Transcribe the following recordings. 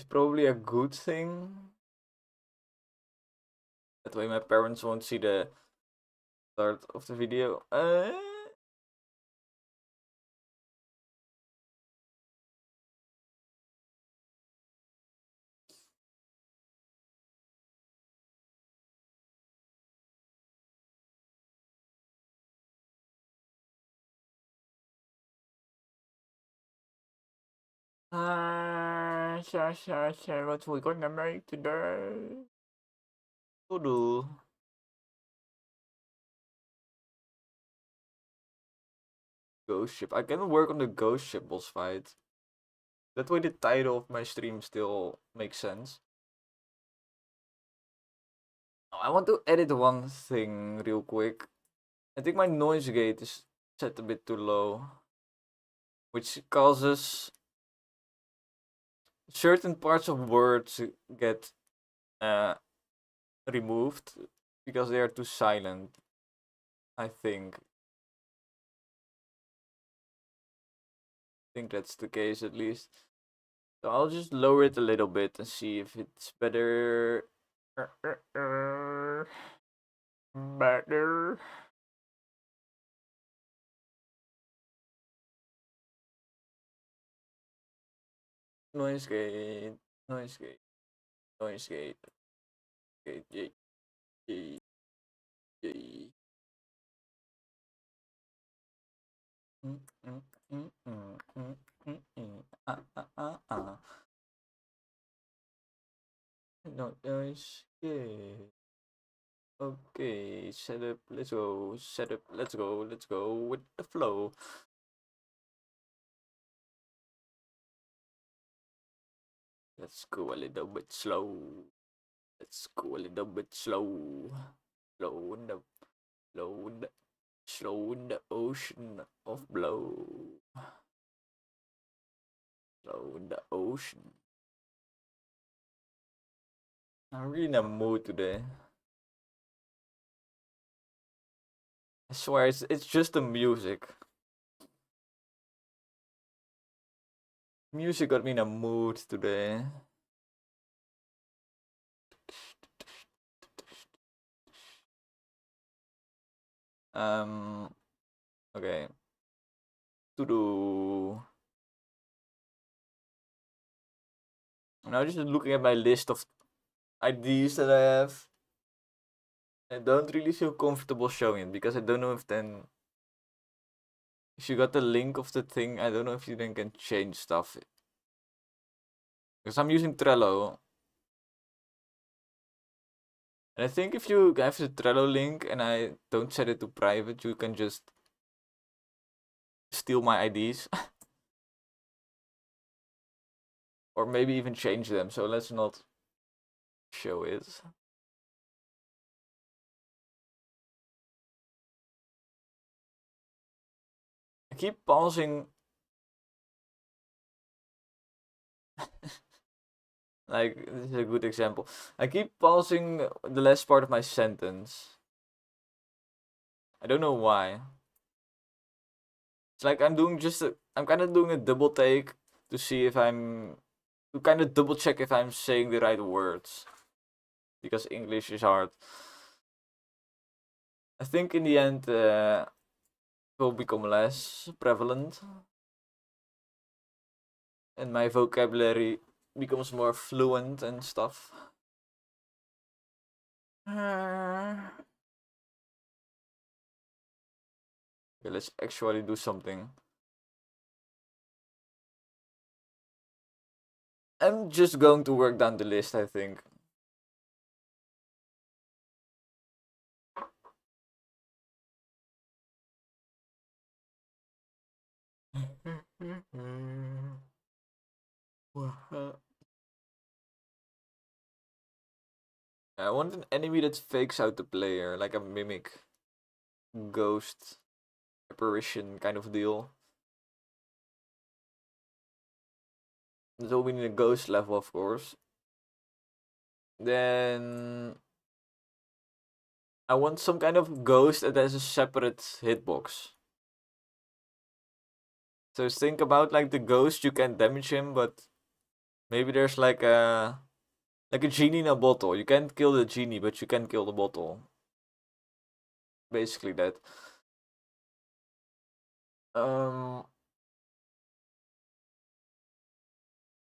It's probably a good thing. That way my parents won't see the start of the video. What we gonna make today? Voodoo. Ghost ship. I can work on the ghost ship boss fight. That way the title of my stream still makes sense. I want to edit one thing real quick. I think my noise gate is set a bit too low, which causes certain parts of words get removed because they are too silent. I think that's the case at least. So I'll just lower it a little bit and see if it's better. Better. Noise gate. Noise gate. Noise gate. Gate. Gate. Gate. Gate. No noise gate. Okay, setup, let's go. Setup, let's go. Let's go with the flow. Let's go a little bit slow. Let's go a little bit slow. Slow in the, slow in the, slow in the ocean of blow. Slow in the ocean. I'm really in a mood today. I swear, it's just the music. Music got me in a mood today. Okay. To do. Now just looking at my list of IDs that I have. I don't really feel comfortable showing it because I don't know if then if you got the link of the thing, I don't know if you then can change stuff. Because I'm using Trello. And I think if you have the Trello link and I don't set it to private, you can just steal my IDs. Or maybe even change them, so let's not show it. I keep pausing. Like, this is a good example. I keep pausing the last part of my sentence. I don't know why. It's like I'm kind of doing a double take to see if to kind of double check if I'm saying the right words. Because English is hard. I think in the end, it will become less prevalent. And my vocabulary becomes more fluent and stuff. Okay, let's actually do something. I'm just going to work down the list, I think. I want an enemy that fakes out the player, like a mimic, ghost, apparition kind of deal. So we need a ghost level, of course. Then I want some kind of ghost that has a separate hitbox. So think about like the ghost, you can damage him, but Maybe there's like a genie in a bottle. You can't kill the genie, but you can kill the bottle. Basically that. Um.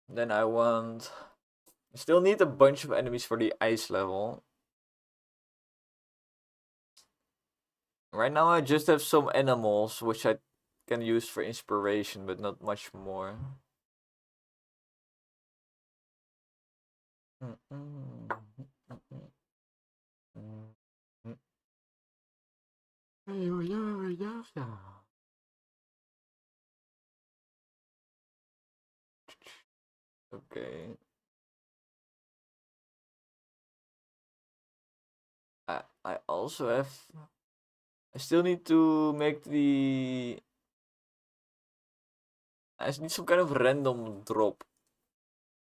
Then I want. I still need a bunch of enemies for the ice level. Right now I just have some animals which I can use for inspiration, but not much more. Okay. I also have. I still need to make the. I need some kind of random drop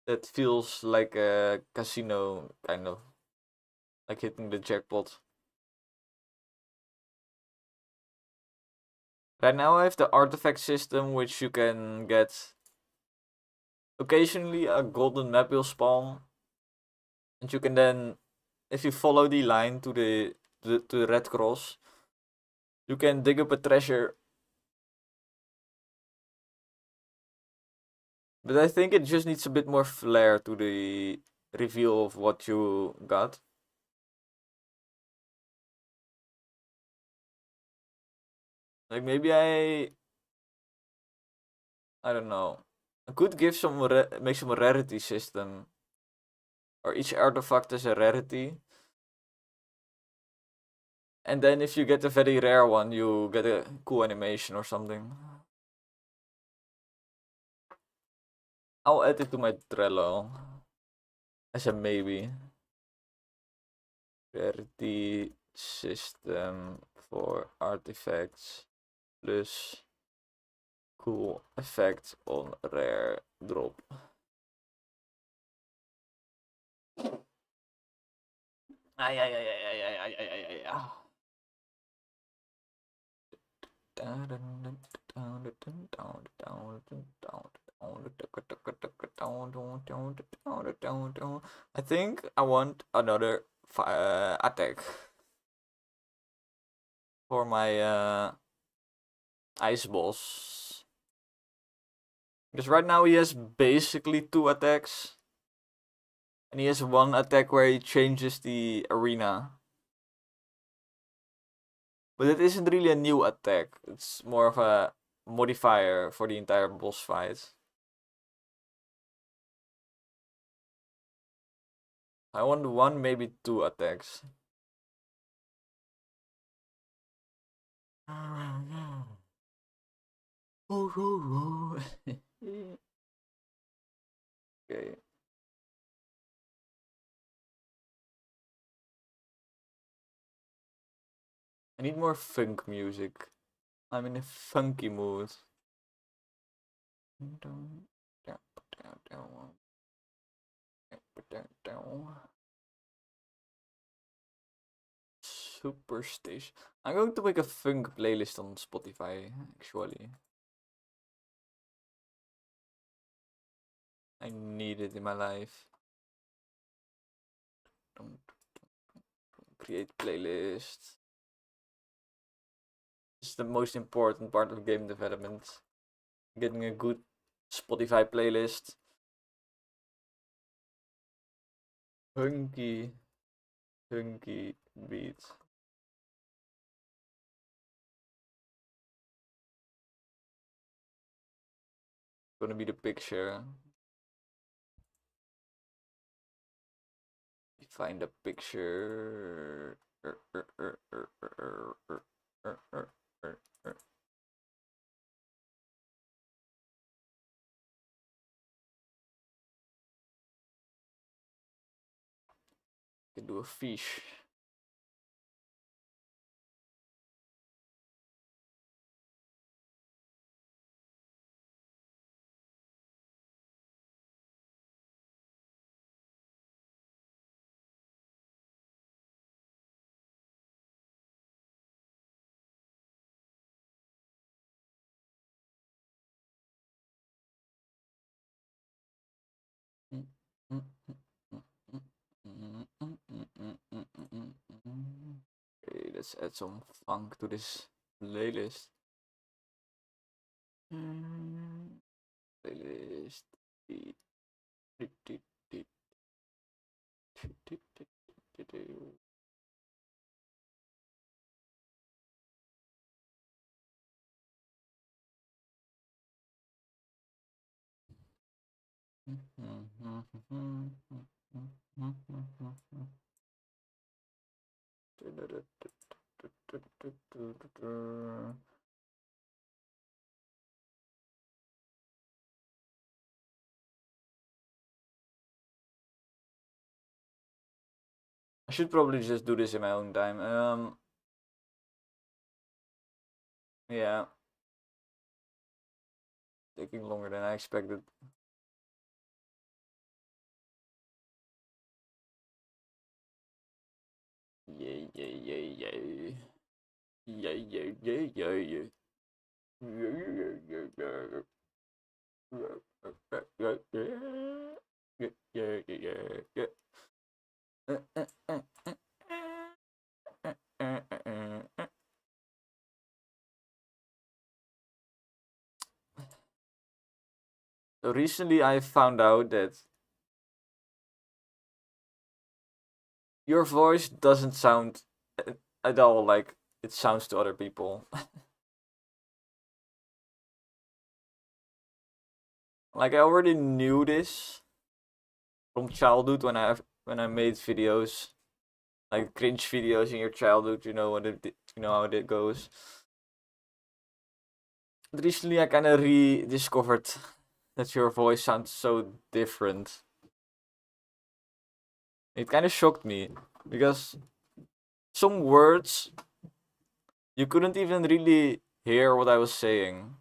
that feels like a casino, kind of. Like hitting the jackpot. Right now I have the artifact system, which you can get. Occasionally a golden map will spawn. And you can then, if you follow the line to the red cross, you can dig up a treasure. But I think it just needs a bit more flair to the reveal of what you got. Like maybe I don't know. I could give make some rarity system, or each artifact is a rarity. And then if you get a very rare one, you get a cool animation or something. I'll add it to my Trello as a maybe. Rarity system for artifacts plus cool effect on rare drop. Ay, ay, ay, ay, ay, ay, ay, ay, ay, ay. I think I want another attack for my ice boss. Because right now he has basically 2 attacks. And he has 1 attack where he changes the arena. But it isn't really a new attack. It's more of a modifier for the entire boss fight. I want 1, maybe 2 attacks. Okay. I need more funk music. I'm in a funky mood. Superstation. I'm going to make a funk playlist on Spotify, actually. I need it in my life. Create playlist. This is the most important part of game development. Getting a good Spotify playlist. Funky beat. Gonna be the picture. Find a picture. Can do a fish. let's add some funk to this playlist. Playlist. I should probably just do this in my own time. Yeah. Taking longer than I expected. Yay, yay, yay, yay. Yay, yay, yay, yay. So recently I found out that your voice doesn't sound at all like it sounds to other people. Like I already knew this from childhood when I made videos, like cringe videos in your childhood. You know how it goes. But recently I kind of rediscovered that your voice sounds so different. It kind of shocked me because some words you couldn't even really hear what I was saying.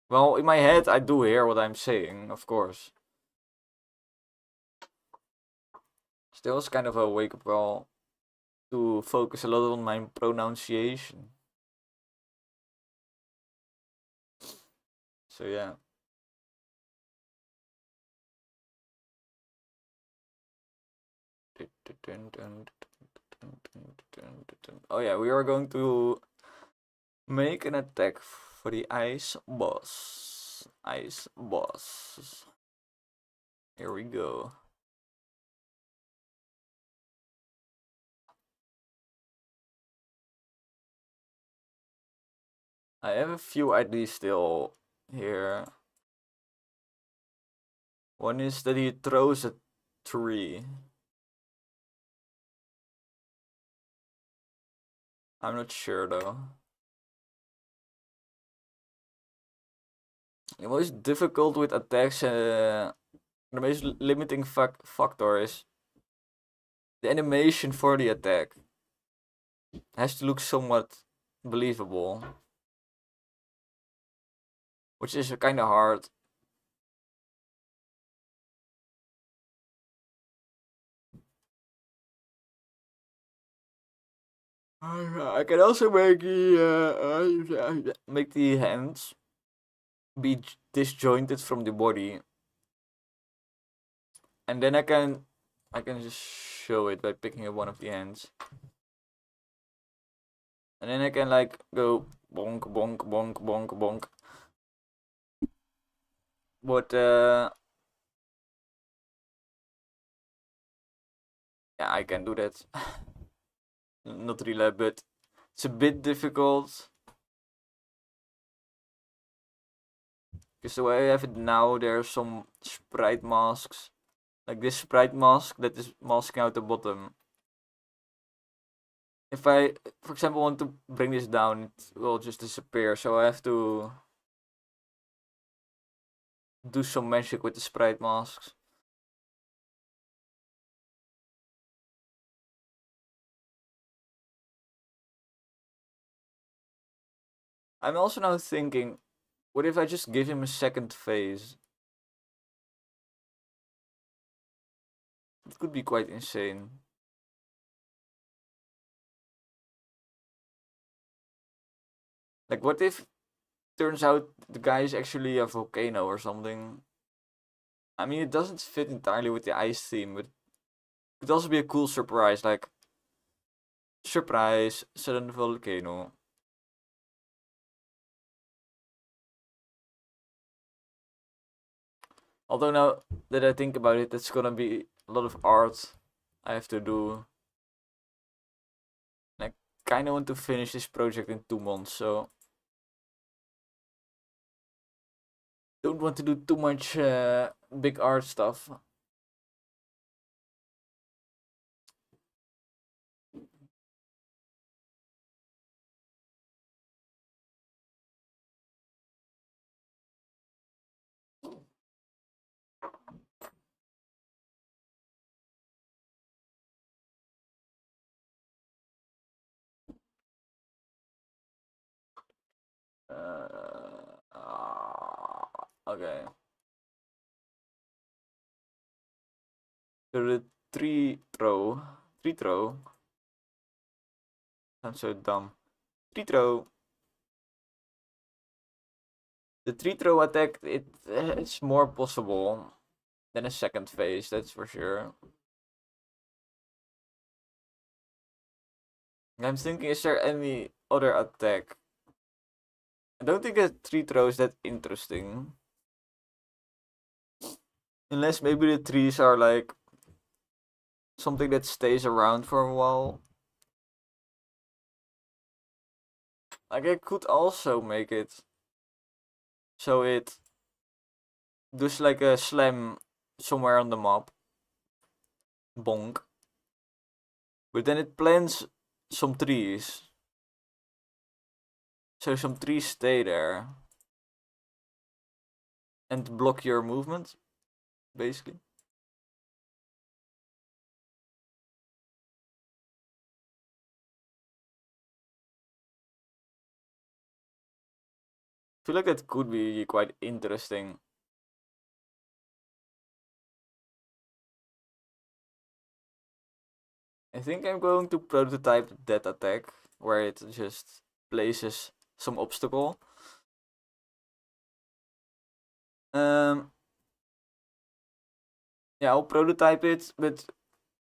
Well, in my head I do hear what I'm saying, of course. Still, it's kind of a wake up call to focus a lot on my pronunciation. So yeah. Oh yeah, we are going to make an attack for the ice boss. Ice boss. Here we go. I have a few ideas still here. One is that he throws a tree. I'm not sure though. The most difficult with attacks, the most limiting factor is the animation for the attack. Has to look somewhat believable, which is kind of hard. I can also make the hands be disjointed from the body, and then I can just show it by picking up one of the hands, and then I can like go bonk bonk bonk bonk bonk. But yeah, I can do that. Not really, but it's a bit difficult. Because the way I have it now, there are some sprite masks. Like this sprite mask that is masking out the bottom. If I, for example, want to bring this down, it will just disappear. So I have to do some magic with the sprite masks. I'm also now thinking, what if I just give him a second phase? It could be quite insane. Like, what if turns out the guy is actually a volcano or something? I mean, it doesn't fit entirely with the ice theme, but it could also be a cool surprise. Like, Surprise, sudden volcano. Although now that I think about it, it's gonna be a lot of art I have to do. And I kinda want to finish this project in 2 months, so don't want to do too much big art stuff. Okay. So the three throw. I'm so dumb. Three throw. The three throw attack, it's more possible than a second phase, that's for sure. I'm thinking, is there any other attack? I don't think a three throw is that interesting. Unless maybe the trees are like something that stays around for a while. Like I could also make it so it does like a slam somewhere on the map. Bonk. But then it plants some trees. So some trees stay there. And block your movement, basically. I feel like that could be quite interesting. I think I'm going to prototype that attack, where it just places some obstacle. Yeah, I'll prototype it, but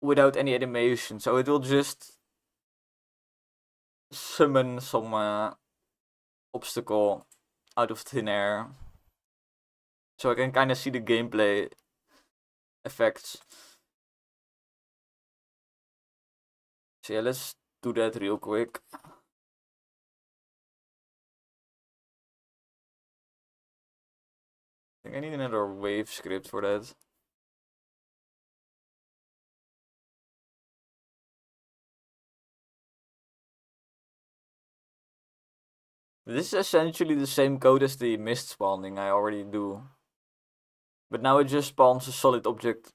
without any animation, so it will just summon some obstacle out of thin air. So I can kind of see the gameplay effects. So yeah, let's do that real quick. I think I need another wave script for that. This is essentially the same code as the mist spawning I already do. But now it just spawns a solid object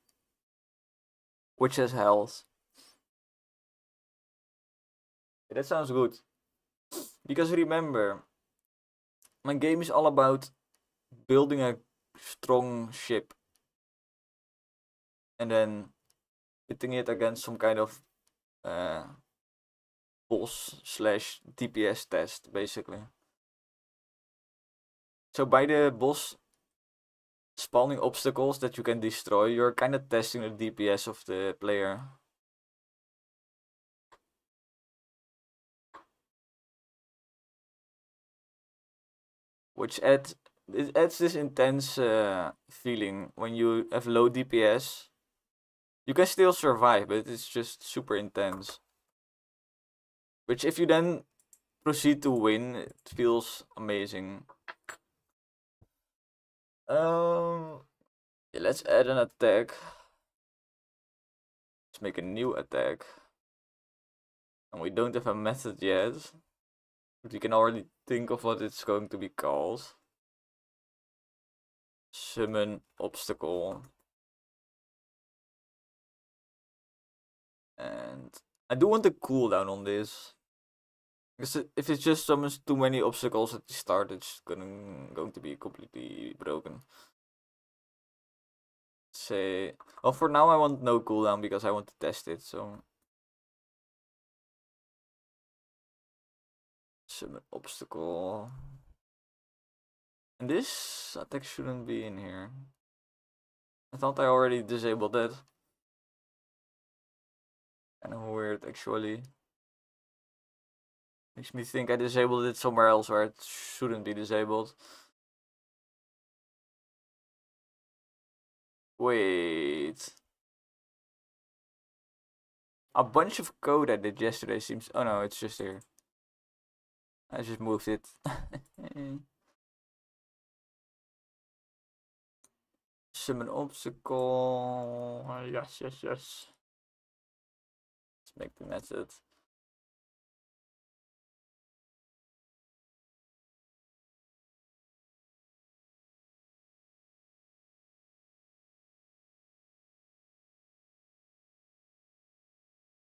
which has health. Yeah, that sounds good. Because remember, my game is all about building a strong ship and then hitting it against some kind of boss slash DPS test, basically. So by the boss spawning obstacles that you can destroy, you're kind of testing the DPS of the player. Which adds this intense feeling when you have low DPS. You can still survive, but it's just super intense. Which if you then proceed to win, it feels amazing. Yeah, let's add an attack. Let's make a new attack. And we don't have a method yet. But we can already think of what it's going to be called. Summon obstacle. And I do want a cooldown on this. Because if it just summons too many obstacles at the start, it's going to be completely broken. Say, well, for now I want no cooldown because I want to test it, so. Summon obstacle. And this attack shouldn't be in here. I thought I already disabled that. Kind of weird, actually. Makes me think I disabled it somewhere else where it shouldn't be disabled. Wait. A bunch of code I did yesterday seems... Oh no, it's just here. I just moved it. Summon obstacle. Yes. Let's make the method.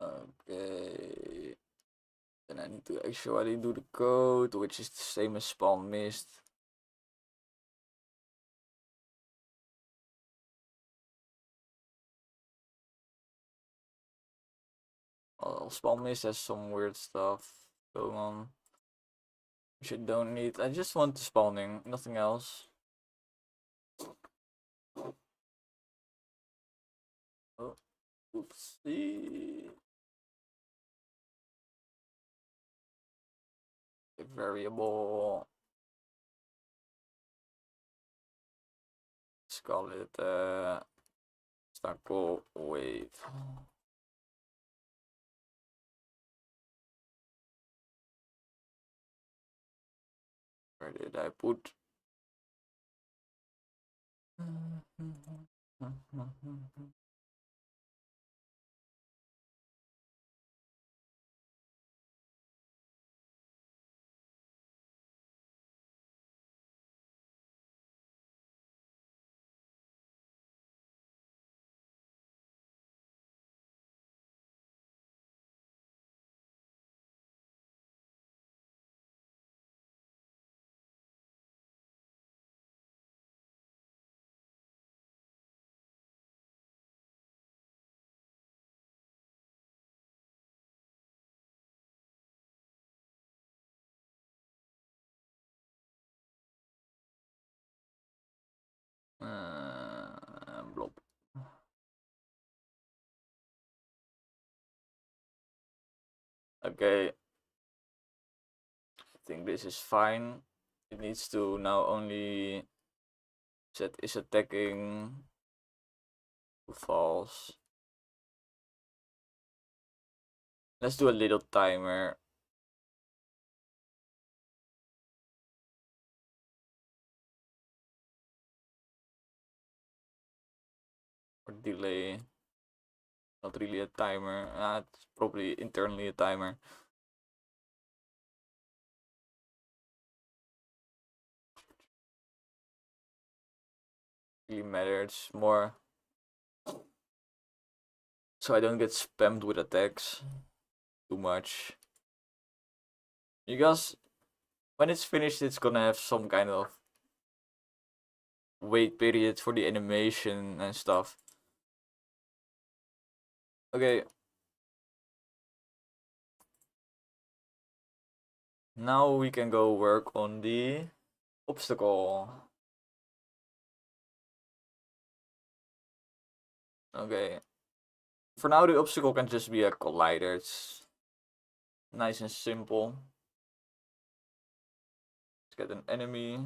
Okay. Then I need to actually do the code, which is the same as spawn mist. Well, spawn mist has some weird stuff going on, which I don't need. I just want the spawning, nothing else. Oh, oopsie. A variable. Let's call it Stackle wave. Where did I put? Blob. Okay, I think this is fine. It needs to now only set is attacking to false. Let's do a little timer. Or delay. Not really a timer. It's probably internally a timer. Really matters more. So I don't get spammed with attacks too much. Because when it's finished, it's gonna have some kind of wait period for the animation and stuff. Okay. Now we can go work on the obstacle. Okay. For now, the obstacle can just be a collider. It's nice and simple. Let's get an enemy.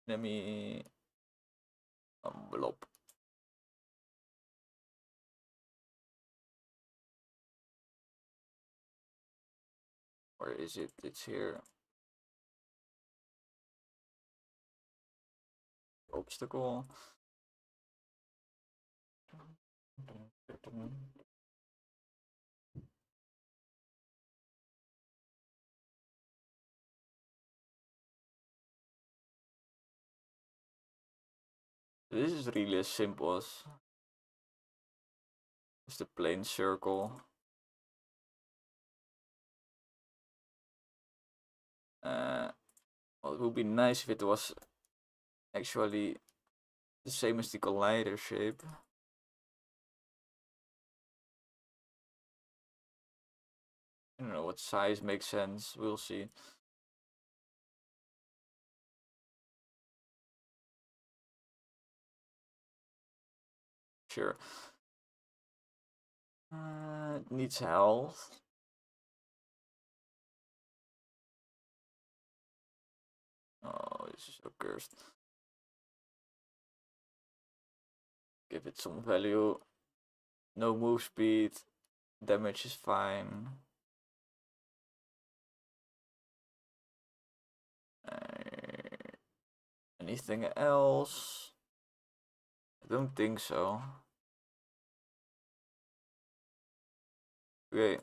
Enemy. Envelope. Where is it? It's here. Obstacle. This is really as simple as just a plain circle. Well, it would be nice if it was actually the same as the collider shape. I don't know what size makes sense. We'll see. Sure. It needs health. Oh, this is so cursed. Give it some value. No move speed. Damage is fine. Anything else? I don't think so. Okay.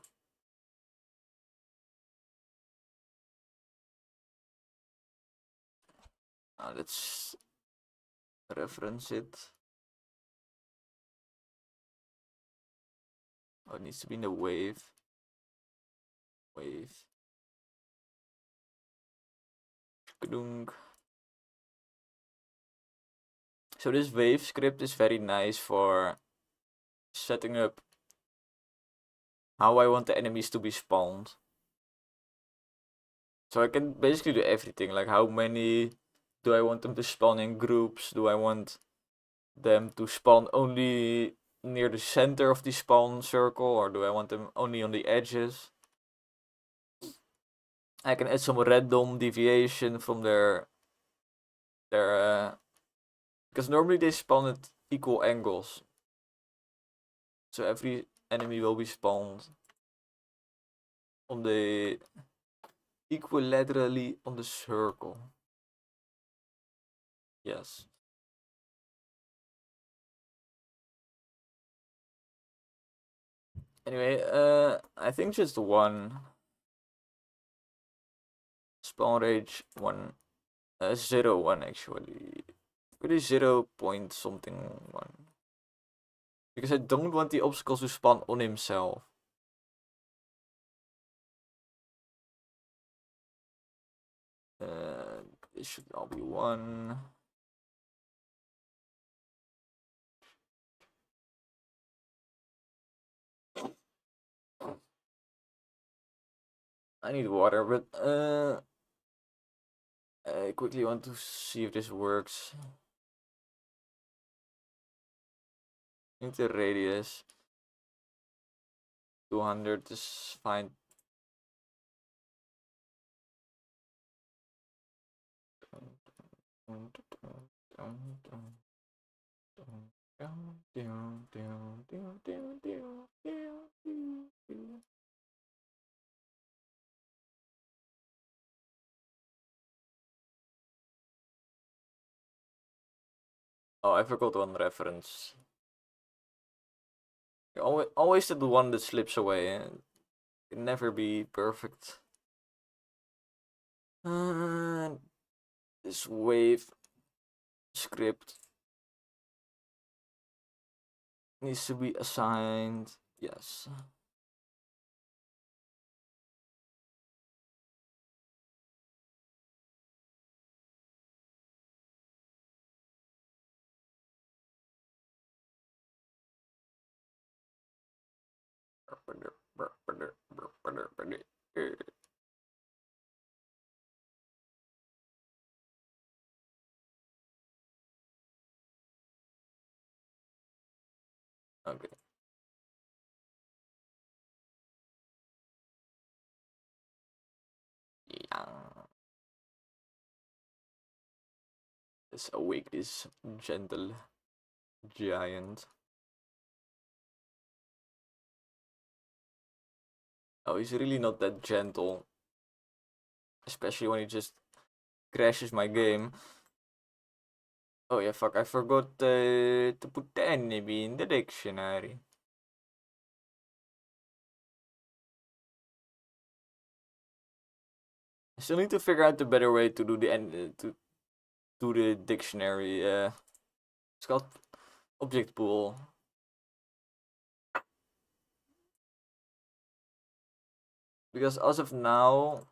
Let's reference it. Oh, it needs to be in the wave. Wave. Kadunk. So this wave script is very nice for setting up how I want the enemies to be spawned. So I can basically do everything, like how many do I want them to spawn in groups? Do I want them to spawn only near the center of the spawn circle, or do I want them only on the edges? I can add some random deviation from their because normally they spawn at equal angles. So every enemy will be spawned on the equilaterally on the circle. Yes. Anyway, I think just one. Spawn range 1, 0, 1 actually. Really 0 point something 1. Because I don't want the obstacles to spawn on himself. This should all be 1. I need water, but I quickly want to see if this works. Need the radius. 200 is fine. Oh, I forgot one reference. Always the one that slips away. It can never be perfect. This wave script needs to be assigned. Yes. Okay. Yeah. Let's awake this gentle giant. Oh, he's really not that gentle. Especially when he just crashes my game. Oh yeah, fuck, I forgot to put the enemy in the dictionary. I still need to figure out the better way to do the dictionary. It's called object pool. Because as of now,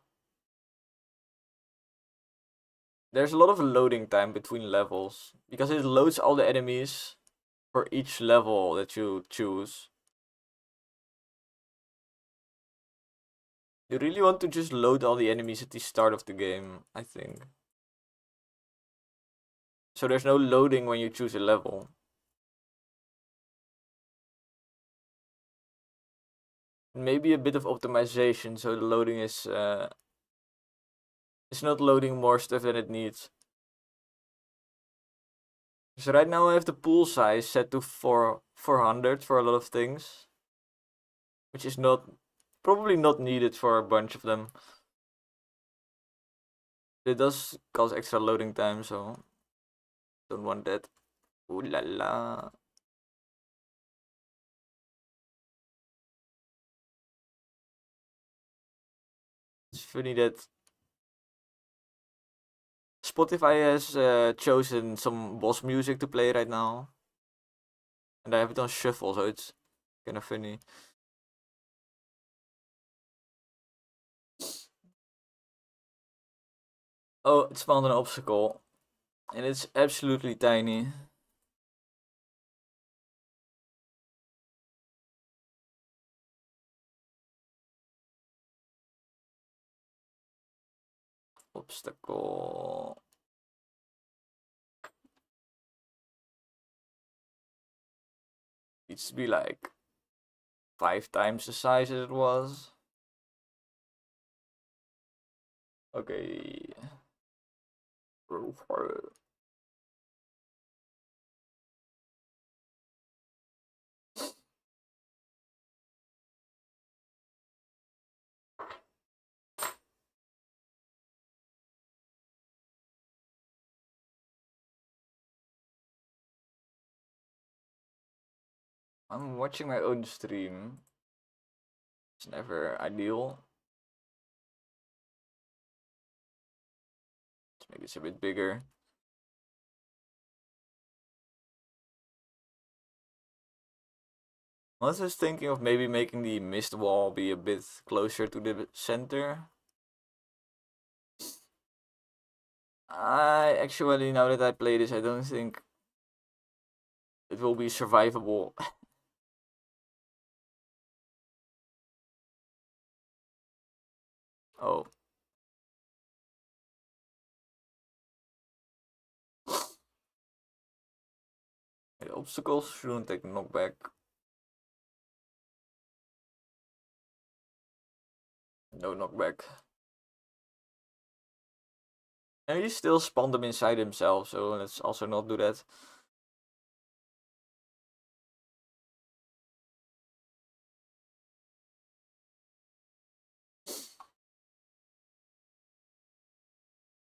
there's a lot of loading time between levels. Because it loads all the enemies for each level that you choose. You really want to just load all the enemies at the start of the game, I think. So there's no loading when you choose a level. maybe a bit of optimization so the loading is it's not loading more stuff than it needs. So right now I have the pool size set to 400 for a lot of things, which is probably not needed for a bunch of them. It does cause extra loading time, so don't want that. Ooh la la. It's funny that Spotify has chosen some boss music to play right now. And I have it on shuffle, so it's kind of funny. Oh, it's found an obstacle. And it's absolutely tiny. Obstacle. Needs to be like 5 times the size as it was. Okay. I'm watching my own stream. It's never ideal. Let's make this a bit bigger. I was just thinking of maybe making the mist wall be a bit closer to the center. I actually, now that I play this, I don't think it will be survivable. Oh. The obstacles shouldn't take knockback. No knockback. And he still spawned them inside himself, so let's also not do that.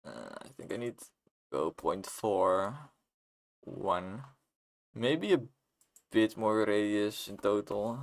I think I need to go 0.41. Maybe a bit more radius in total.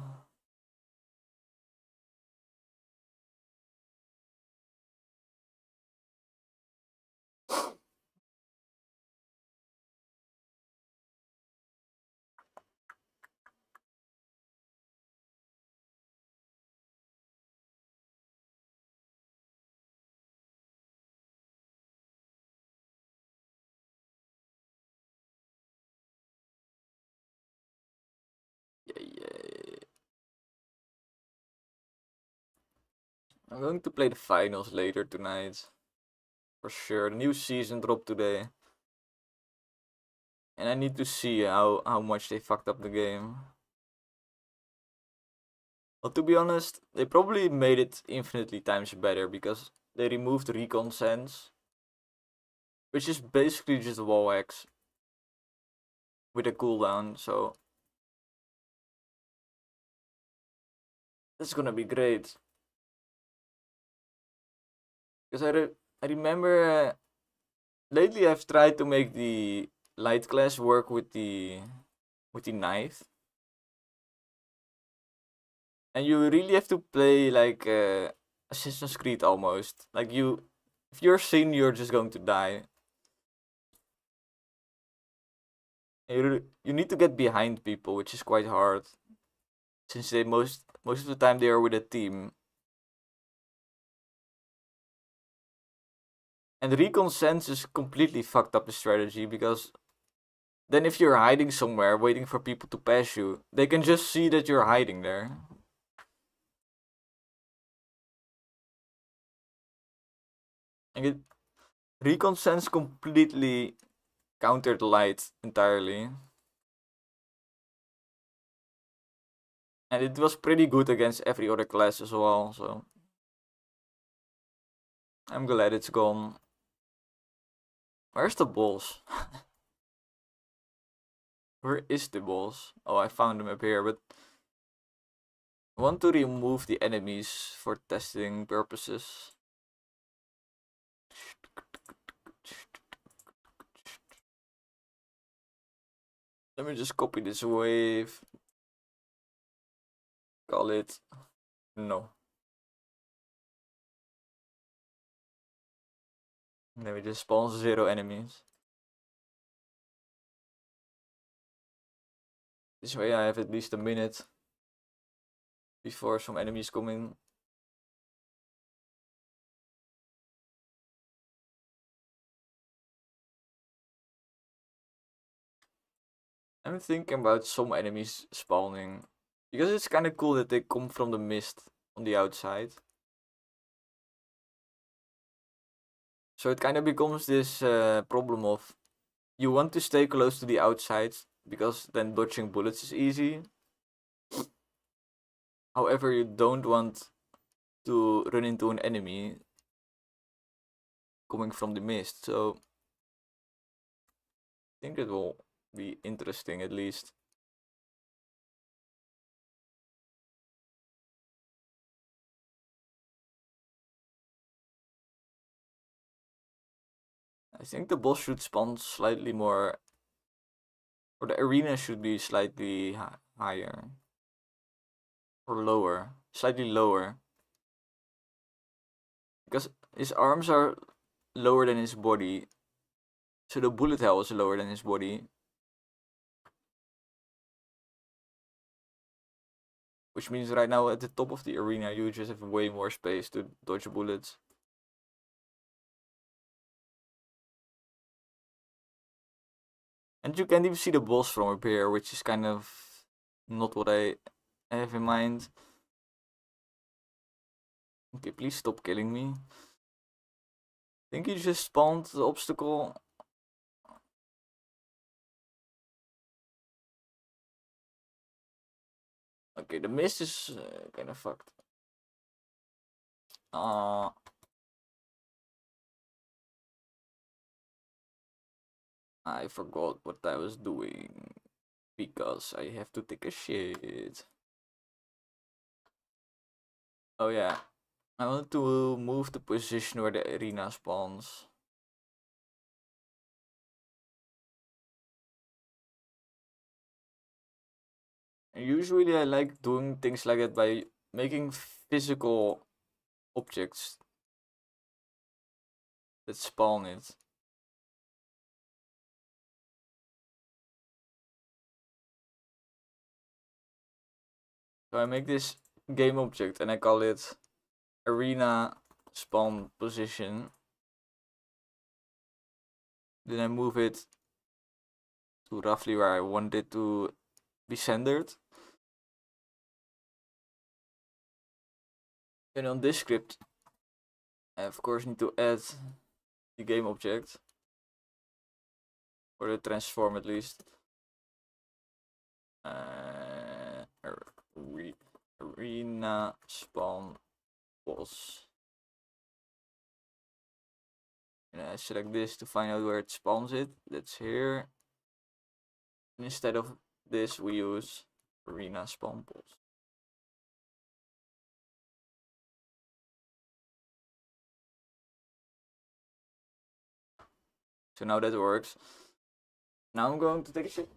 Yeah. I'm going to play the finals later tonight. For sure. The new season dropped today. And I need to see how much they fucked up the game. Well, to be honest, they probably made it infinitely times better because they removed recon sense, which is basically just wall hacks with a cooldown, so that's gonna be great. Because I remember lately I've tried to make the light class work with the knife, and you really have to play like Assassin's Creed almost. Like if you're seen, you're just going to die. You need to get behind people, which is quite hard, since they most of the time they are with a team. And recon sense is completely fucked up the strategy because then if you're hiding somewhere waiting for people to pass you, they can just see that you're hiding there. And recon sense completely countered light entirely. And it was pretty good against every other class as well, so I'm glad it's gone. Where's the boss? Where is the boss? Oh, I found him up here, but I want to remove the enemies for testing purposes. Let me just copy this wave. Call it no. Then we just spawn 0 enemies. This way I have at least a minute before some enemies come in. I'm thinking about some enemies spawning, because it's kind of cool that they come from the mist on the outside. So it kind of becomes this problem of you want to stay close to the outside because then dodging bullets is easy. However, you don't want to run into an enemy coming from the mist. So I think it will be interesting at least. I think the boss should spawn slightly more, or the arena should be slightly higher. Or lower. Slightly lower. Because his arms are lower than his body. So the bullet hell is lower than his body. Which means right now at the top of the arena you just have way more space to dodge bullets. And you can't even see the boss from up here, which is kind of not what I have in mind. Okay, please stop killing me. I think he just spawned the obstacle. Okay, the mist is kind of fucked. I forgot what I was doing because I have to take a shit. Oh yeah, I want to move the position where the arena spawns. And usually I like doing things like that by making physical objects that spawn it. So I make this game object and I call it arena spawn position. Then I move it to roughly where I want it to be centered. And on this script, I of course need to add the game object, or the transform at least. Arena spawn boss. And I select this to find out where it spawns it. That's here. And instead of this, we use arena spawn boss. So now that works. Now I'm going to take a shit.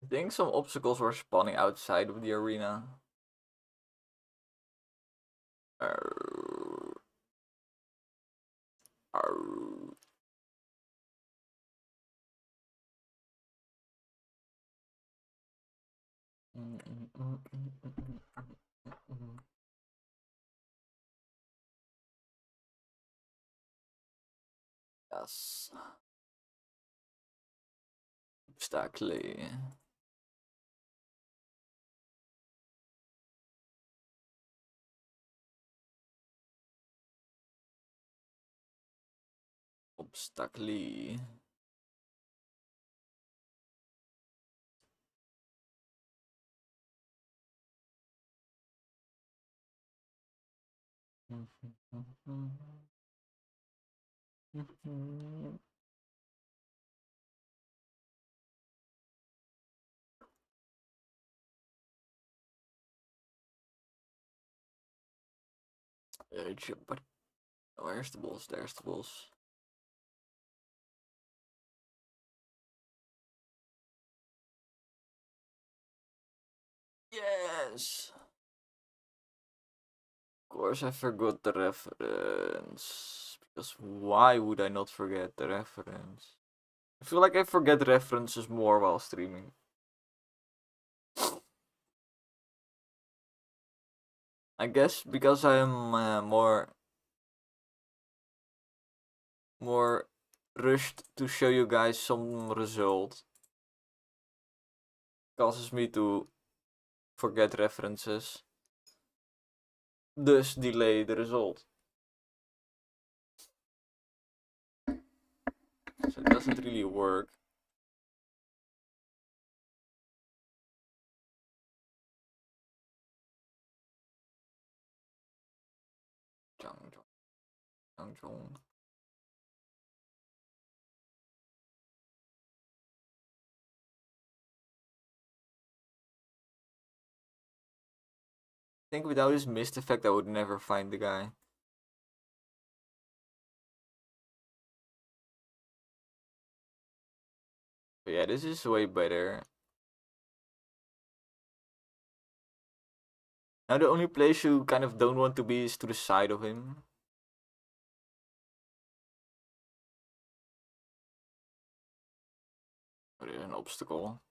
I think some obstacles were spawning outside of the arena. Arr. Arr. Yes. Obstacle. Obstacle. But where's the boss? There's the boss. Yes. Of course, I forgot the reference. Because why would I not forget the reference? I feel like I forget references more while streaming. I guess because I'm more rushed to show you guys some result. Causes me to forget references. Thus delay the result. So it doesn't really work. I think without his mist effect, I would never find the guy. But yeah, this is way better. Now the only place you kind of don't want to be is to the side of him. Oh, there's an obstacle.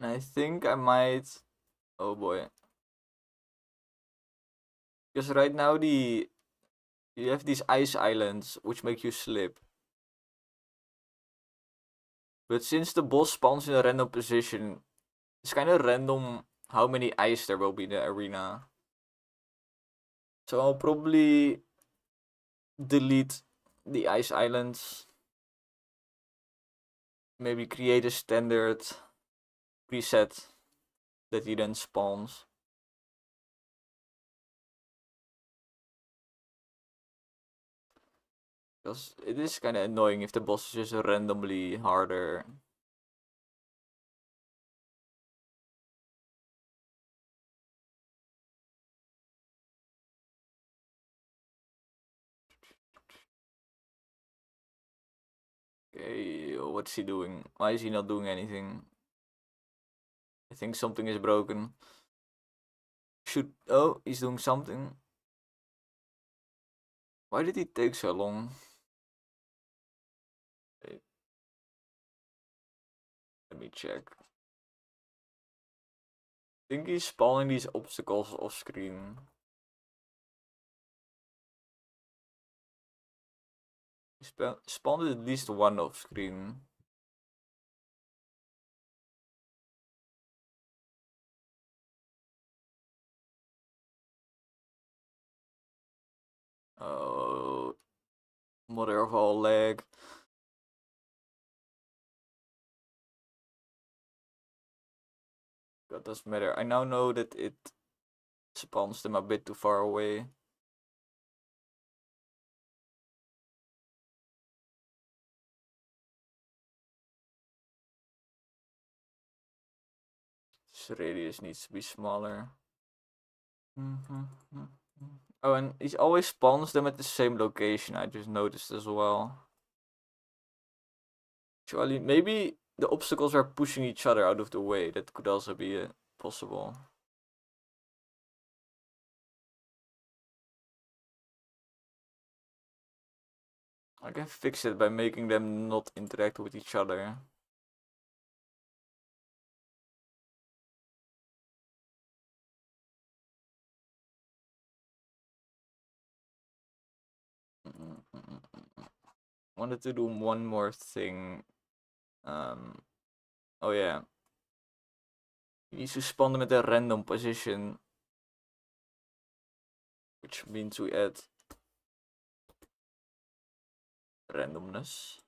And I think I might... Oh boy. Because right now you have these ice islands which make you slip. But since the boss spawns in a random position, it's kind of random how many ice there will be in the arena. So I'll probably delete the ice islands. Maybe create a standard preset that he then spawns. Because it is kind of annoying if the boss is just randomly harder. Okay, what's he doing? Why is he not doing anything? I think something is broken. Oh, he's doing something. Why did he take so long? Wait, let me check. I think he's spawning these obstacles off screen. He spawned at least one off screen. Oh, mother of all lag. That doesn't matter. I now know that it spawns them a bit too far away. This radius needs to be smaller. Oh, and he always spawns them at the same location, I just noticed as well. Actually, maybe the obstacles are pushing each other out of the way. That could also be possible. I can fix it by making them not interact with each other. Wanted to do one more thing. Oh yeah. You need to spawn them at a random position. Which means we add randomness.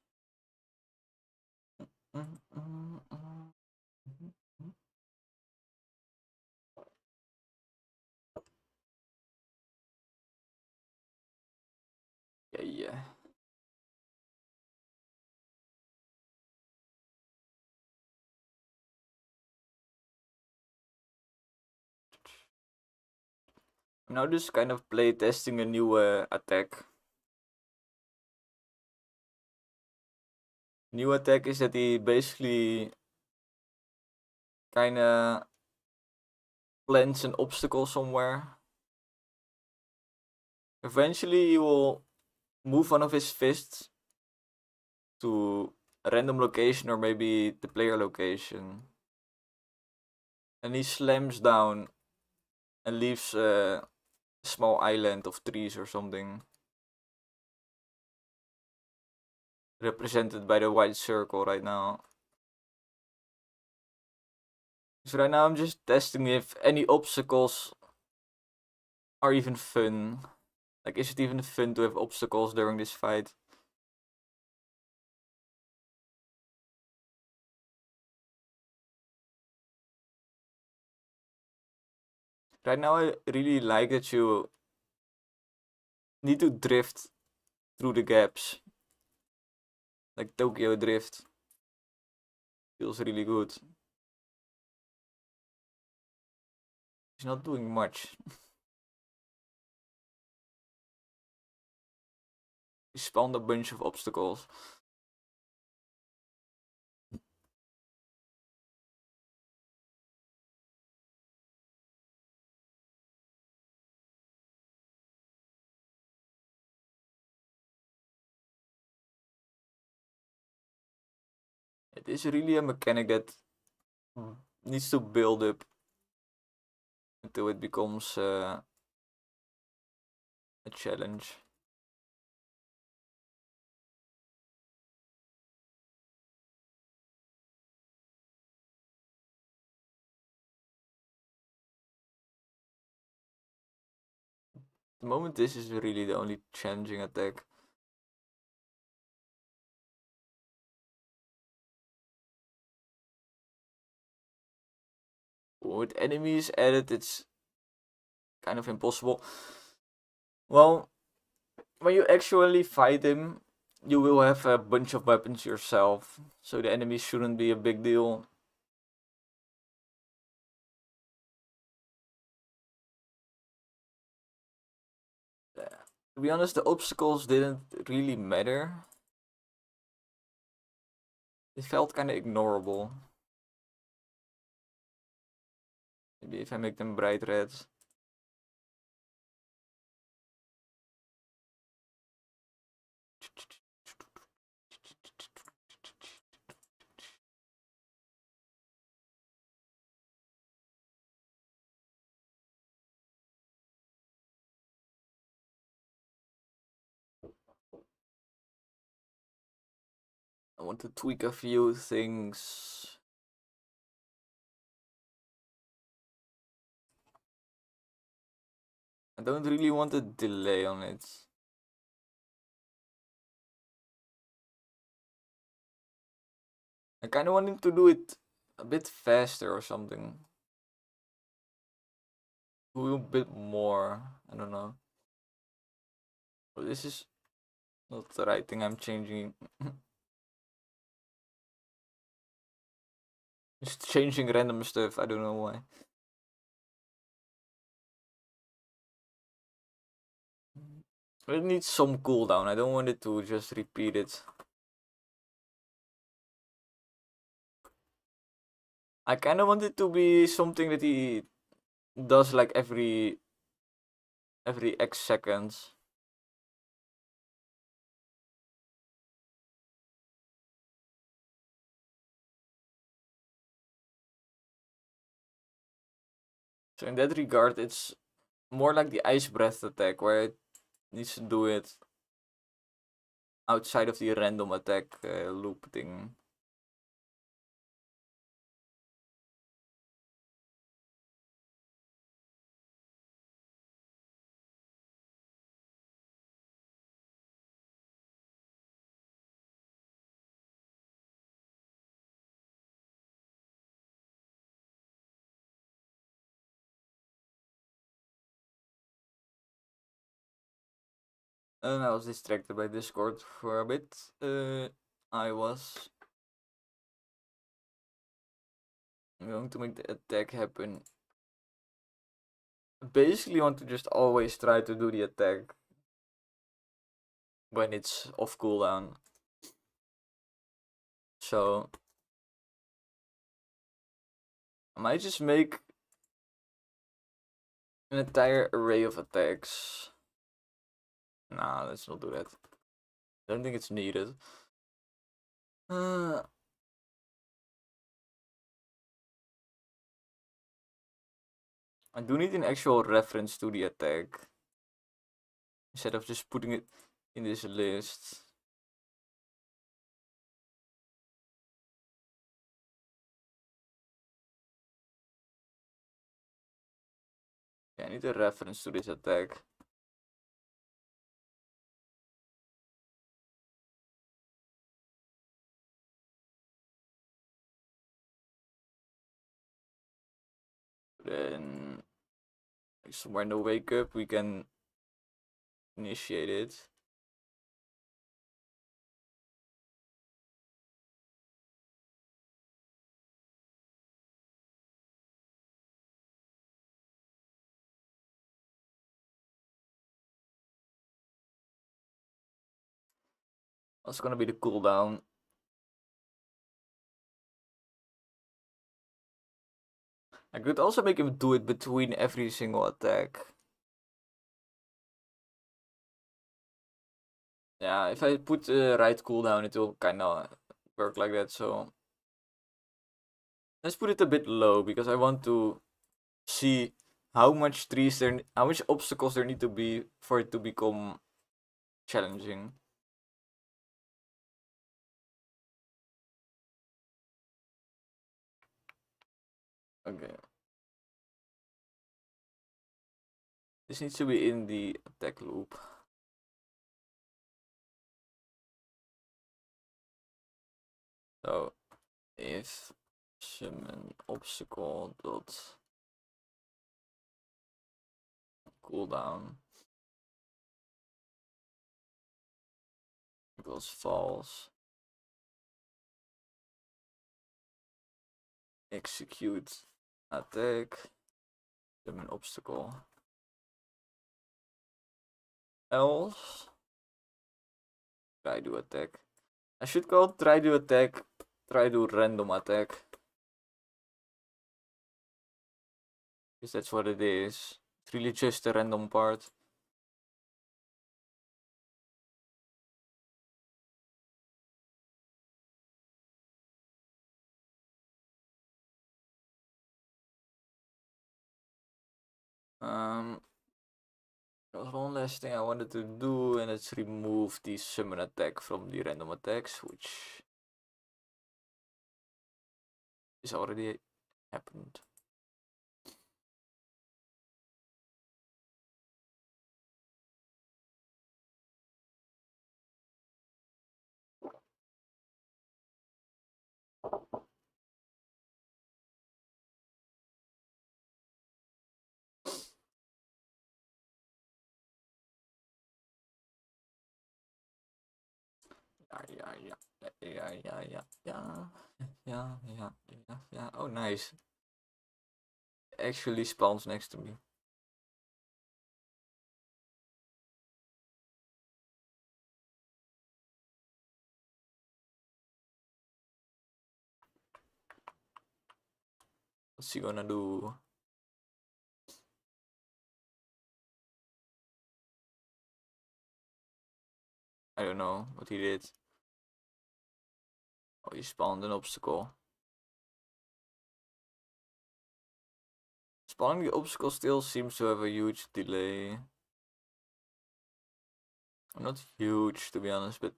Yeah. I'm now just kind of play testing a new attack. New attack is that he basically kinda plants an obstacle somewhere. Eventually he will move one of his fists to a random location or maybe the player location. And he slams down and leaves a small island of trees or something. Represented by the white circle right now. So right now I'm just testing if any obstacles are even fun. Like, is it even fun to have obstacles during this fight? Right now I really like that you need to drift through the gaps. Like Tokyo Drift. Feels really good. He's not doing much. He spawned a bunch of obstacles. It is really a mechanic that needs to build up until it becomes a challenge. At the moment this is really the only challenging attack. With enemies added, it's kind of impossible. Well, when you actually fight him, you will have a bunch of weapons yourself, so the enemies shouldn't be a big deal. To be honest, the obstacles didn't really matter. It felt kind of ignorable. Maybe if I make them bright red. I want to tweak a few things. I don't really want a delay on it. I kind of want him to do it a bit faster or something. Do a bit more. I don't know. But this is not the right thing I'm changing. Just changing random stuff, I don't know why. It needs some cooldown, I don't want it to just repeat it. I kinda want it to be something that he does like every X seconds. So in that regard, it's more like the ice breath attack, where it needs to do it outside of the random attack loop thing. And I was distracted by Discord for a bit. I was going to make the attack happen. Basically, want to just always try to do the attack when it's off cooldown. So I might just make an entire array of attacks. Nah, let's not do that. I don't think it's needed. I do need an actual reference to the attack instead of just putting it in this list. Yeah, I need a reference to this attack. Then somewhere in the wake up we can initiate it. What's gonna be the cooldown? I could also make him do it between every single attack. Yeah, if I put the right cooldown, it will kinda work like that, so let's put it a bit low because I want to see how much how much obstacles there need to be for it to become challenging. Okay. This needs to be in the attack loop. So if summon obstacle dot cooldown equals false, execute attack, summon obstacle, else try to attack. I should call try to attack, try to random attack. Because that's what it is. It's really just the random part. There was one last thing I wanted to do, and it's remove the summon attack from the random attacks, which is already happened. Yeah. Oh, nice. Actually spawns next to me. What's he gonna do? I don't know what he did. Oh, he spawned an obstacle. Spawning the obstacle still seems to have a huge delay. Not huge, to be honest, but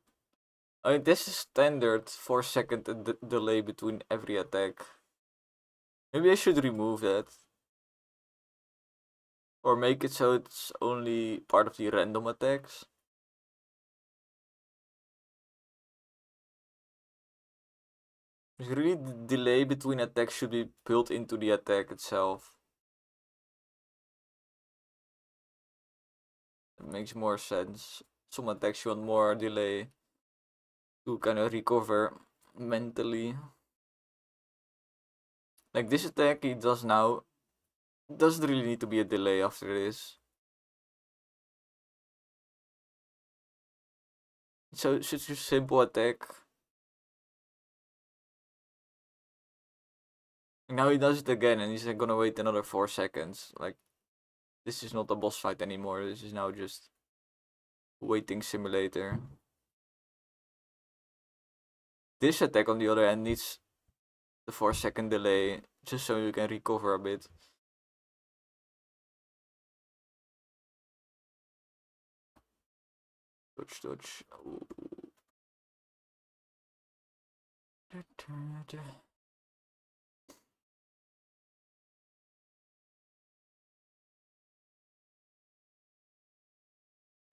I mean, this is standard 4-second delay between every attack. Maybe I should remove that. Or make it so it's only part of the random attacks. Because really, the delay between attacks should be built into the attack itself. It makes more sense. Some attacks you want more delay to kind of recover mentally. Like this attack he does now, doesn't really need to be a delay after this. So it's such a simple attack. And now he does it again and he's gonna wait another 4 seconds. Like, this is not a boss fight anymore. This is now just waiting simulator. This attack on the other hand needs the 4-second delay just so you can recover a bit. Dodge. Ooh.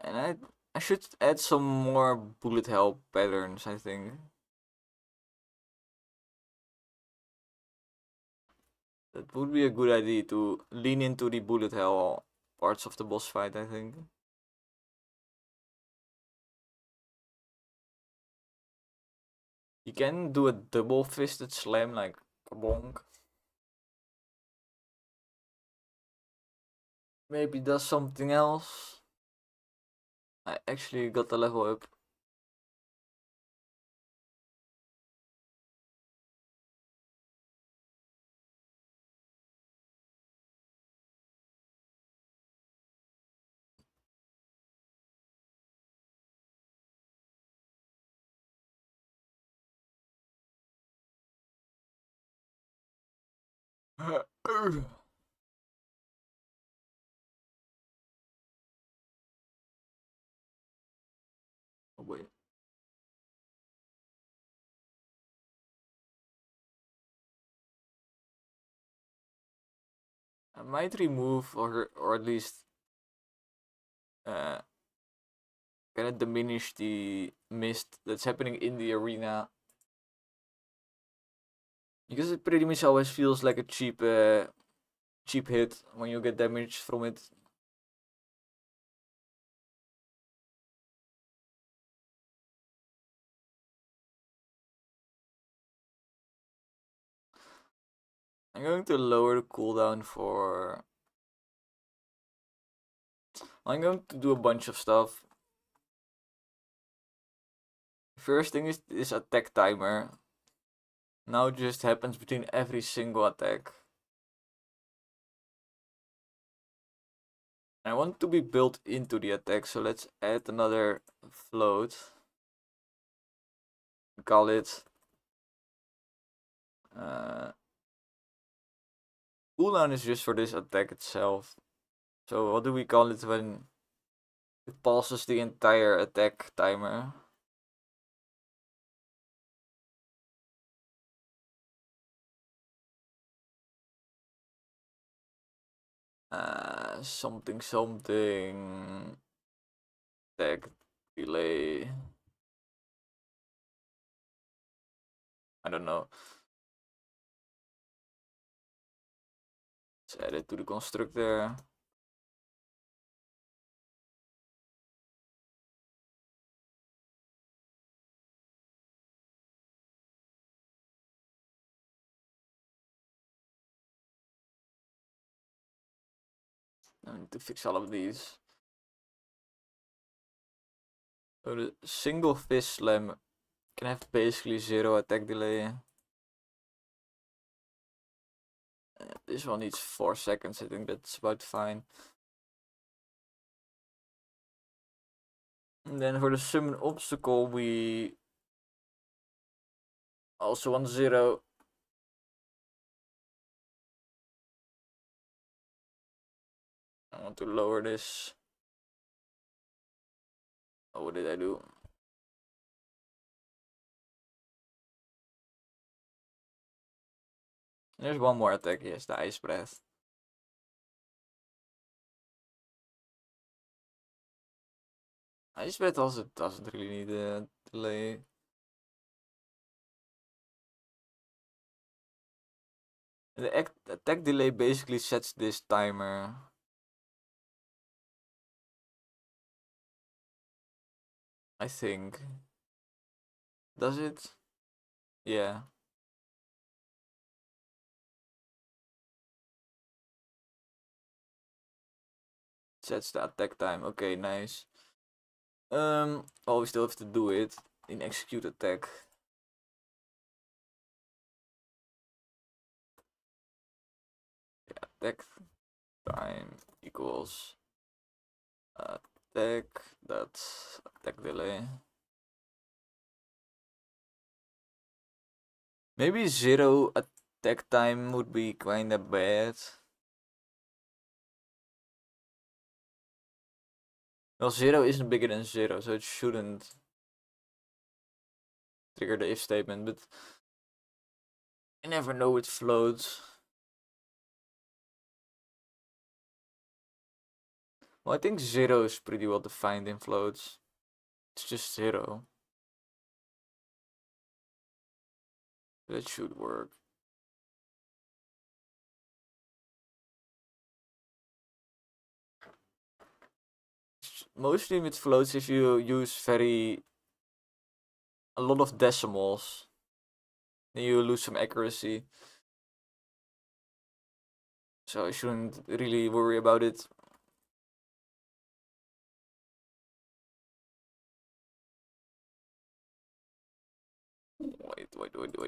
And I should add some more bullet hell patterns, I think. That would be a good idea to lean into the bullet hell parts of the boss fight, I think. You can do a double fisted slam like bonk. Maybe does something else. I actually got the level up. Oh wait. I might remove or at least uh kind of diminish the mist that's happening in the arena. Because it pretty much always feels like a cheap hit when you get damage from it. I'm going to lower the cooldown for... I'm going to do a bunch of stuff. First thing is this attack timer. Now just happens between every single attack. I want to be built into the attack, so let's add another float. Call it cooldown is just for this attack itself. So what do we call it when it passes the entire attack timer? Something attack delay. I don't know. Let's add it to the constructor. I need to fix all of these. So the single fist slam can have basically 0 attack delay. This one needs 4 seconds. I think that's about fine. And then for the summon obstacle, we also want 0. I want to lower this. Oh, what did I do? There's one more attack. Yes, the ice breath. Ice breath also doesn't really need a delay. The attack delay basically sets this timer. I think. Does it? Yeah. Sets the attack time. Okay, nice. Well, we still have to do it in execute attack. Yeah, attack time equals attack, that's attack delay. Maybe 0 attack time would be kinda bad. Well, 0 isn't bigger than 0, so it shouldn't trigger the if statement, but you never know with floats. Well, I think 0 is pretty well defined in floats. It's just 0. That should work. Mostly with floats, if you use a lot of decimals, then you lose some accuracy. So I shouldn't really worry about it.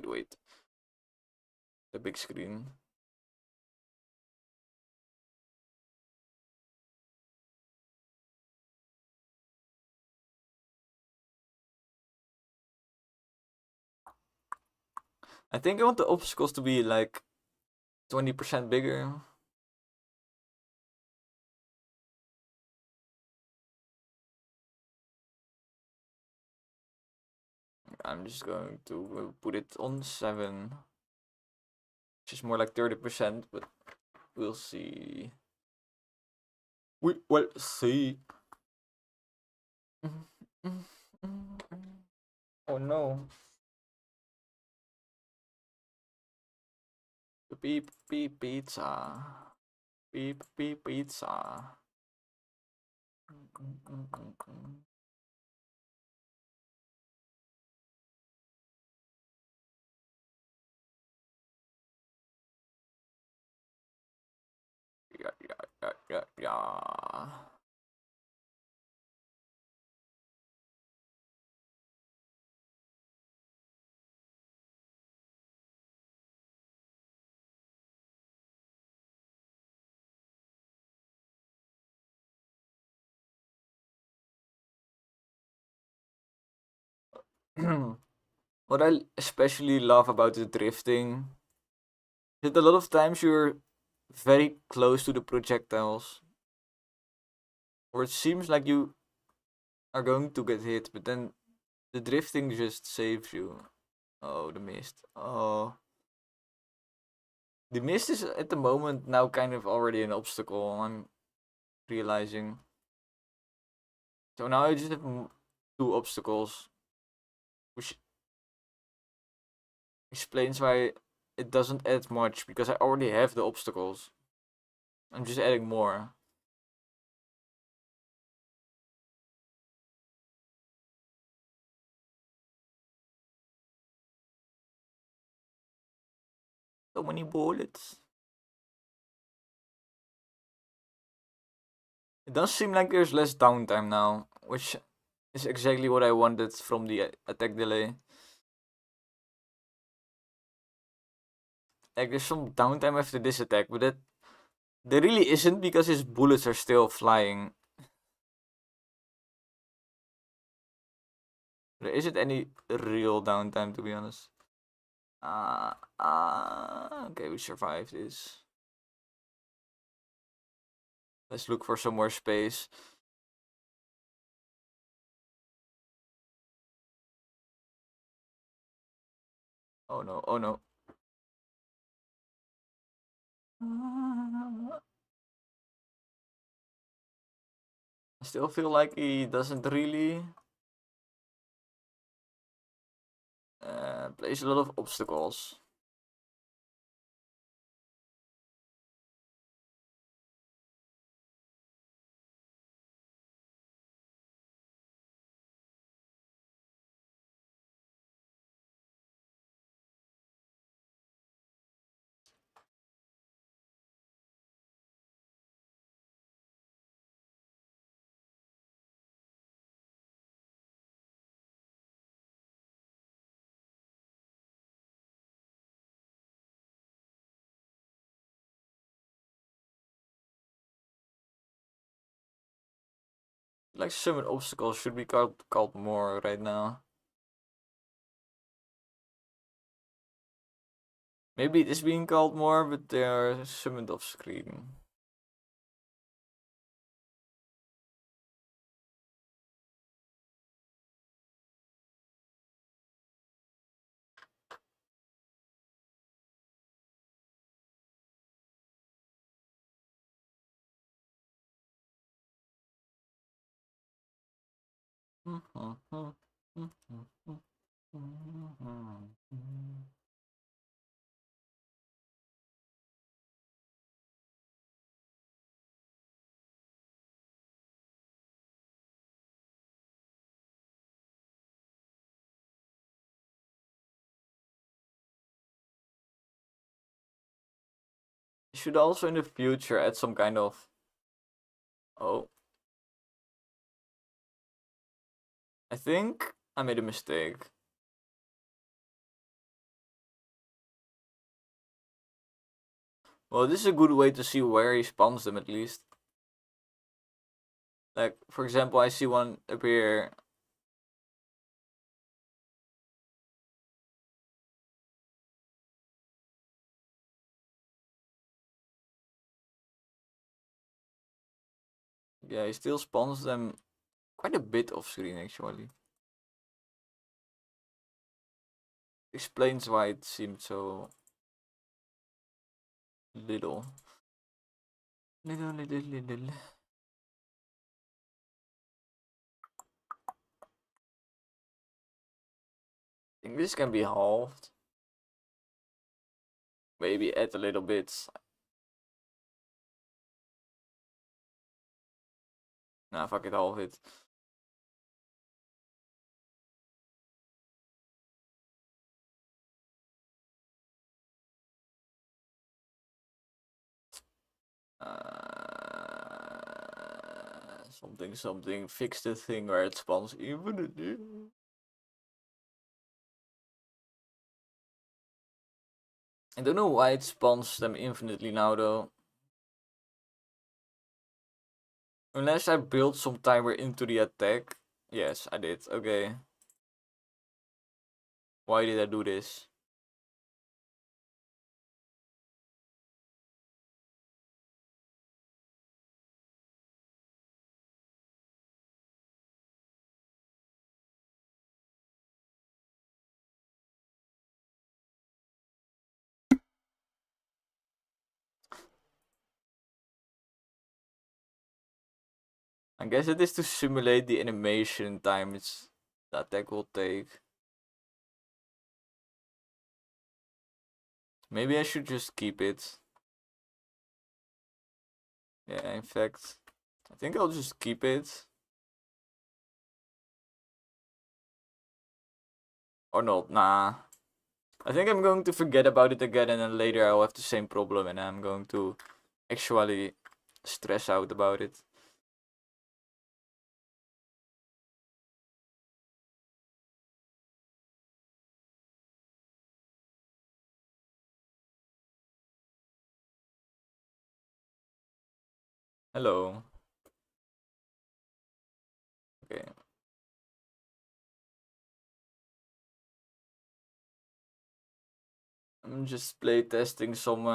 Wait. The big screen. I think I want the obstacles to be like 20% bigger. I'm just going to put it on 7. Which is more like 30%, but we'll see. We will see. Oh no. Beep beep pizza. Beep beep pizza. Yeah. What I especially love about the drifting is that a lot of times you're very close to the projectiles, or it seems like you are going to get hit, but then the drifting just saves you. Oh, the mist. Oh. The mist is at the moment now kind of already an obstacle, I'm realizing. So now I just have 2 obstacles, which explains why it doesn't add much, because I already have the obstacles. I'm just adding more. So many bullets. It does seem like there's less downtime now, which is exactly what I wanted from the attack delay. Like there's some downtime after this attack, but there really isn't because his bullets are still flying. There isn't any real downtime, to be honest. Okay, we survived this. Let's look for some more space. Oh no, oh no. I still feel like he doesn't really place a lot of obstacles. Like summon obstacles should be called more right now. Maybe it is being called more, but they are summoned off screen. Should also in the future add some kind of... Oh. I think I made a mistake. Well, this is a good way to see where he spawns them at least. Like, for example, I see one appear. Yeah, he still spawns them quite a bit off screen actually. Explains why it seemed so little. Little. I think this can be halved. Maybe add a little bit. Nah, fuck it, halve it. Something. Fix the thing where it spawns infinitely. I don't know why it spawns them infinitely now though. Unless I built some timer into the attack. Yes, I did. Okay. Why did I do this? I guess it is to simulate the animation time the attack will take. Maybe I should just keep it. Yeah, in fact, I think I'll just keep it. Or not, nah. I think I'm going to forget about it again and then later I'll have the same problem and I'm going to actually stress out about it. Hello. Okay. I'm just play testing some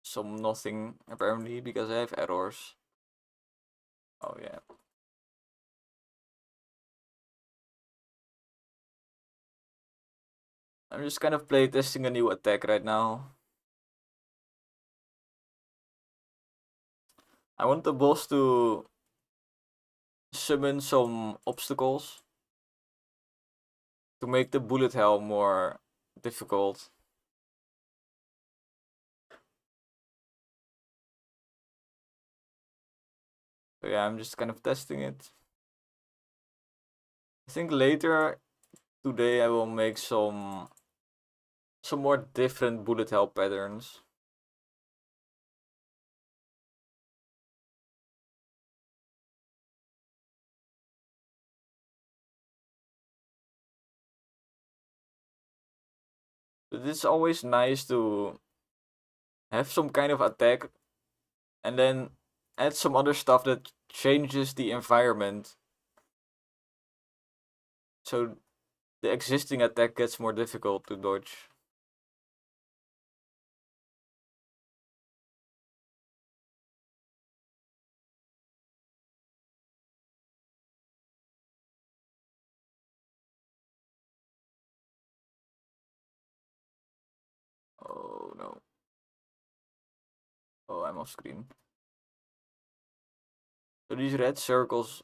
some nothing apparently because I have errors. Oh yeah. I'm just kind of play testing a new attack right now. I want the boss to summon some obstacles to make the bullet hell more difficult. So yeah, I'm just kind of testing it. I think later today I will make some more different bullet hell patterns. But it's always nice to have some kind of attack and then add some other stuff that changes the environment. So the existing attack gets more difficult to dodge. Oh no. Oh, I'm off screen. So these red circles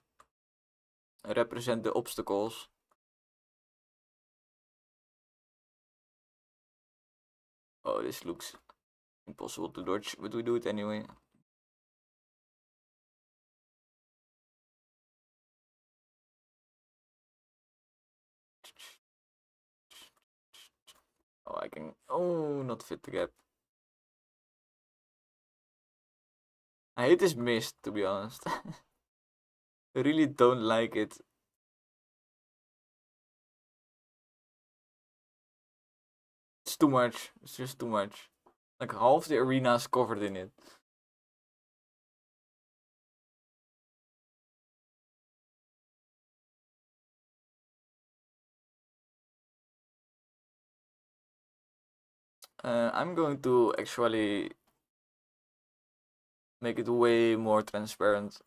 represent the obstacles. Oh, this looks impossible to dodge, but we do it anyway. Oh, I can. Oh, not fit the gap. I hate this mist, to be honest. I really don't like it. It's too much. It's just too much. Like half the arena is covered in it. I'm going to actually make it way more transparent.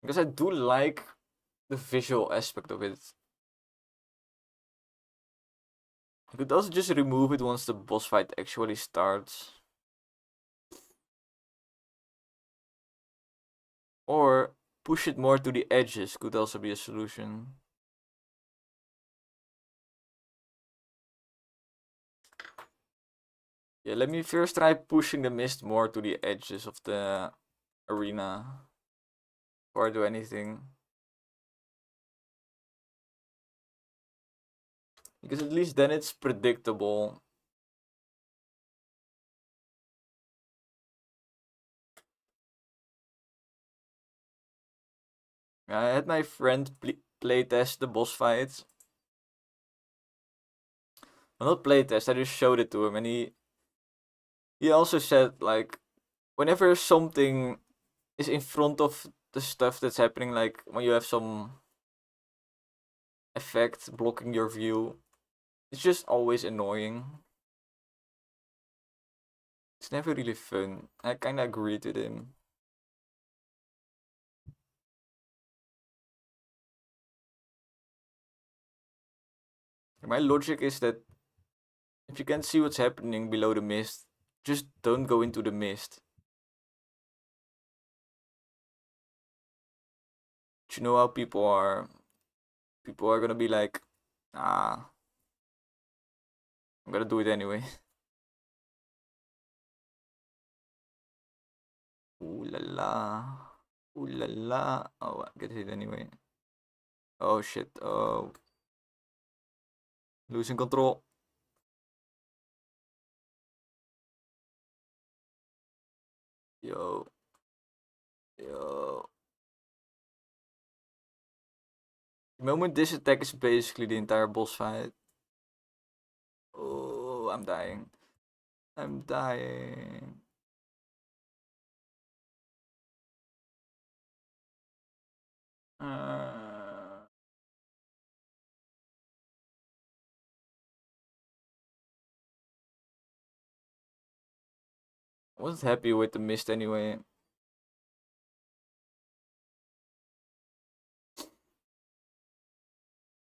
Because I do like the visual aspect of it. You could also just remove it once the boss fight actually starts. Or push it more to the edges could also be a solution. Yeah, let me first try pushing the mist more to the edges of the arena before I do anything. Because at least then it's predictable. I had my friend play test the boss fight. Well, not play test, I just showed it to him and he also said like whenever something is in front of the stuff that's happening, like when you have some effect blocking your view, it's just always annoying. It's never really fun. I kinda agree with him. My logic is that if you can't see what's happening below the mist, just don't go into the mist. But you know how people are. People are gonna be like, ah, I'm gonna do it anyway. Ooh la la. Ooh la la. Oh, I get hit anyway. Oh shit. Oh. Losing control. Yo. Yo. The moment this attack is basically the entire boss fight. Oh, I'm dying. I'm dying. I wasn't happy with the mist anyway.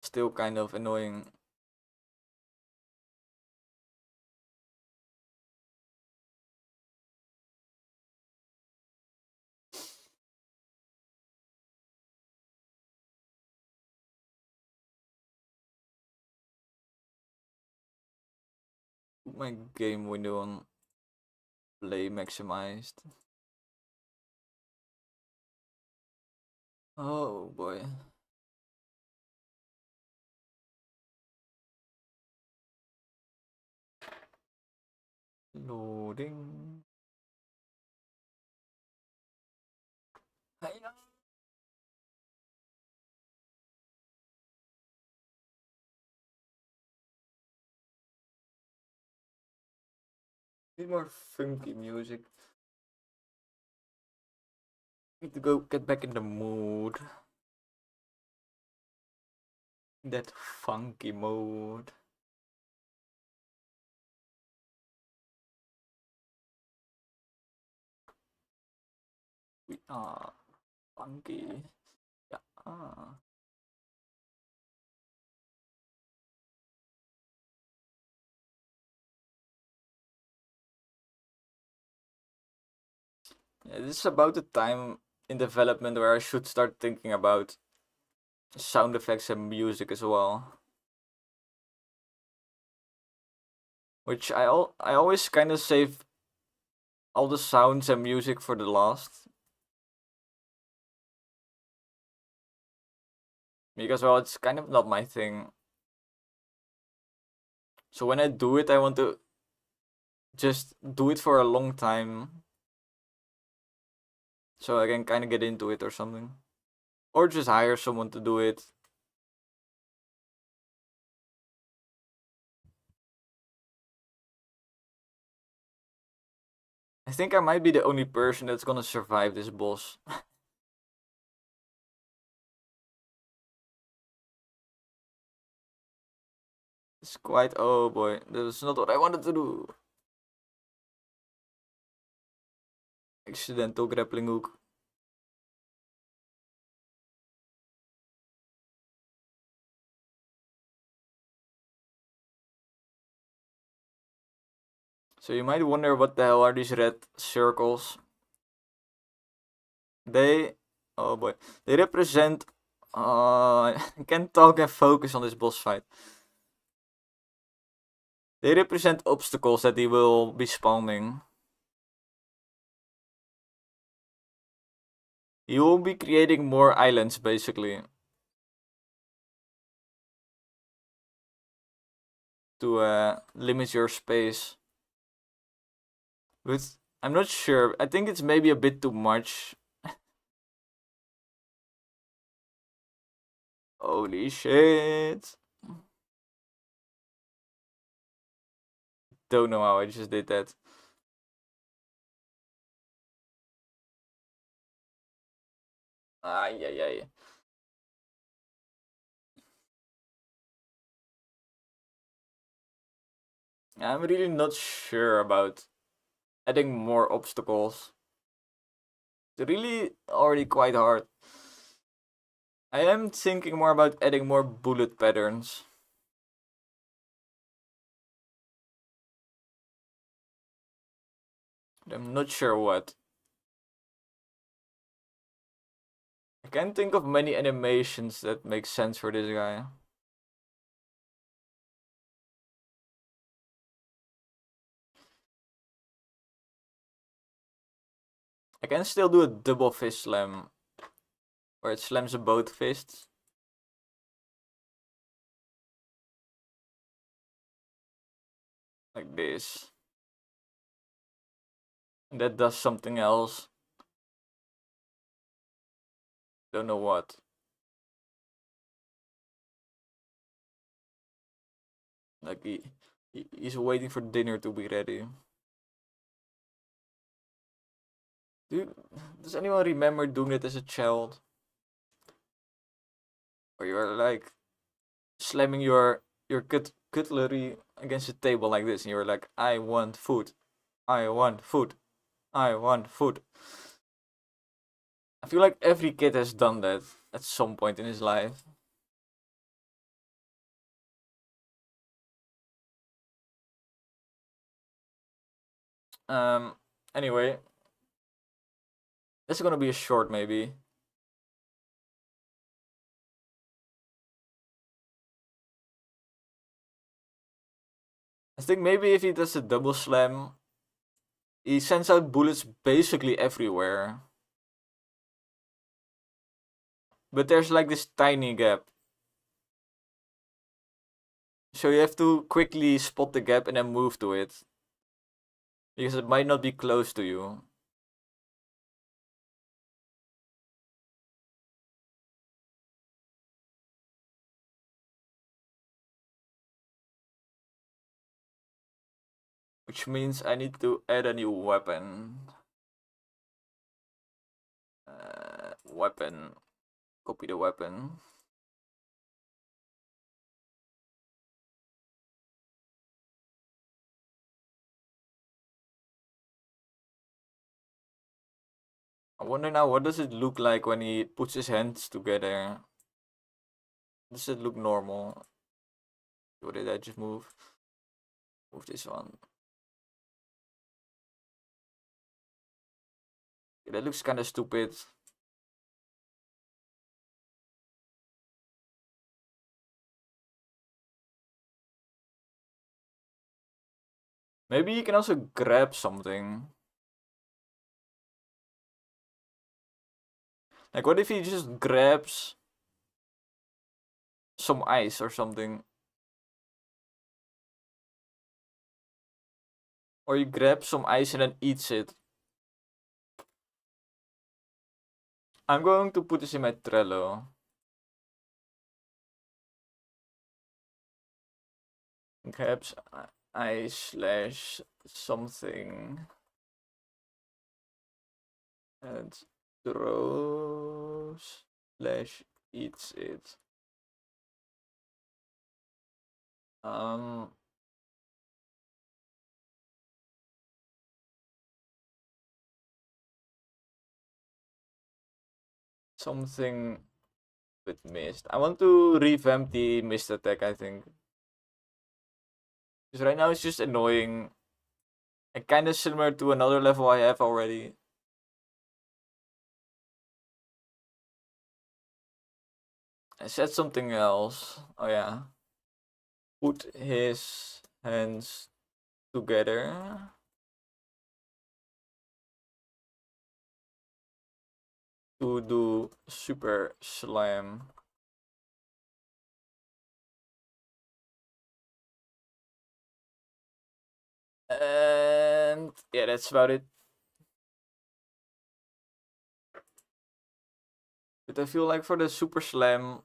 Still kind of annoying. Put my game window on play maximized. Oh boy. Loading. Hiya. Need more funky music. Need to go get back in the mood. That funky mode. We are funky. Yeah. Yeah, this is about the time in development where I should start thinking about sound effects and music as well. Which I always kind of save all the sounds and music for the last. Because, well, it's kind of not my thing. So when I do it, I want to just do it for a long time. So I can kind of get into it or something. Or just hire someone to do it. I think I might be the only person that's gonna survive this boss. It's quite... Oh boy, that's not what I wanted to do. Accidental grappling hook. So you might wonder what the hell are these red circles. They... Oh boy. They represent... I can't talk and focus on this boss fight. They represent obstacles that he will be spawning. He will be creating more islands, basically. To limit your space. But I'm not sure. I think it's maybe a bit too much. Holy shit. Don't know how I just did that. Ay, ay, ay. I'm really not sure about adding more obstacles. It's really already quite hard. I am thinking more about adding more bullet patterns. But I'm not sure what. I can't think of many animations that make sense for this guy. I can still do a double fist slam. Where it slams both fists. Like this. And that does something else. Don't know what. Like he's waiting for dinner to be ready. Does anyone remember doing it as a child? Or you're like slamming your cutlery against the table like this, and you're like, I want food, I want food, I want food. I feel like every kid has done that at some point in his life. Um. Anyway, this is gonna be a short maybe. I think maybe if he does a double slam, he sends out bullets basically everywhere. But there's like this tiny gap. So you have to quickly spot the gap and then move to it. Because it might not be close to you. Which means I need to add a new weapon. Weapon. Copy the weapon. I wonder now, what does it look like when he puts his hands together? Does it look normal? Or did I just move? Move this one. Yeah, that looks kind of stupid. Maybe you can also grab something. Like, what if he just grabs some ice or something? Or you grab some ice and then eats it. I'm going to put this in my Trello. Grabs ice slash something. And throws slash eats it. Um, something with mist. I want to revamp the mist attack, I think. Because right now it's just annoying. And kind of similar to another level I have already. I said something else. Oh yeah. Put his hands together. To do super slam. And yeah, that's about it. But I feel like for the super slam,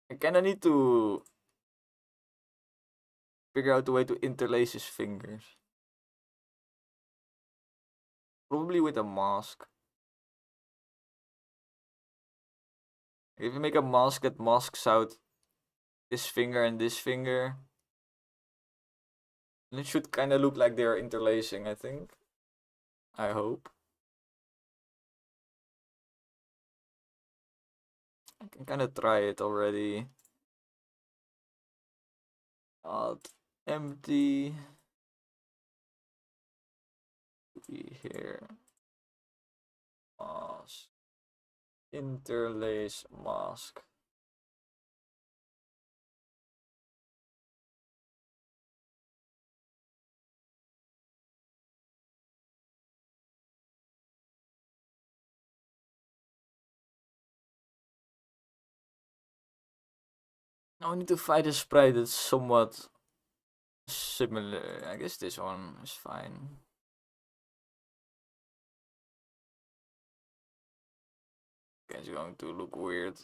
I kinda need to figure out a way to interlace his fingers. Probably with a mask. If you make a mask that masks out this finger and this finger, then it should kinda look like they're interlacing, I think. I hope. I can kinda try it already. Alt empty. Here. Mask. Interlace mask. Now I need to find a sprite that's somewhat similar. I guess this one is fine. It's going to look weird.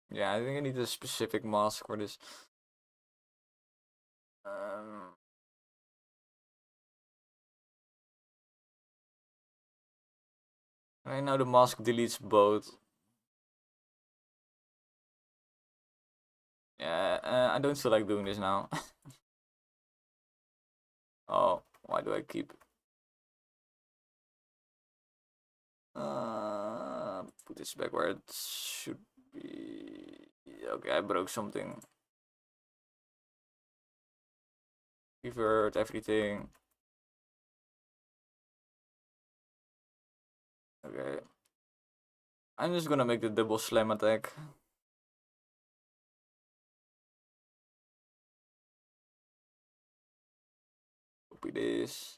Yeah, I think I need a specific mask for this. Right now the mask deletes both. Yeah, I don't feel like doing this now. Oh, why do I keep... put this back where it should be. Okay, I broke something. Revert everything. Okay. I'm just gonna make the double slam attack. Copy this.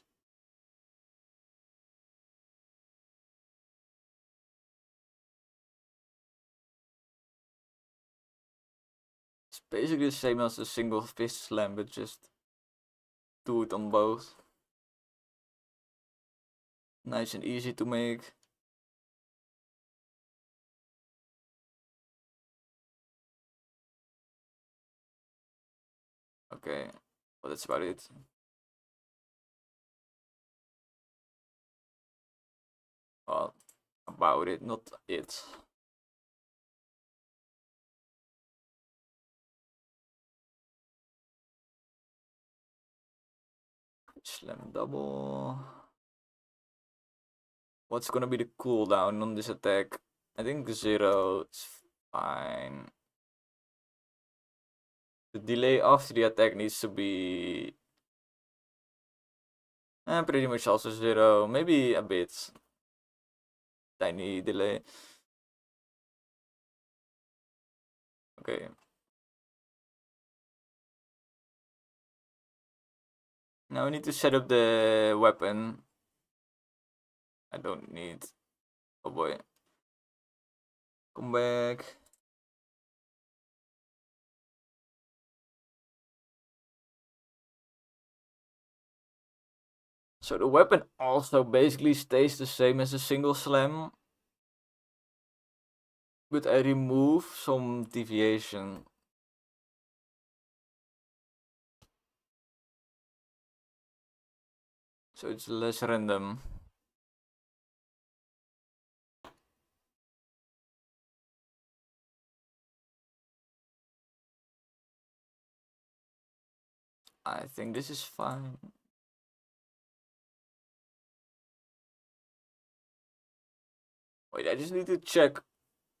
It's basically the same as the single fist slam, but just do it on both. Nice and easy to make. Okay, well that's about it. Well, about it, not it. Slam double. What's gonna be the cooldown on this attack? I think 0, it's fine. The delay after the attack needs to be pretty much also 0, maybe a bit. Tiny delay. Okay. Now we need to set up the weapon. I don't need... Oh boy. Come back. So the weapon also basically stays the same as a single slam. But I remove some deviation. So it's less random. I think this is fine. Wait, I just need to check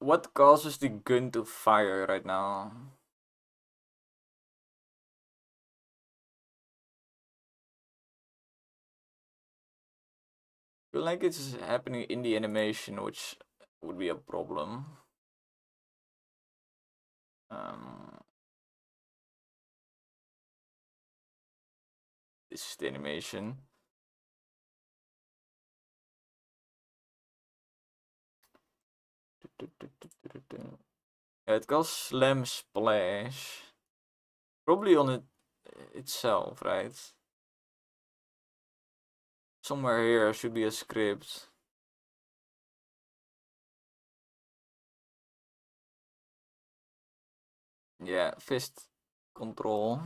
what causes the gun to fire right now. I feel like it's happening in the animation, which would be a problem. This is the animation. Yeah, it calls Slam Splash. Probably on it itself, right? Somewhere here should be a script. Yeah, fist control.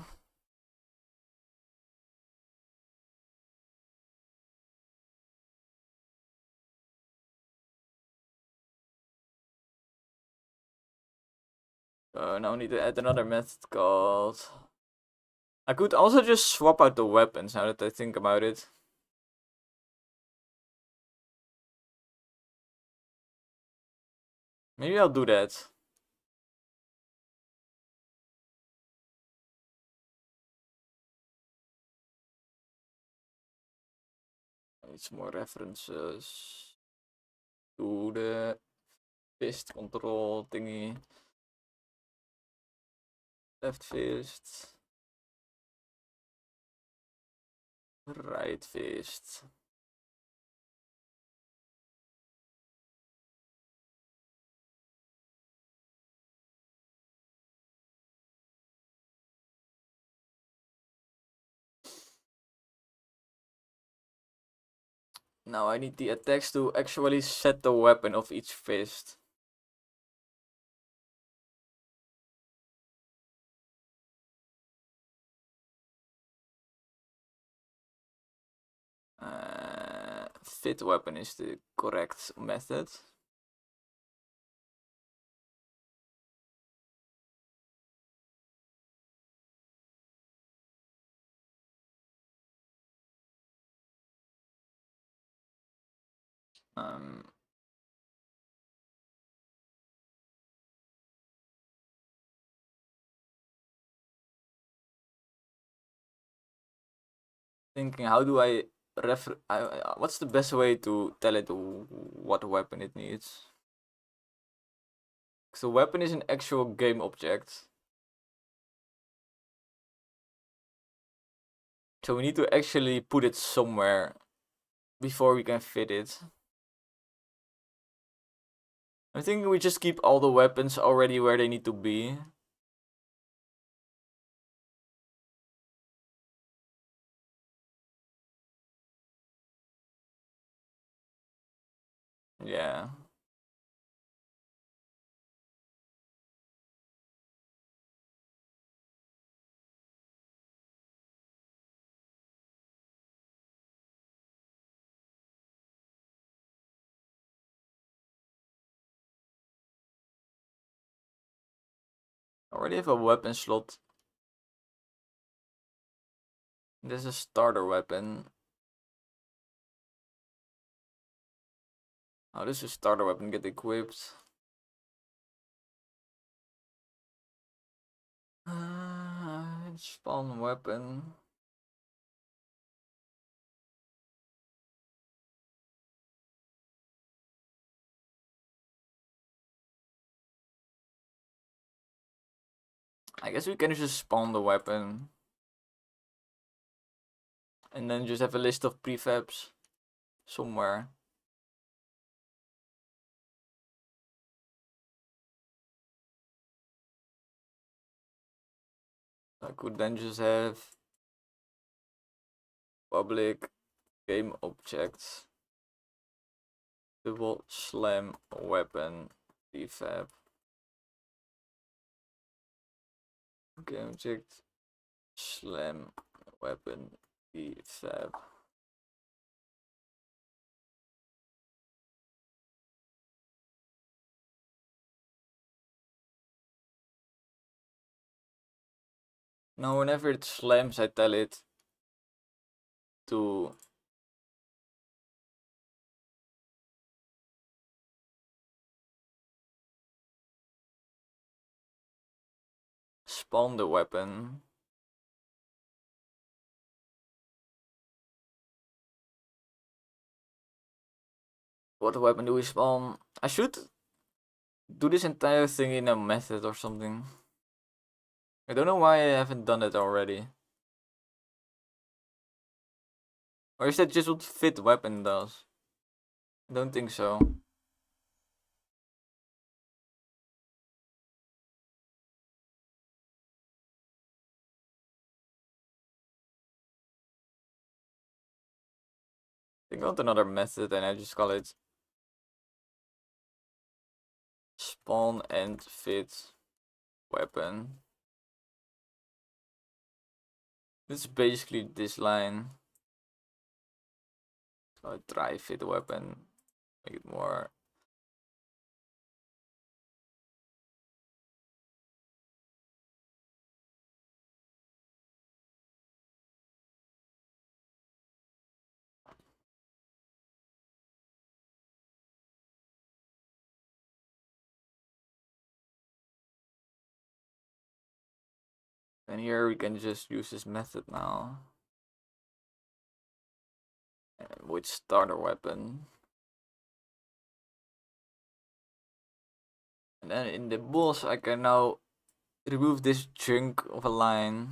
Now we need to add another method called... I could also just swap out the weapons now that I think about it. Maybe I'll do that. I need some more references to the fist control thingy. Left fist. Right fist. Now I need the attacks to actually set the weapon of each fist. fit weapon is the correct method. Thinking, how do I what's the best way to tell it what weapon it needs? So weapon is an actual game object. So we need to actually put it somewhere before we can fit it. I think we just keep all the weapons already where they need to be. Yeah. I already have a weapon slot. This is a starter weapon. How does a starter weapon get equipped? Spawn weapon. I guess we can just spawn the weapon. And then just have a list of prefabs somewhere. I could then just have public game objects double slam weapon prefab game object slam weapon prefab. Now whenever it slams, I tell it to spawn the weapon. What weapon do we spawn? I should do this entire thing in a method or something. I don't know why I haven't done it already. Or is that just what fit weapon does? I don't think so. I got another method and I just call it spawn and fit weapon. This is basically this line. So I try fit weapon, make it more. And here we can just use this method now. With starter weapon. And then in the boss I can now remove this chunk of a line.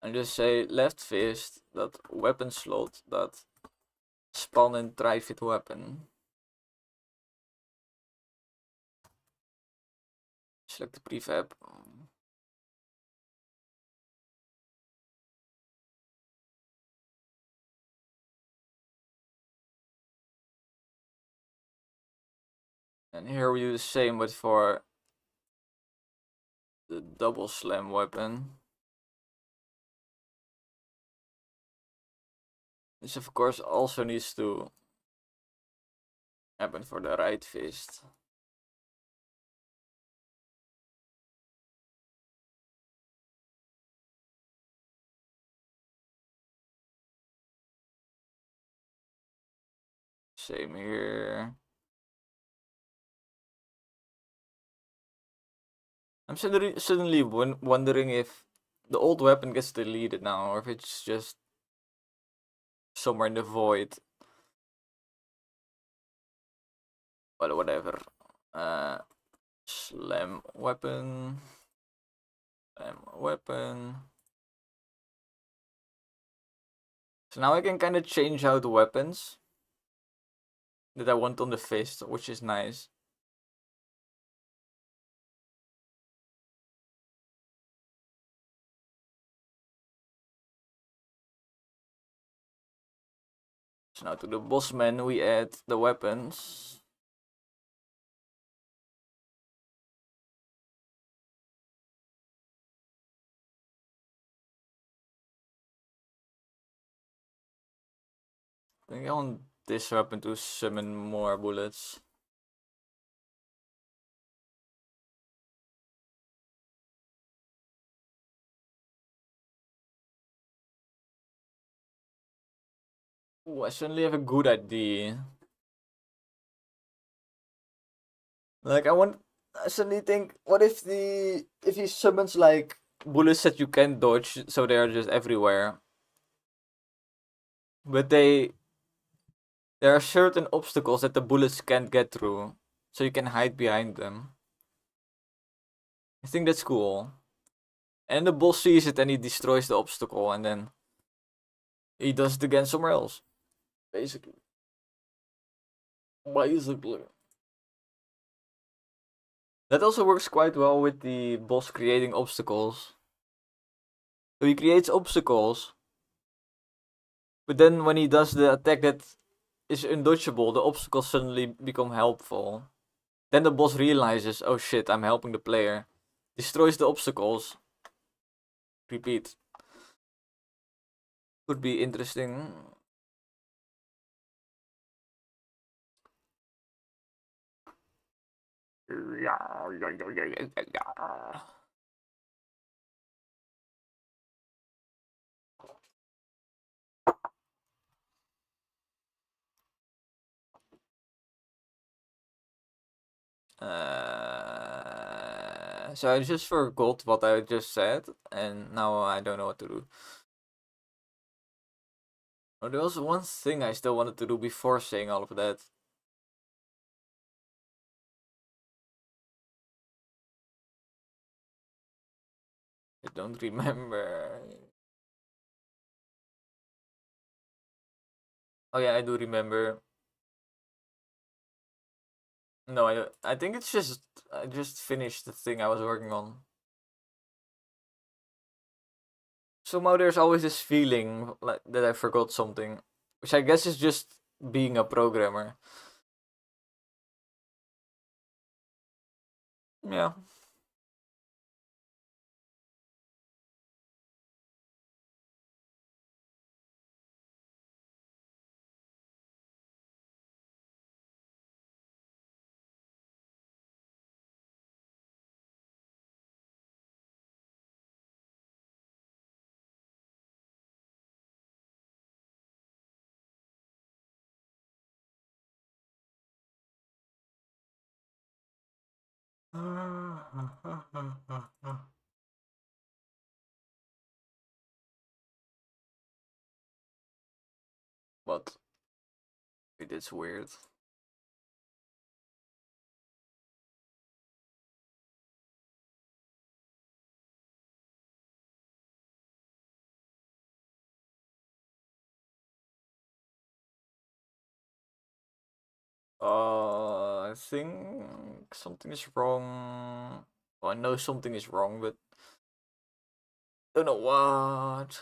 And just say left fist that weapon slot that spawn and try fit weapon. Select the prefab. And here we do the same but for the double slam weapon. This of course also needs to happen for the right fist. Same here. I'm suddenly wondering if the old weapon gets deleted now, or if it's just somewhere in the void. Well, whatever. Slam weapon. Slam weapon. So now I can kind of change out the weapons that I want on the fist, which is nice. So now to the boss man we add the weapons. I think I want this weapon to summon more bullets. Ooh, I suddenly have a good idea. Like I suddenly think, what if he summons like bullets that you can dodge, so they are just everywhere. But there are certain obstacles that the bullets can't get through, so you can hide behind them. I think that's cool. And the boss sees it and he destroys the obstacle, and then he does it again somewhere else. Basically. Basically. That also works quite well with the boss creating obstacles. So he creates obstacles, but then when he does the attack that is undodgeable, the obstacles suddenly become helpful. Then the boss realizes, oh shit, I'm helping the player. Destroys the obstacles. Repeat. Could be interesting. So I just forgot what I just said, and now I don't know what to do. Oh, there was one thing I still wanted to do before saying all of that. I don't remember. Oh yeah, I do remember. No, I think it's just I just finished the thing I was working on. Somehow there's always this feeling like that I forgot something, which I guess is just being a programmer. Yeah. But it is weird. I think something is wrong. Well, I know something is wrong, but don't know what.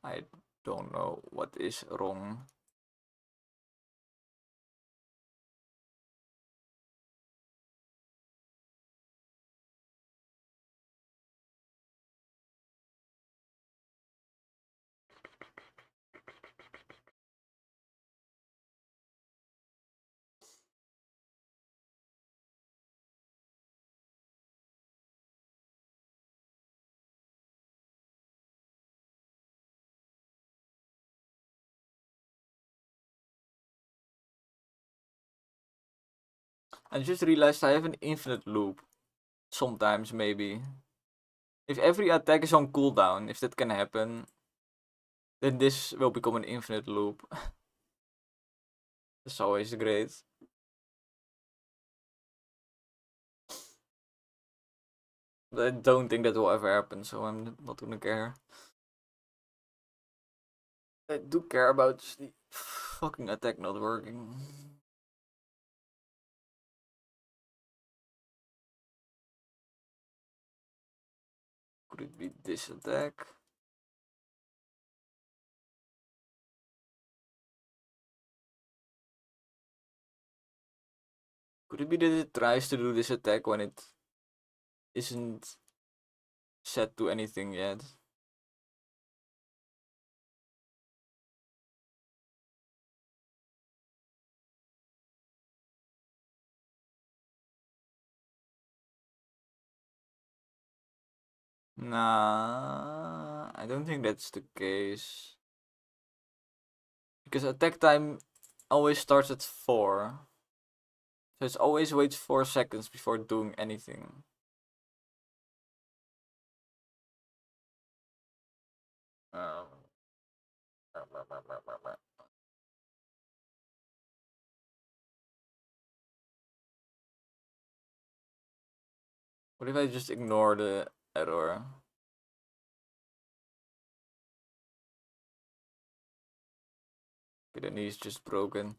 I don't know what is wrong. I just realized I have an infinite loop. Sometimes, maybe. If every attack is on cooldown, if that can happen, then this will become an infinite loop. That's always great. But I don't think that will ever happen, so I'm not gonna care. I do care about the fucking attack not working. Could it be this attack? Could it be that it tries to do this attack when it isn't set to anything yet? Nah, I don't think that's the case. Because attack time always starts at 4. So it always waits 4 seconds before doing anything. Um, what if I just ignore the error? Okay, the knee is just broken.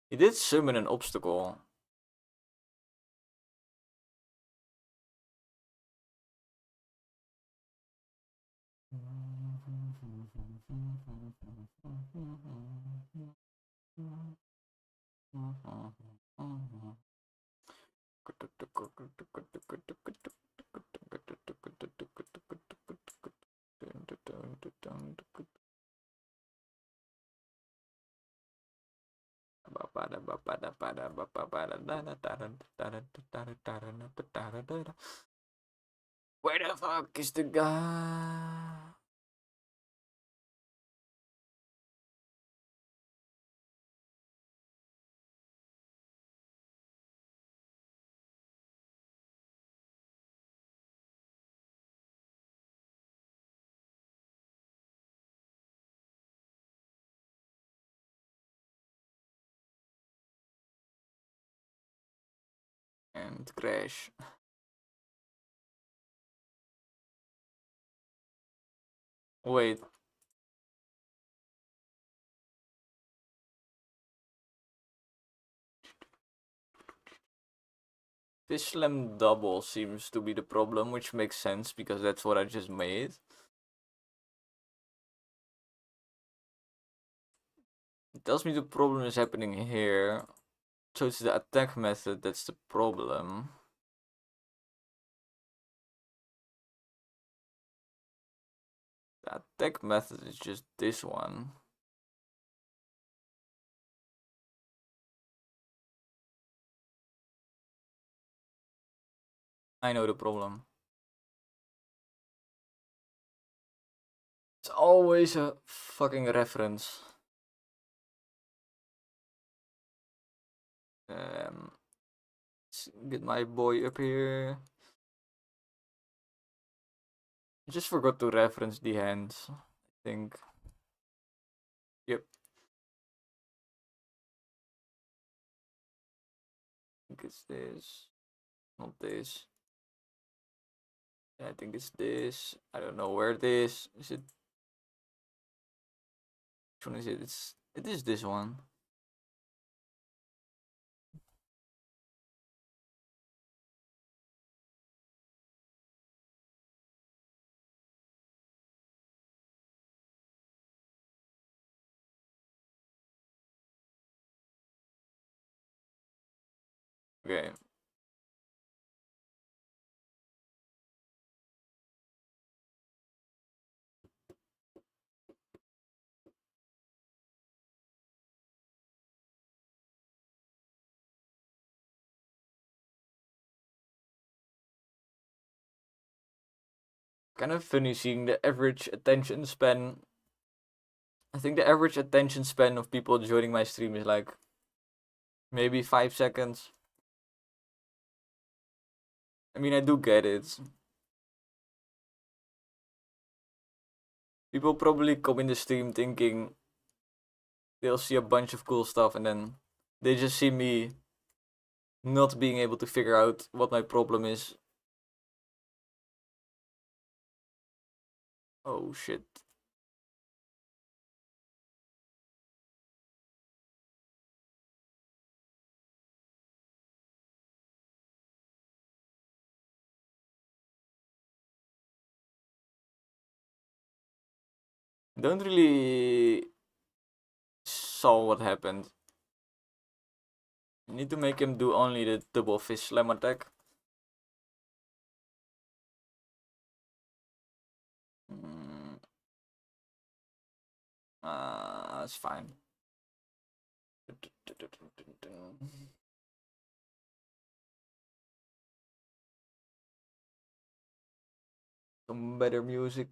He did summon an obstacle. Where the fuck is the guy? And crash. Wait. This slam double seems to be the problem, which makes sense because that's what I just made. It tells me the problem is happening here. So it's the attack method that's the problem. The attack method is just this one. I know the problem. It's always a fucking reference. Let's get my boy up here. I just forgot to reference the hands, I think. Yep. I think it's this. Not this. I think it's this. I don't know where it is. Is it? Which one is it? It is this one. Okay. Kind of funny seeing the average attention span. I think the average attention span of people joining my stream is like maybe 5 seconds. I mean, I do get it. People probably come in the stream thinking they'll see a bunch of cool stuff and then they just see me not being able to figure out what my problem is. Oh shit. Don't really saw what happened. You need to make him do only the double fist slam attack. That's fine. Some better music.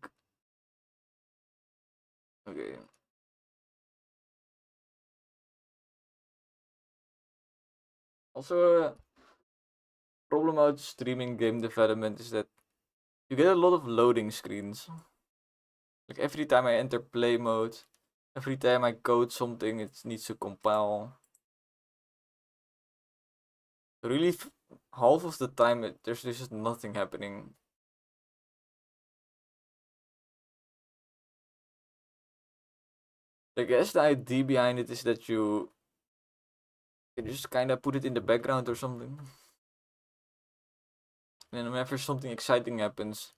Okay. Also, problem about streaming game development is that you get a lot of loading screens. Like every time I enter play mode, every time I code something, it needs to compile. Really, half of the time there's just nothing happening. I guess the idea behind it is that you just kind of put it in the background or something. And whenever something exciting happens,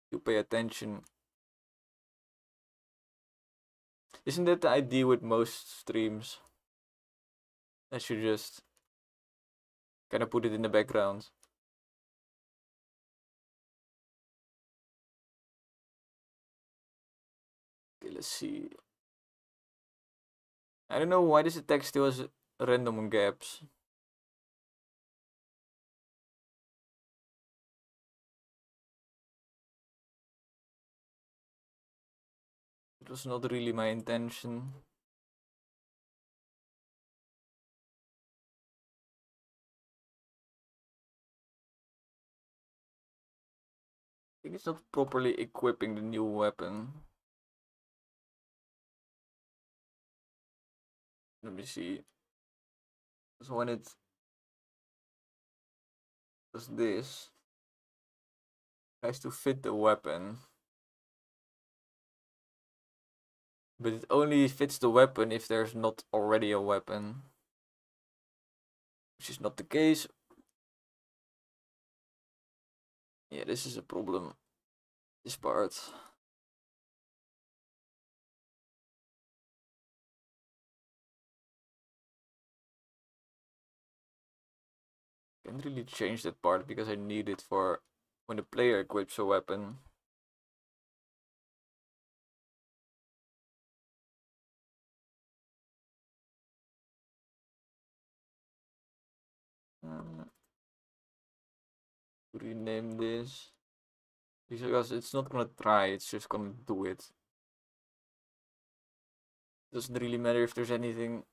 you pay attention. Isn't that the idea with most streams? That you just kind of put it in the background. Okay, let's see. I don't know why this attack still has random gaps. It was not really my intention. I think it's not properly equipping the new weapon. Let me see. So when it does this, it has to fit the weapon. But it only fits the weapon if there's not already a weapon. Which is not the case. Yeah, this is a problem. This part. Can't really change that part because I need it for when the player equips a weapon. Rename this because it's not gonna try, it's just gonna do it. Doesn't really matter if there's anything.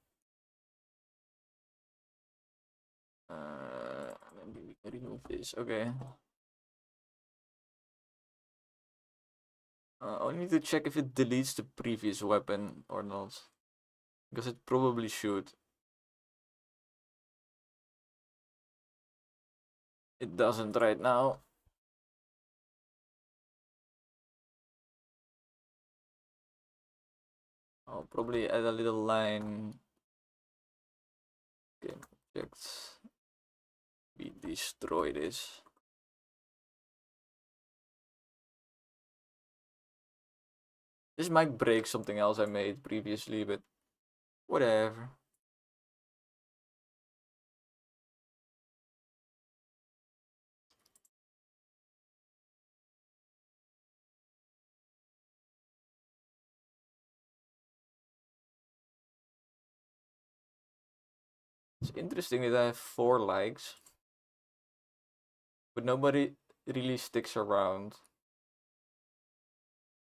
Maybe we can remove this. Okay. I need to check if it deletes the previous weapon or not, because it probably should. It doesn't right now. I'll probably add a little line. Game objects. We destroy this. This might break something else I made previously, but whatever. It's interesting that I have 4 likes, but nobody really sticks around.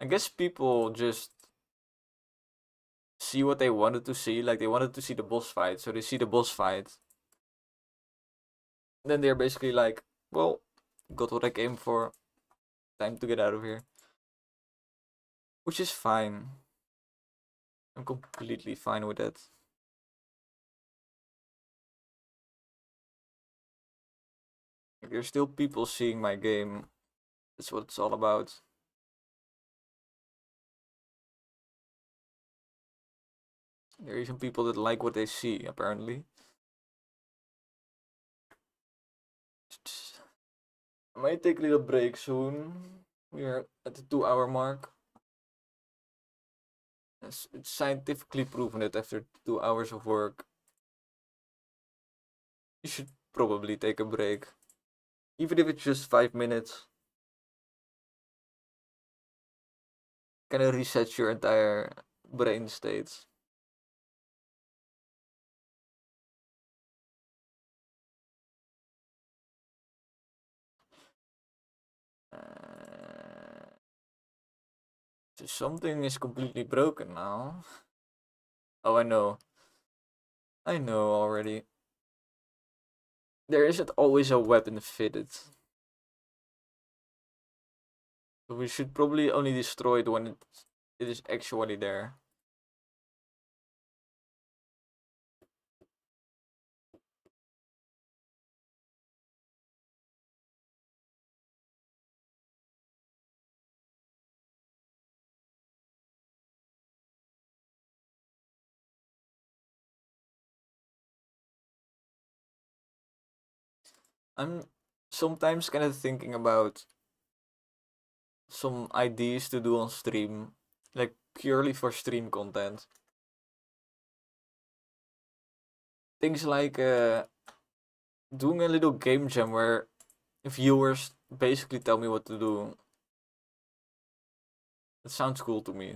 I guess people just see what they wanted to see. Like, they wanted to see the boss fight, so they see the boss fight. Then they're basically like, well, got what I came for. Time to get out of here. Which is fine. I'm completely fine with that. There's still people seeing my game. That's what it's all about. There are even people that like what they see, apparently. I might take a little break soon. We are at the 2-hour mark. It's scientifically proven that after 2 hours of work, you should probably take a break. Even if it's just 5 minutes. Kind of resets your entire brain states. So something is completely broken now. Oh, I know. I know already. There isn't always a weapon fitted. So we should probably only destroy it when it is actually there. I'm sometimes kind of thinking about some ideas to do on stream, like purely for stream content. Things like doing a little game jam where viewers basically tell me what to do. It sounds cool to me.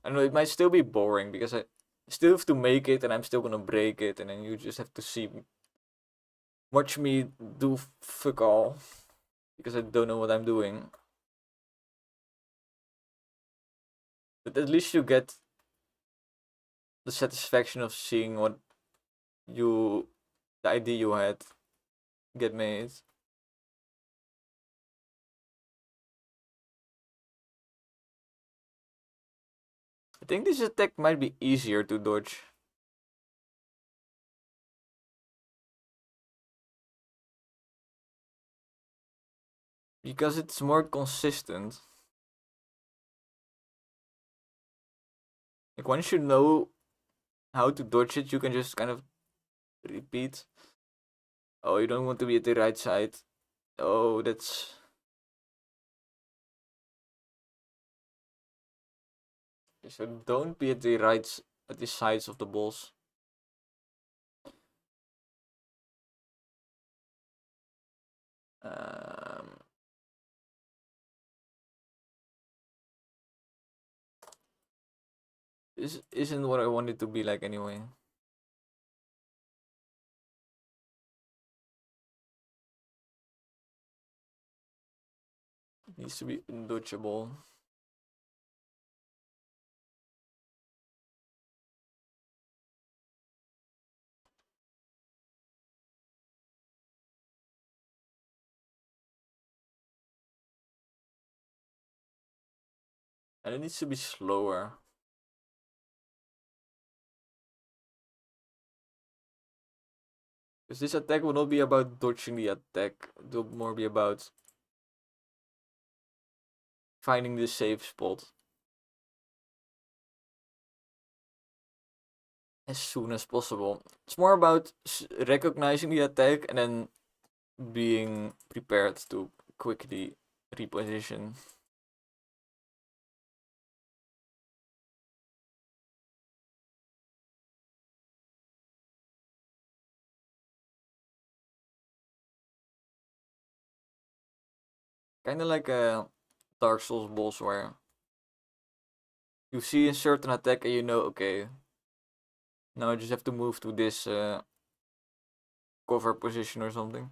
I know it might still be boring because I still have to make it and I'm still gonna break it, and then you just have to watch me do fuck all because I don't know what I'm doing. But at least you get the satisfaction of seeing what the idea you had get made. I think this attack might be easier to dodge. Because it's more consistent. Like, once you know how to dodge it, you can just kind of repeat. Oh, you don't want to be at the right side. Oh, that's... So don't be at at the sides of the balls. Um, this isn't what I want it to be like anyway. It needs to be undodgeable. And it needs to be slower. Because this attack will not be about dodging the attack. It will more be about finding the safe spot as soon as possible. It's more about recognizing the attack and then being prepared to quickly reposition. Kind of like a Dark Souls boss where you see a certain attack and you know, okay, now I just have to move to this cover position or something.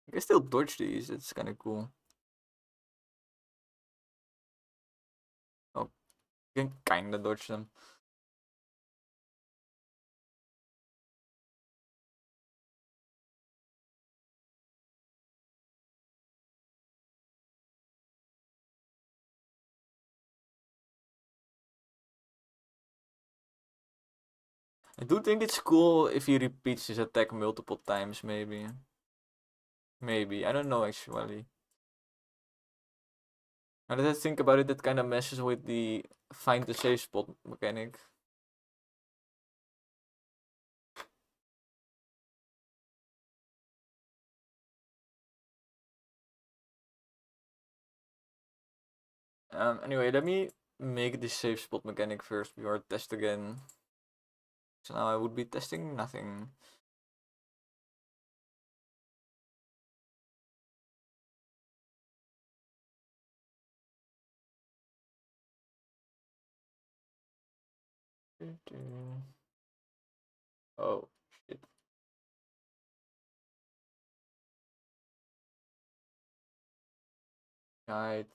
You can still dodge these, it's kind of cool. Oh, you can kinda dodge them. I do think it's cool if he repeats his attack multiple times, maybe. Maybe, I don't know actually. Now that I think about it, that kind of messes with the find the safe spot mechanic. Anyway, let me make the safe spot mechanic first before I test again. So now I would be testing nothing. Oh, shit. Guide.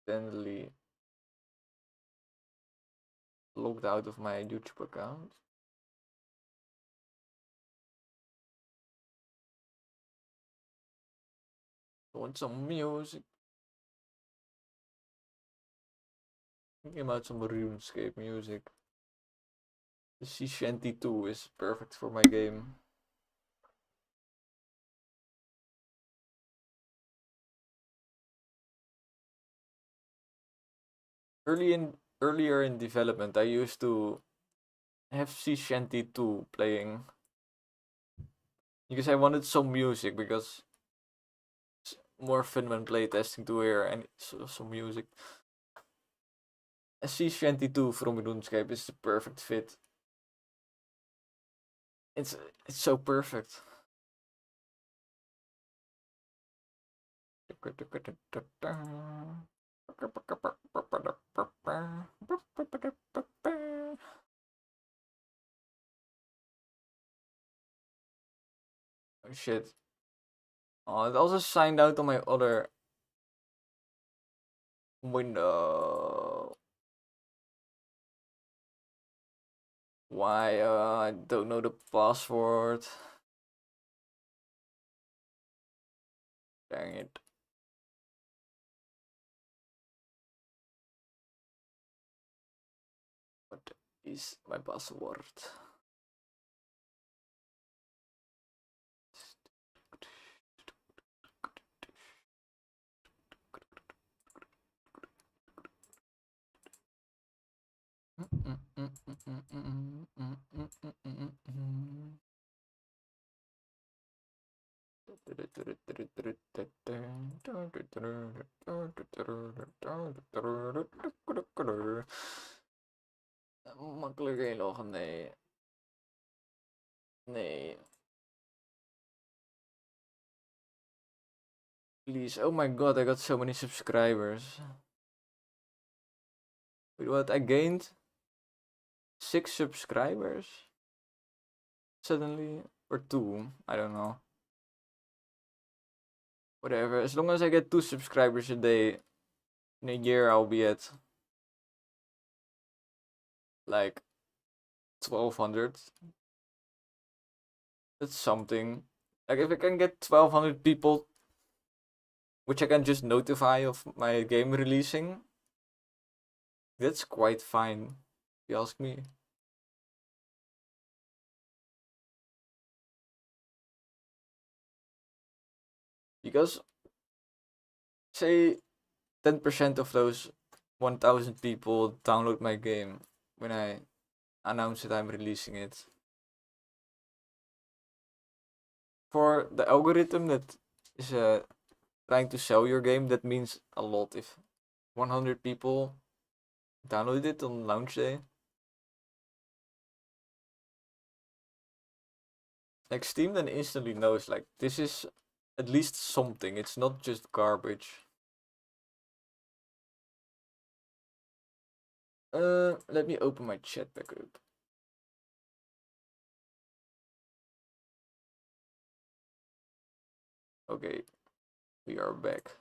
Accidentally logged out of my YouTube account. I want some music. Thinking about some RuneScape music. The Sea Shanty 2 is perfect for my game. Earlier in development, I used to have Sea Shanty 2 playing because I wanted some music, because it's more fun when playtesting to hear and some music. Sea Shanty 2 from RuneScape is the perfect fit. It's so perfect. Oh shit. Oh, it also signed out on my other window. Why? I don't know the password. Dang it. What is my password? Makkelijk inloggen, nee. Nee. Please, oh my god, I got so many subscribers. Wait, what? I gained 6 subscribers? Suddenly? Or 2? I don't know. Whatever, as long as I get 2 subscribers a day, in a year I'll be at like 1200. That's something. Like if I can get 1200 people, which I can just notify of my game releasing, that's quite fine, if you ask me. Because, say, 10% of those 1000 people download my game when I announce that I'm releasing it. For the algorithm that is trying to sell your game, that means a lot. If 100 people download it on launch day, Like Steam then instantly knows like this is at least something. It's not just garbage. Let me open my chat back up. Okay, we are back.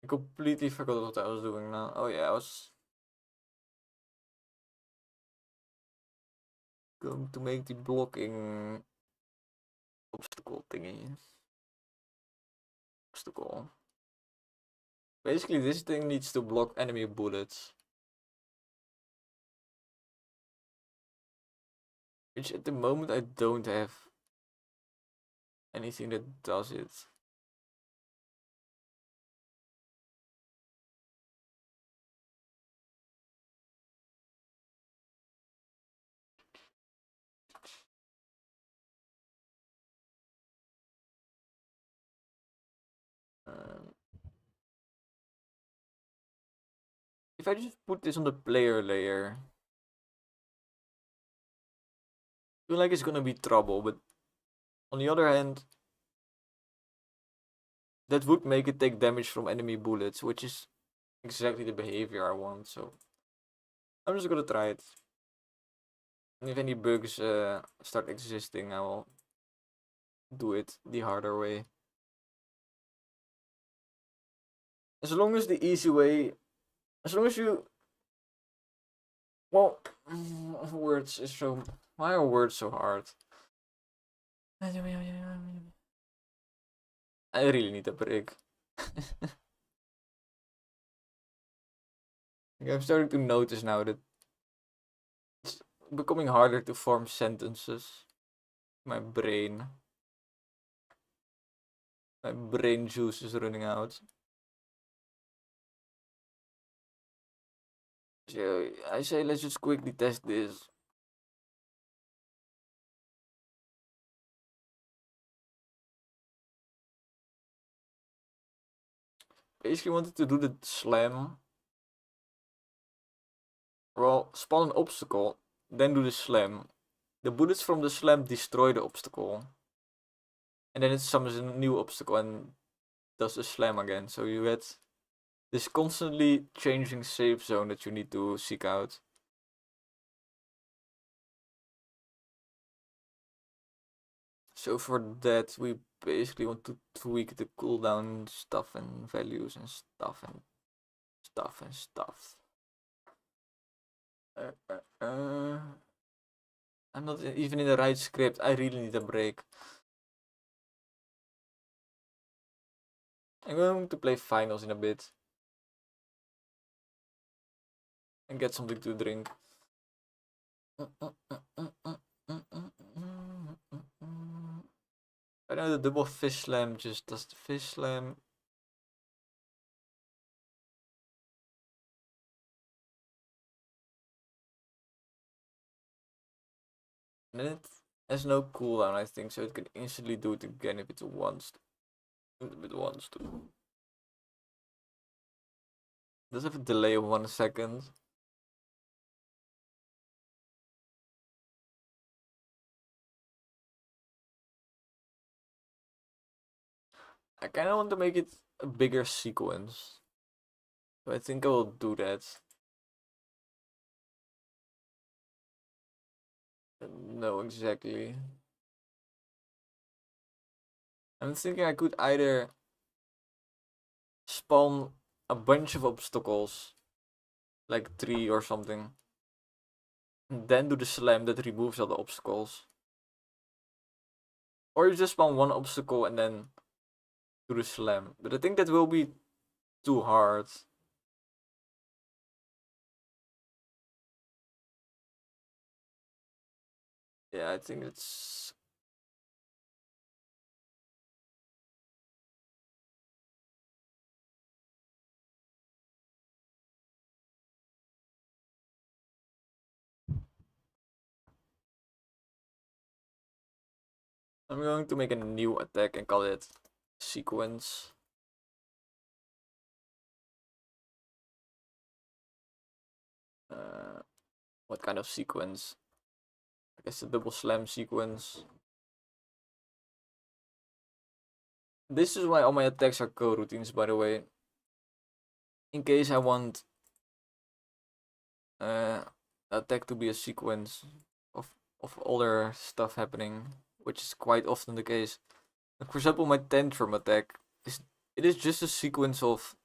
I completely forgot what I was doing now. Oh yeah, I was going to make the blocking obstacle thingy. Obstacle. Basically, this thing needs to block enemy bullets. Which at the moment I don't have anything that does it. Um, if I just put this on the player layer, I feel like it's gonna be trouble, but on the other hand, that would make it take damage from enemy bullets, which is exactly the behavior I want, so I'm just gonna try it. And if any bugs start existing, I will do it the harder way. As long as the easy way, as long as you, well, words is so, why are words so hard? I really need a break. I'm starting to notice now that it's becoming harder to form sentences. My brain juice is running out. So I say let's just quickly test this. Basically wanted to do the slam. Well, spawn an obstacle, then do the slam. The bullets from the slam destroy the obstacle. And then it summons a new obstacle and does the slam again. So you get this constantly changing safe zone that you need to seek out. So for that, we basically want to tweak the cooldown stuff and values and stuff and stuff and stuff. I'm not even in the right script. I really need a break. I'm going to play finals in a bit. And get something to drink. I know the double fish slam just does the fish slam. And then it has no cooldown, I think, so it can instantly do it again if it wants to. If it wants to. Does have a delay of 1 second. I kinda want to make it a bigger sequence. So I think I will do that. No, exactly. I'm thinking I could either spawn a bunch of obstacles, like 3 or something, and then do the slam that removes all the obstacles. Or you just spawn one obstacle and then do the slam. But I think that will be too hard. Yeah, I think it's... I'm going to make a new attack and call it sequence. What kind of sequence? I guess the double slam sequence. This is why all my attacks are coroutines, by the way. In case I want attack to be a sequence of other stuff happening, which is quite often the case. Like for example, my tantrum attack is just a sequence of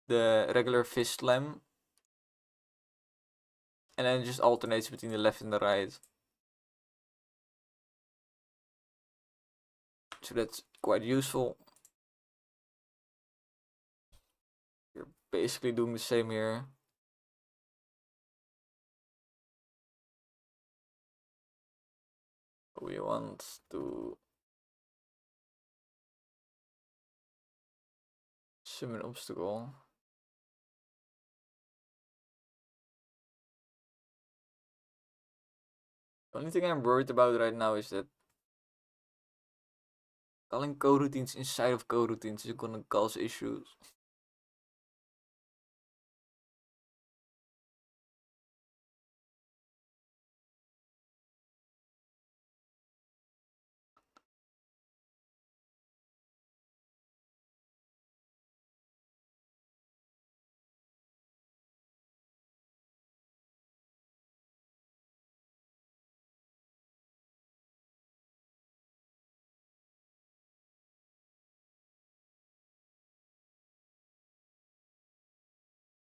the regular fist slam, and then it just alternates between the left and the right. So that's quite useful. You're basically doing the same here. We want to summon obstacle. The only thing I'm worried about right now is that calling coroutines inside of coroutines is gonna cause issues.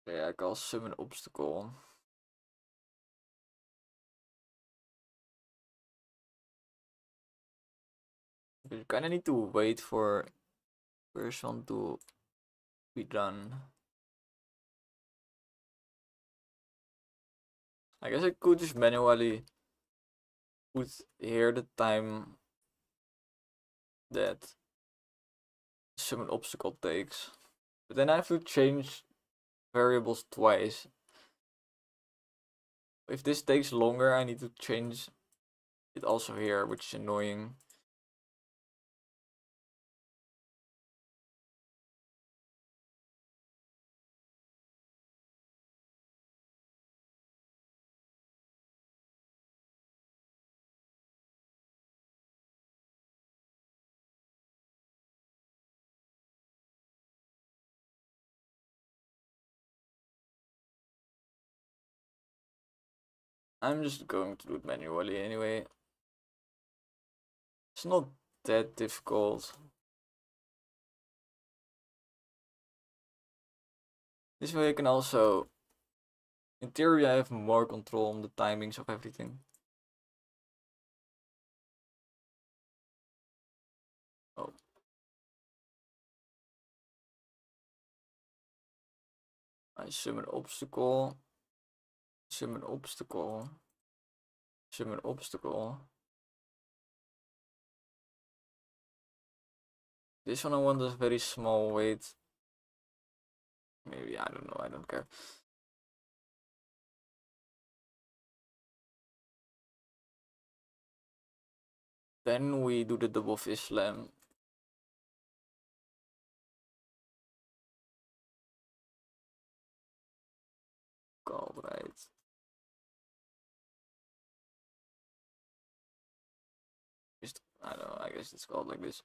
Yeah, I call summon obstacle. You kind of need to wait for first one to be done. I guess I could just manually put here the time that summon obstacle takes. But then I have to change variables twice. If this takes longer, I need to change it also here, which is annoying. I'm just going to do it manually anyway. It's not that difficult. This way I can also, in theory, I have more control on the timings of everything. Oh. I summon obstacle. Summon obstacle. Summon obstacle. This one I want a very small weight. Maybe, I don't know, I don't care. Then we do the double fist slam. Called right. Just, I don't know, I guess it's called like this.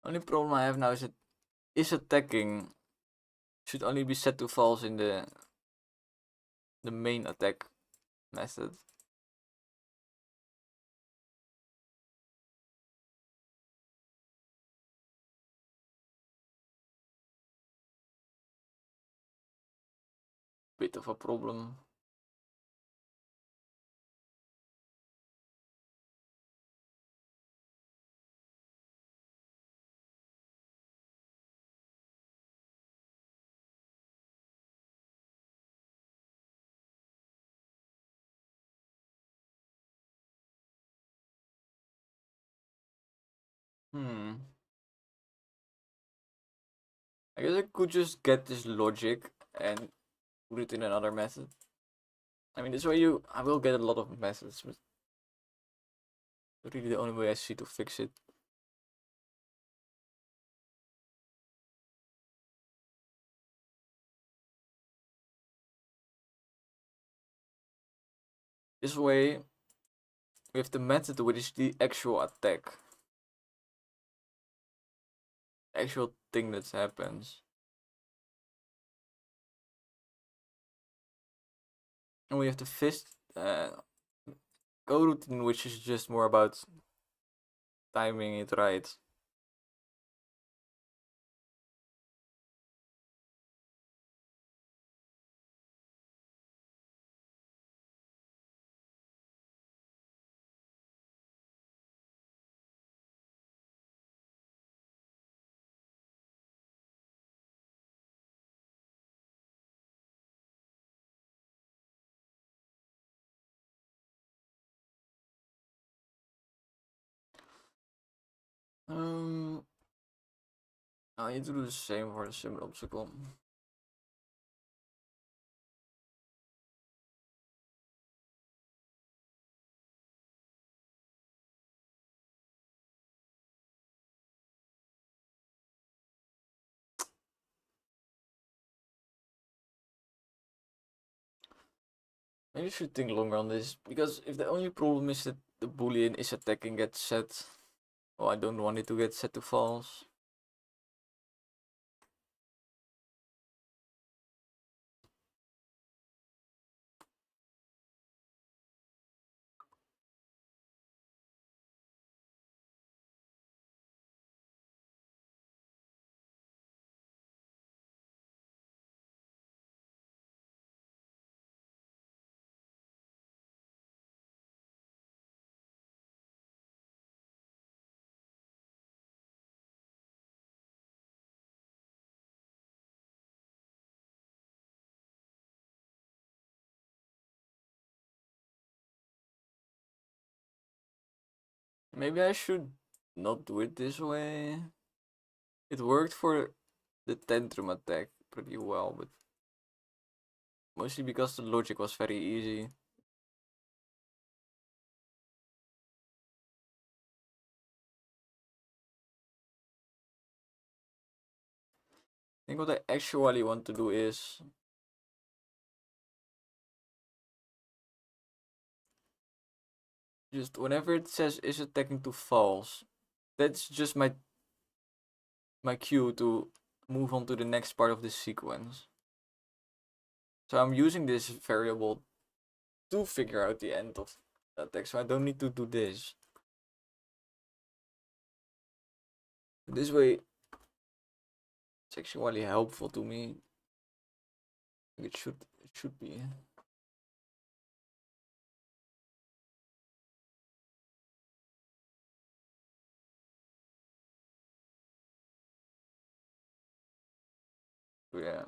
Only problem I have now is that is attacking should only be set to false in the main attack method. Bit of a problem. I guess I could just get this logic and put it in another method. I mean, this way I will get a lot of methods, but really the only way I see to fix it. This way, we have the method which is the actual attack. Actual thing that happens. And we have the fist go routine, which is just more about timing it right. I need to do the same for the similar obstacle. Maybe I should think longer on this, because if the only problem is that the boolean is attacking gets set, well, I don't want it to get set to false. Maybe I should not do it this way. It worked for the tantrum attack pretty well, but mostly because the logic was very easy. I think what I actually want to do is just whenever it says is attacking to false, that's just my cue to move on to the next part of this sequence. So I'm using this variable to figure out the end of the attack, so I don't need to do this. This way, it's actually helpful to me. It should be. Yeah.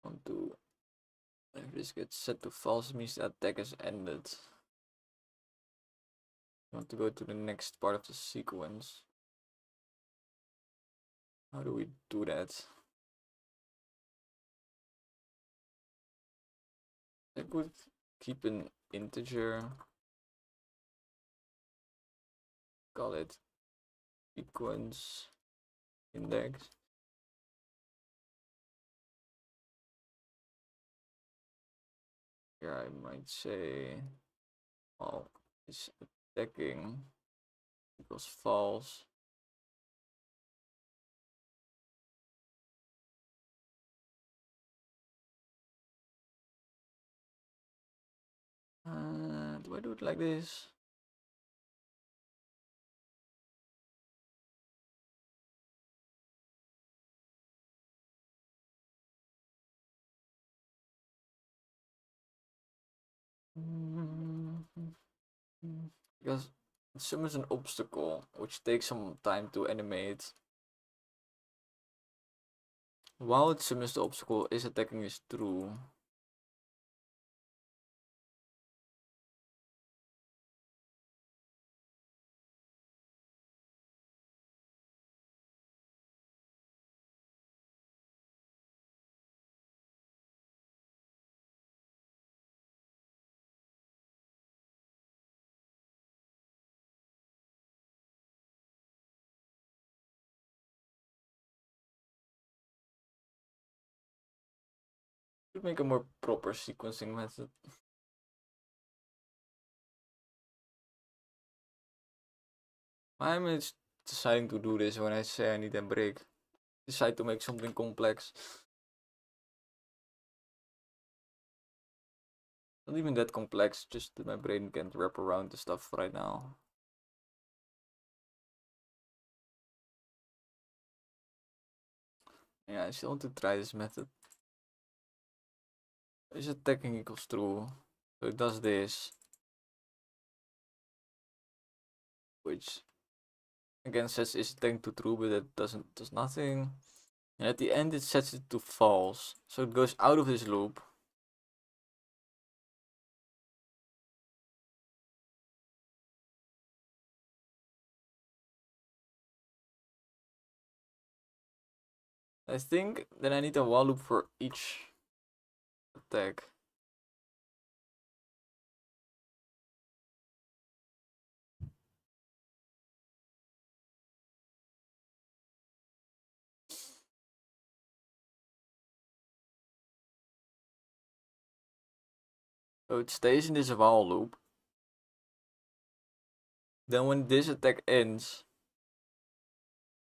Want to, if this gets set to false, means the attack is ended. I want to go to the next part of the sequence. How do we do that? I could keep an integer, call it sequence index. Here I might say, well, it's attacking equals false. Do I do it like this? Because it summons an obstacle, which takes some time to animate. While it summons the obstacle, is attacking is true. Should make a more proper sequencing method. Why am I deciding to do this when I say I need a break? Decide to make something complex. Not even that complex, just that my brain can't wrap around the stuff right now. Yeah, I still want to try this method. Is attacking equals true? So it does this. Which again says is attacking to true, but it does nothing. And at the end it sets it to false. So it goes out of this loop. I think then I need a while loop for each attack. So it stays in this while loop. Then when this attack ends,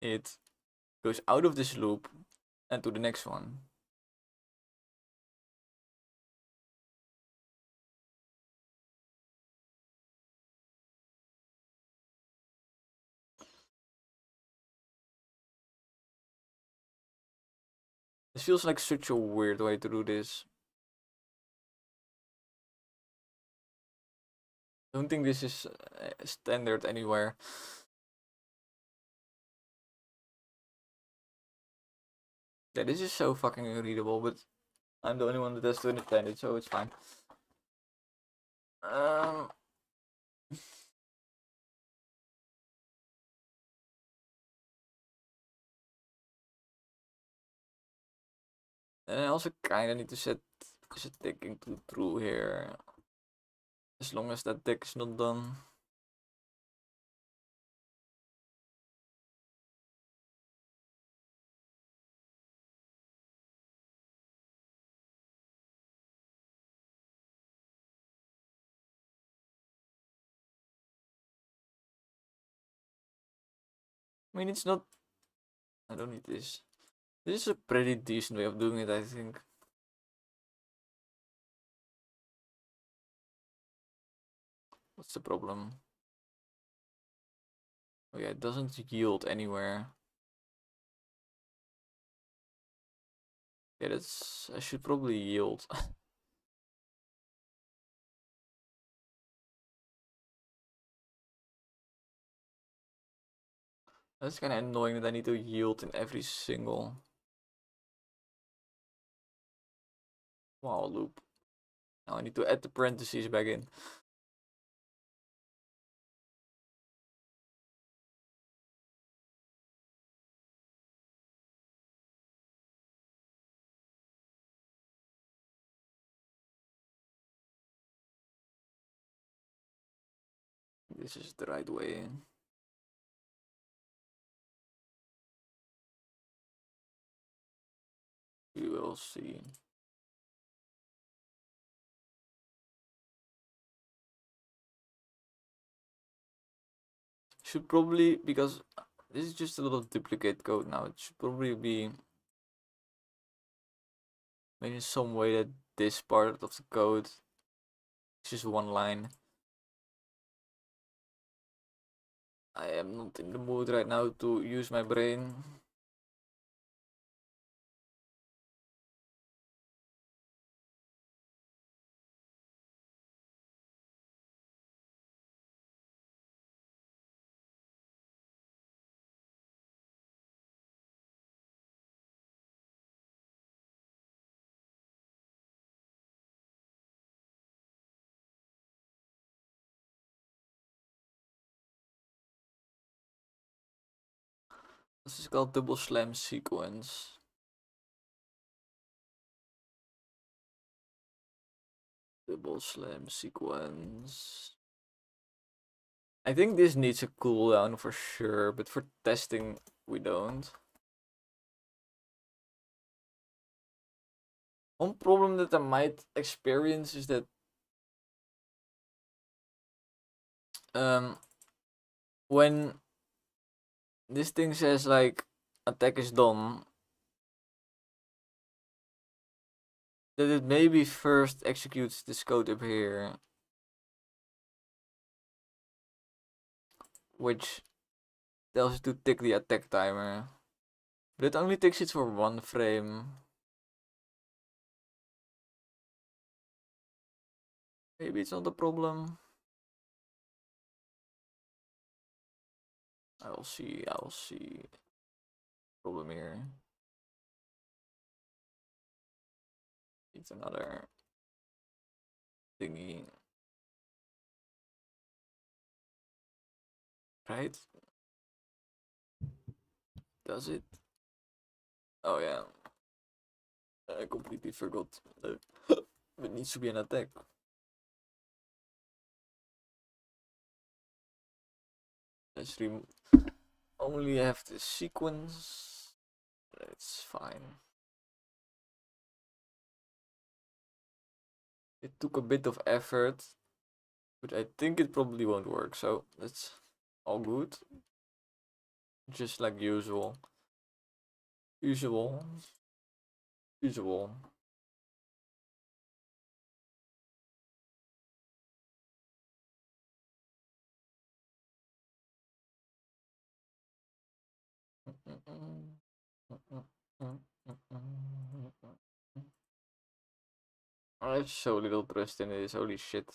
it goes out of this loop and to the next one. This feels like such a weird way to do this. I don't think this is standard anywhere. Yeah, this is so fucking unreadable, but I'm the only one that has to understand it, so it's fine. And I also kinda need to set ticking to true here. As long as that tick is not done. I mean, it's not. I don't need this. This is a pretty decent way of doing it, I think. What's the problem? Oh yeah, it doesn't yield anywhere. Yeah, that's. I should probably yield. That's kind of annoying that I need to yield in every single while loop. Now I need to add the parentheses back in. This is the right way. We will see. Should probably, because this is just a little duplicate code now, it should probably be made in some way that this part of the code is just one line. I am not in the mood right now to use my brain. This is called double slam sequence. Double slam sequence. I think this needs a cooldown for sure, but for testing, we don't. One problem that I might experience is that when this thing says like attack is done, that it maybe first executes this code up here, which tells you to tick the attack timer. But it only takes it for 1 frame. Maybe it's not a problem. I will see. Problem here. It's another thingy. Right? Does it? Oh yeah. I completely forgot that it needs to be an attack. Let's only have the sequence. It's fine. It took a bit of effort, but I think it probably won't work, so that's all good. Just like usual. Usual. I have so little trust in this, holy shit.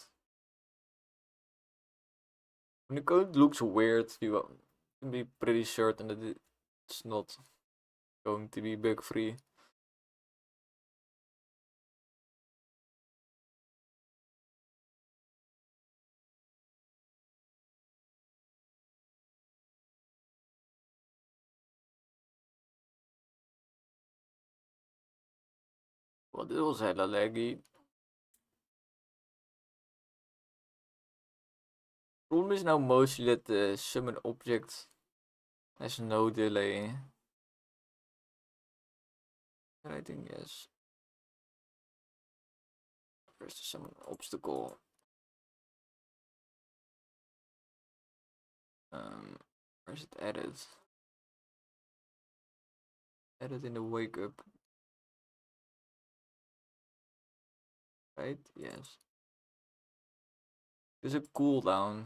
When the code looks weird, you can be pretty certain that it's not going to be bug free. Well, dit was hella laggy. Problem is now mostly that the summon object has no delay. I think yes. Where's the summon obstacle? Where's it added? Added in the wake up. Right? Yes. There's a cooldown.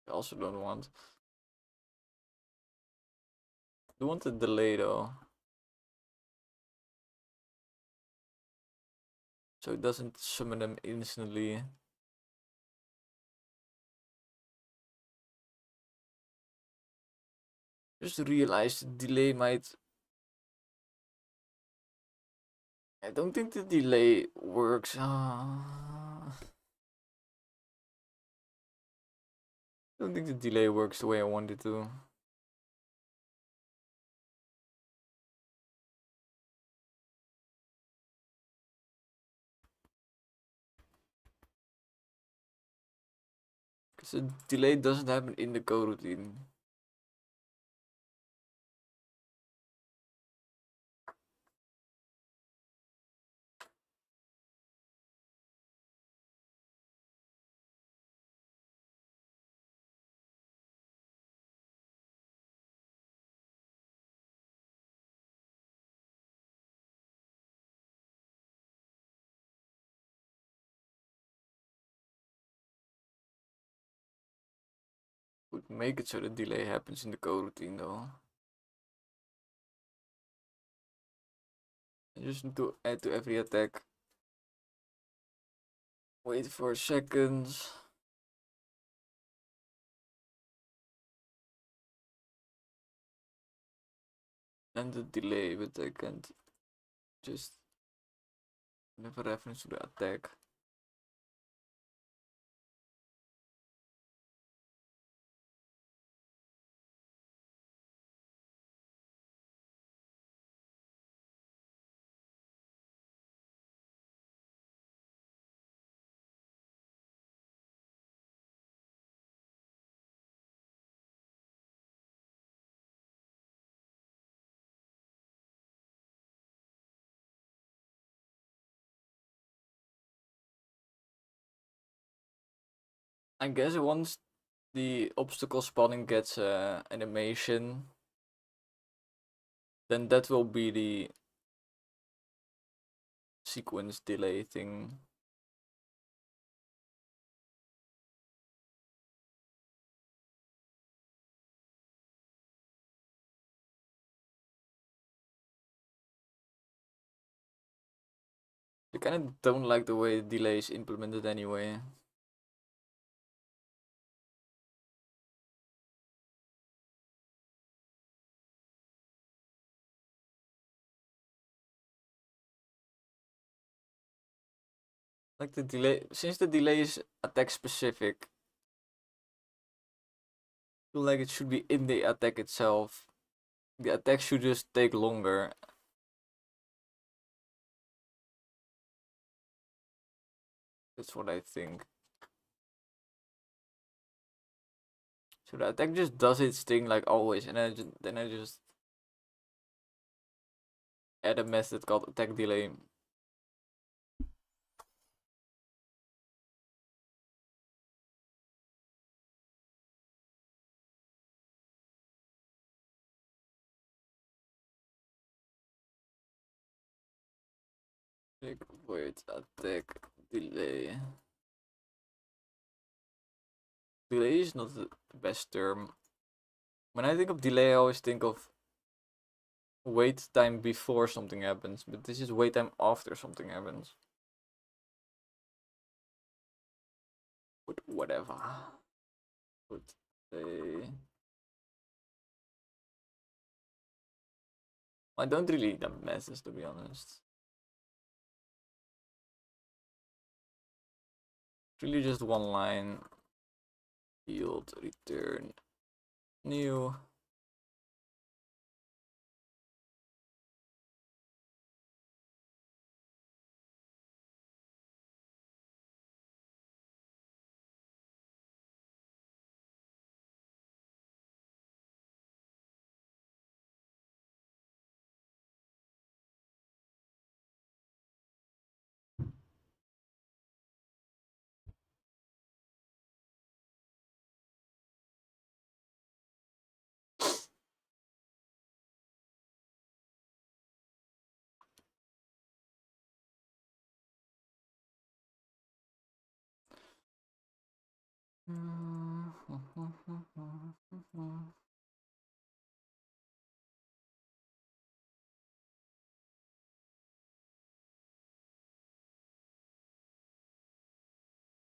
I also don't want. I want a delay though. So it doesn't summon them instantly. Just realized the delay might. I don't think the delay works. I don't think the delay works the way I want it to. Because the delay doesn't happen in the coroutine. Would make it so the delay happens in the coroutine though. I just need to add to every attack. Wait for seconds. And the delay, but I can't just have a reference to the attack. I guess once the obstacle spawning gets animation, then that will be the sequence delay thing. I kind of don't like the way delay is implemented anyway. Like the delay, since the delay is attack specific, I feel like it should be in the attack itself. The attack should just take longer. That's what I think. So the attack just does its thing like always, and then I just add a method called attack delay. Like, wait, attack delay. Delay is not the best term. When I think of delay, I always think of wait time before something happens, but this is wait time after something happens. But whatever. But they... I don't really need a message, to be honest. It's really just one line. Field return new.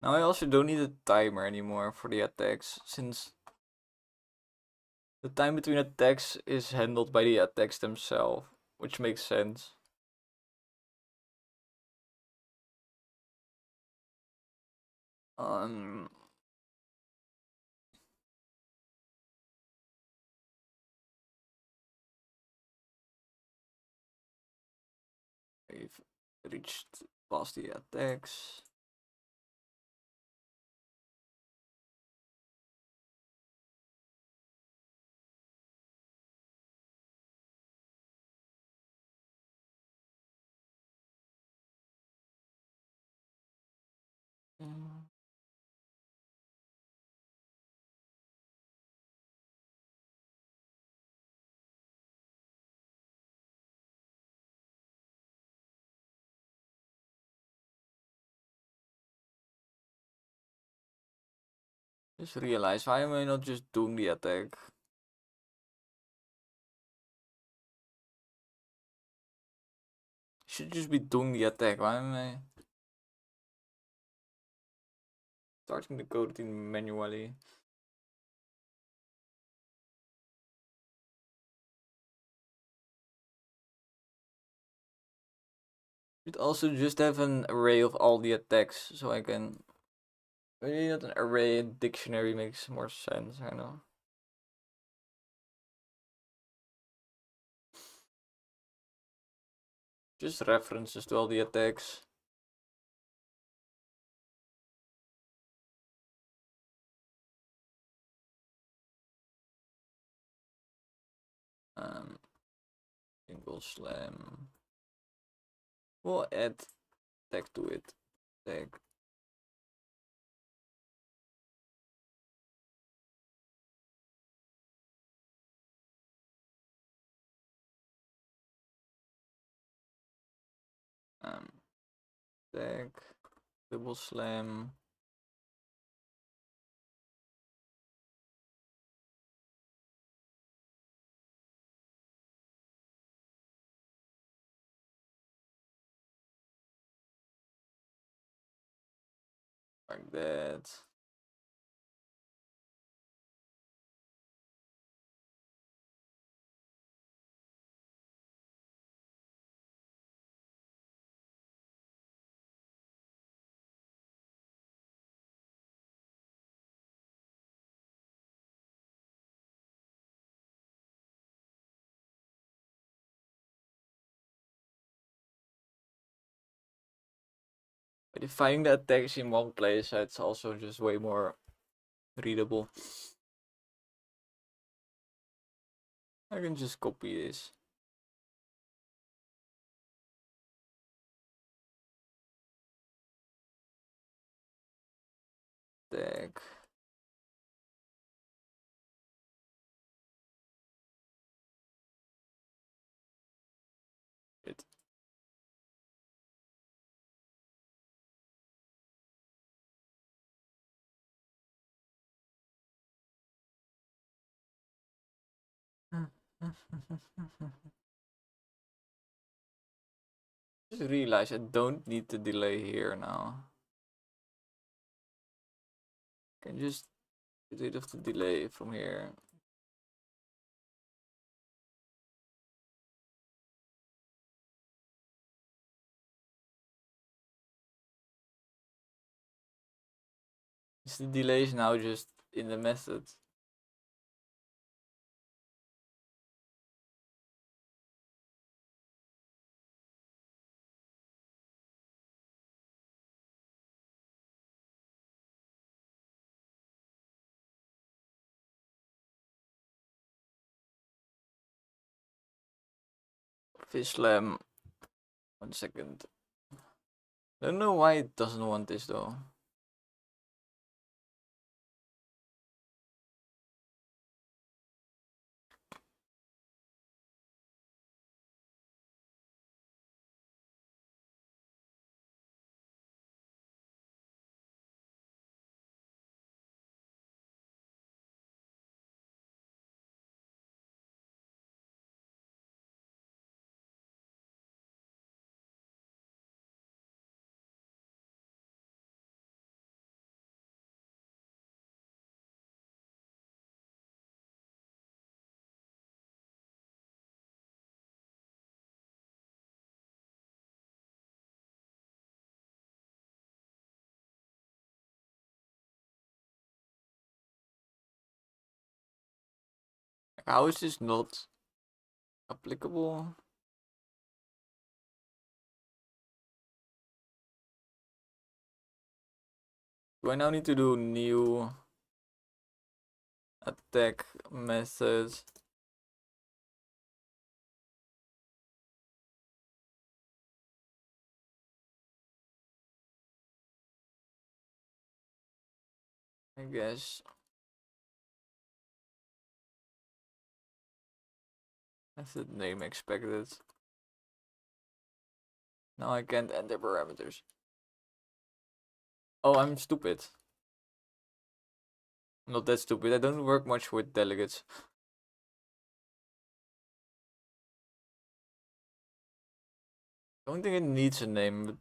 Now I also don't need a timer anymore for the attacks, since the time between attacks is handled by the attacks themselves, which makes sense. Um, I've reached past the attacks. Just realize, why am I not just doing the attack? Should just be doing the attack. Why am I starting the code routine manually? Should also just have an array of all the attacks, so I can... Maybe not an array, a dictionary makes more sense, I know. Just references to all the attacks. Single slam. We'll add tag to it. Tag. Deck, double slam. Like that. But if finding the attacks in one place, it's also just way more readable. I can just copy this. Deck. It. Just realized I don't need to delay here now. Can just get rid of the delay from here. Is the delays now just in the method? Fish slam. 1 second. I don't know why it doesn't want this though. How is this not applicable? Do I now need to do new attack method? I guess. Method name expected. Now I can't enter parameters. Oh, I'm stupid. Not that stupid. I don't work much with delegates. I don't think it needs a name, but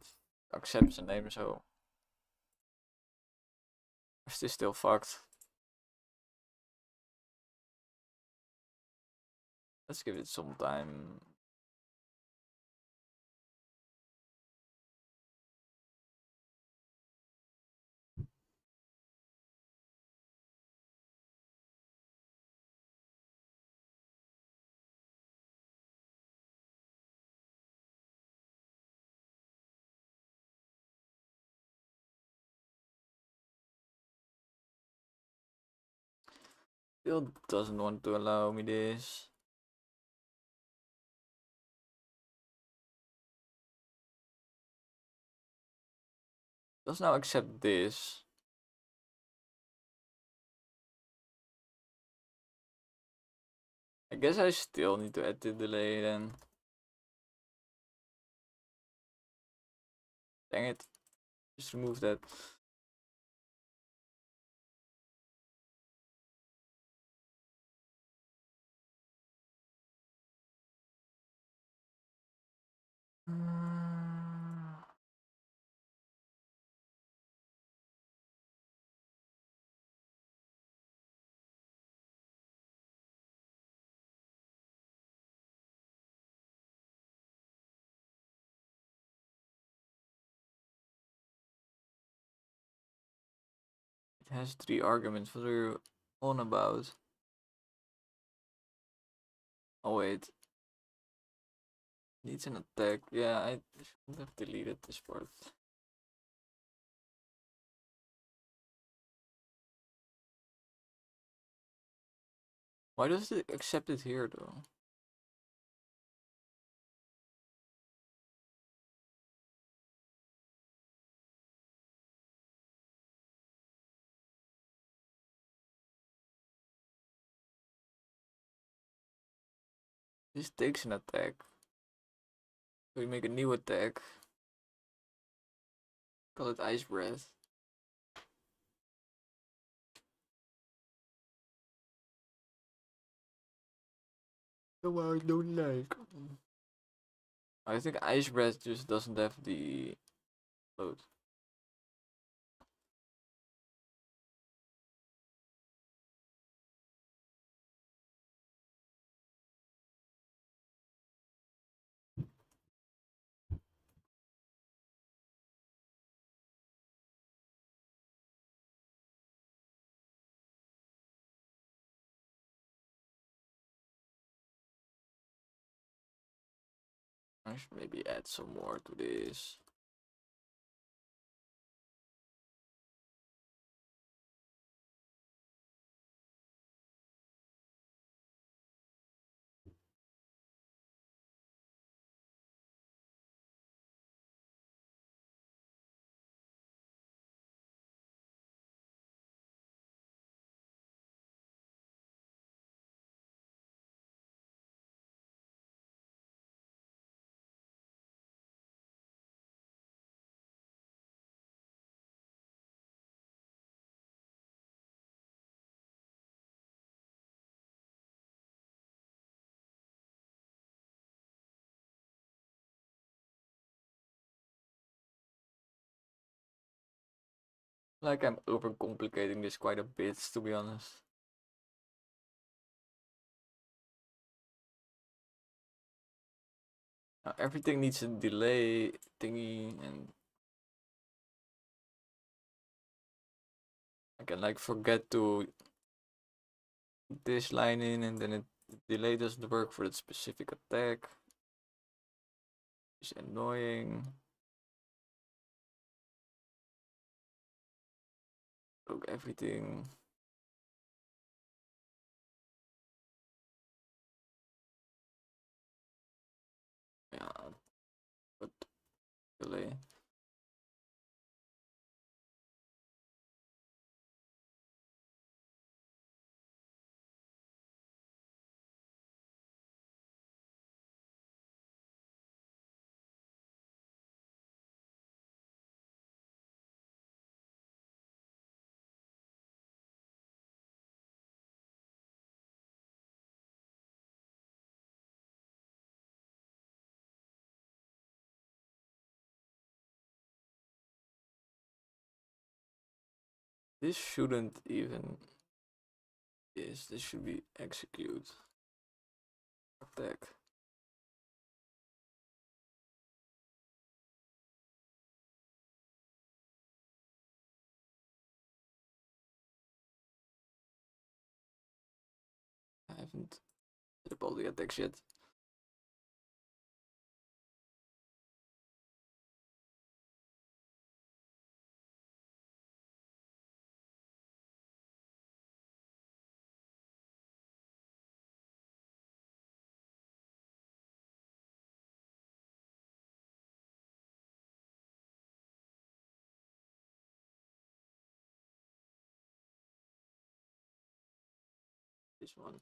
accepts a name, so. Is this still fucked? Let's give it some time. Still doesn't want to allow me this. Does now accept this. I guess I still need to add the delay then. Dang it. Just remove that. It has 3 arguments. What are you on about? Oh wait. Needs an attack. Yeah, I should have deleted this part. Why does it accept it here though? This takes an attack. So we make a new attack. Call it Ice Breath. No, I don't like. I think Ice Breath just doesn't have the load. I should maybe add some more to this. Like I'm overcomplicating this quite a bit, to be honest. Now, everything needs a delay thingy, and I can like forget to put this line in, and then the delay doesn't work for that specific attack. It's annoying. Broke everything. Yeah, but delay. This shouldn't even. This should be execute. Attack. I haven't set up all the attacks yet. This one.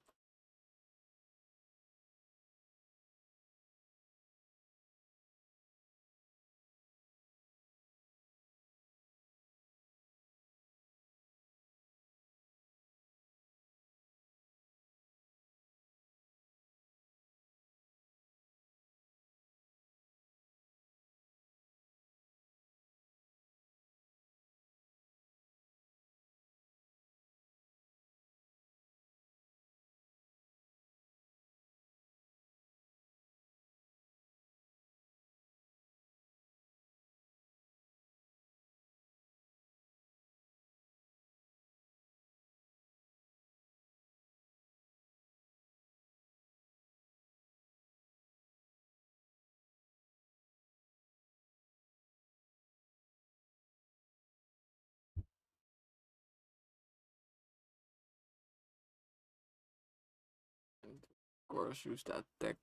course, use that tech.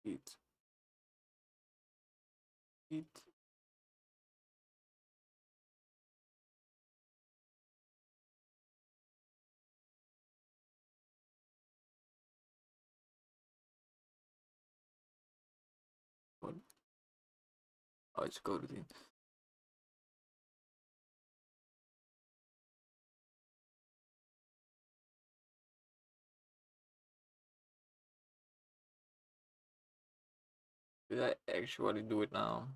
Eat. Eat. What? Oh, it's code routine. Did I actually do it now?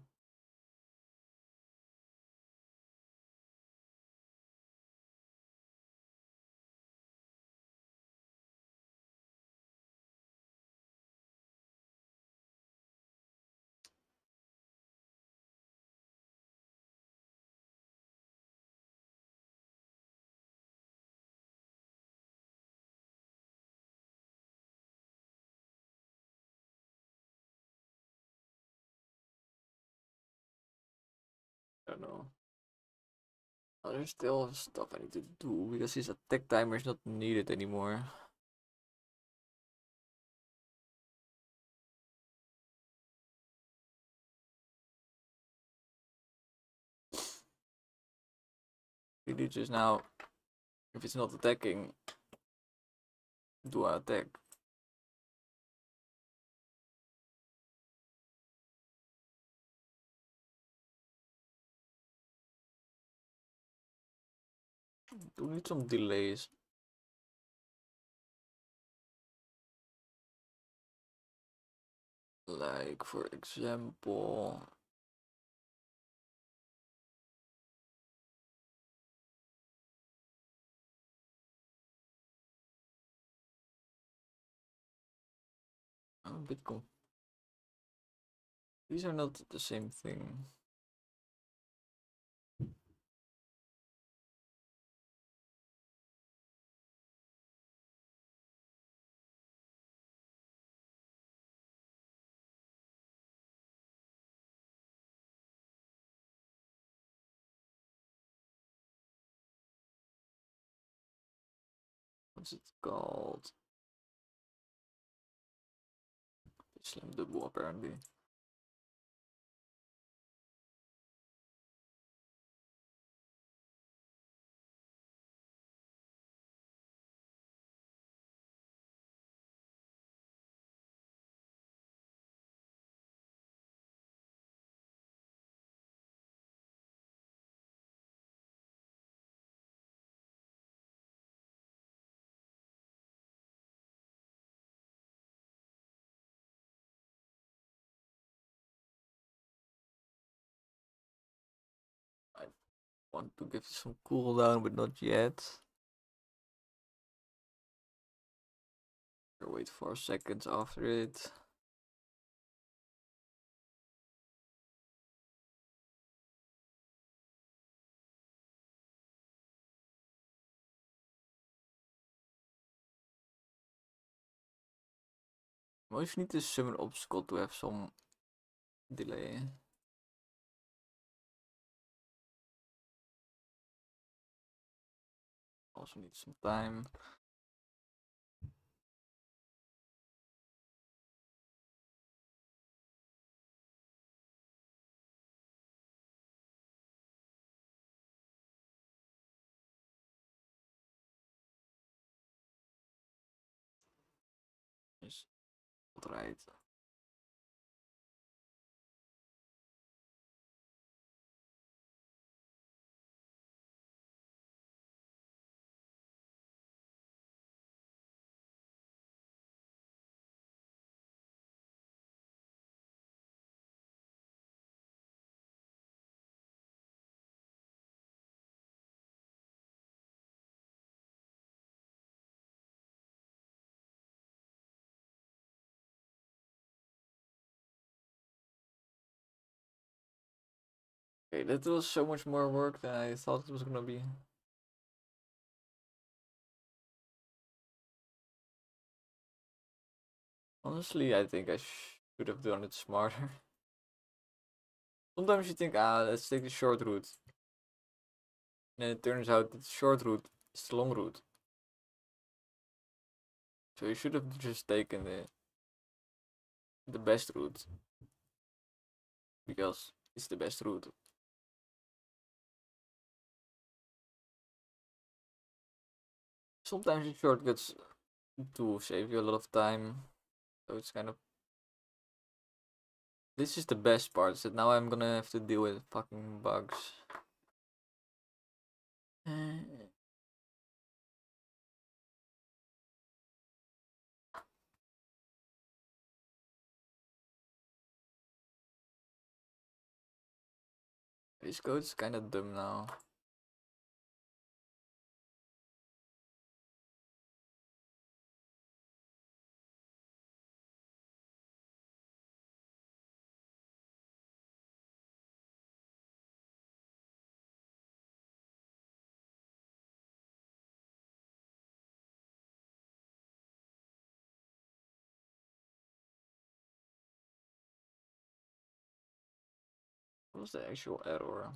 I don't know. Oh, there's still stuff I need to do because his attack timer is not needed anymore. Really just now, if it's not attacking, do I attack? Do need some delays. Like, for example, I'm a bit these are not the same thing. What's it called? Slam double apparently. I want to give some cooldown, but not yet. Wait 4 seconds after it. Most need to summon obstacle to have some delay. Also need some time. Is right. Okay, that was so much more work than I thought it was gonna be. Honestly, I think I should have done it smarter. Sometimes you think, let's take the short route. And it turns out that the short route is the long route. So you should have just taken the best route. Because it's the best route. Sometimes the shortcuts do save you a lot of time. So it's kind of... This is the best part, is that now I'm gonna have to deal with fucking bugs. This code's kinda dumb now. What was the actual error?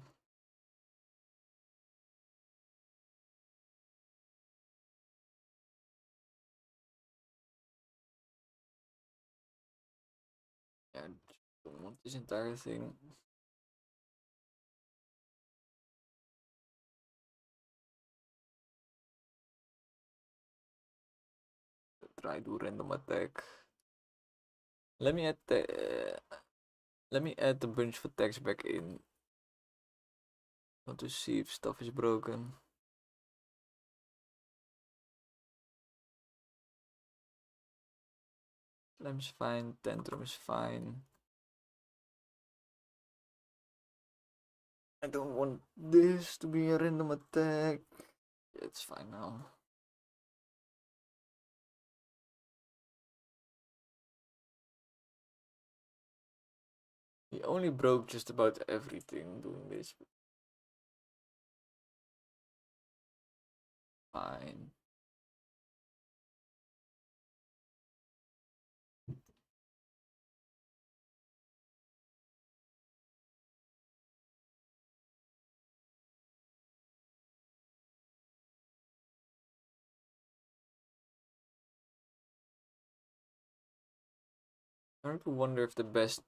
Yeah, I don't want this entire thing. Try to random attack. Let me add the bunch of attacks back in. I want to see if stuff is broken. Slam's fine, Tantrum is fine. I don't want this to be a random attack. It's fine now. He only broke just about everything doing this. Fine. I have to wonder if the best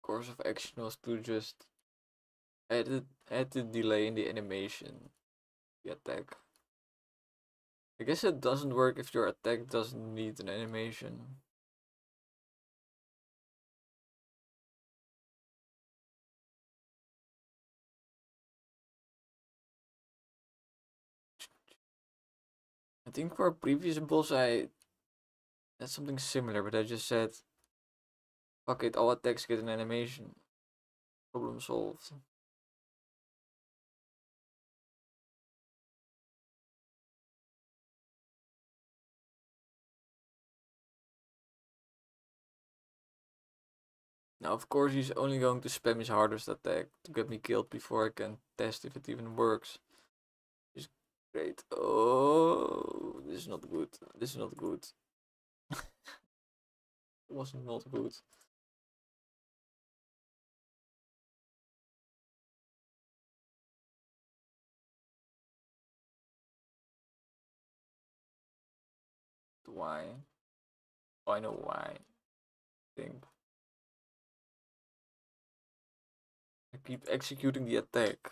course of action was to just add the delay in the animation, the attack. I guess it doesn't work if your attack doesn't need an animation. I think for a previous boss I had something similar, but I just said, fuck it, all attacks get an animation. Problem solved. Now, of course, he's only going to spam his hardest attack to get me killed before I can test if it even works. Which is great. Oh, this is not good. This is not good. It was not good. Why? Oh, I know why. I think I keep executing the attack.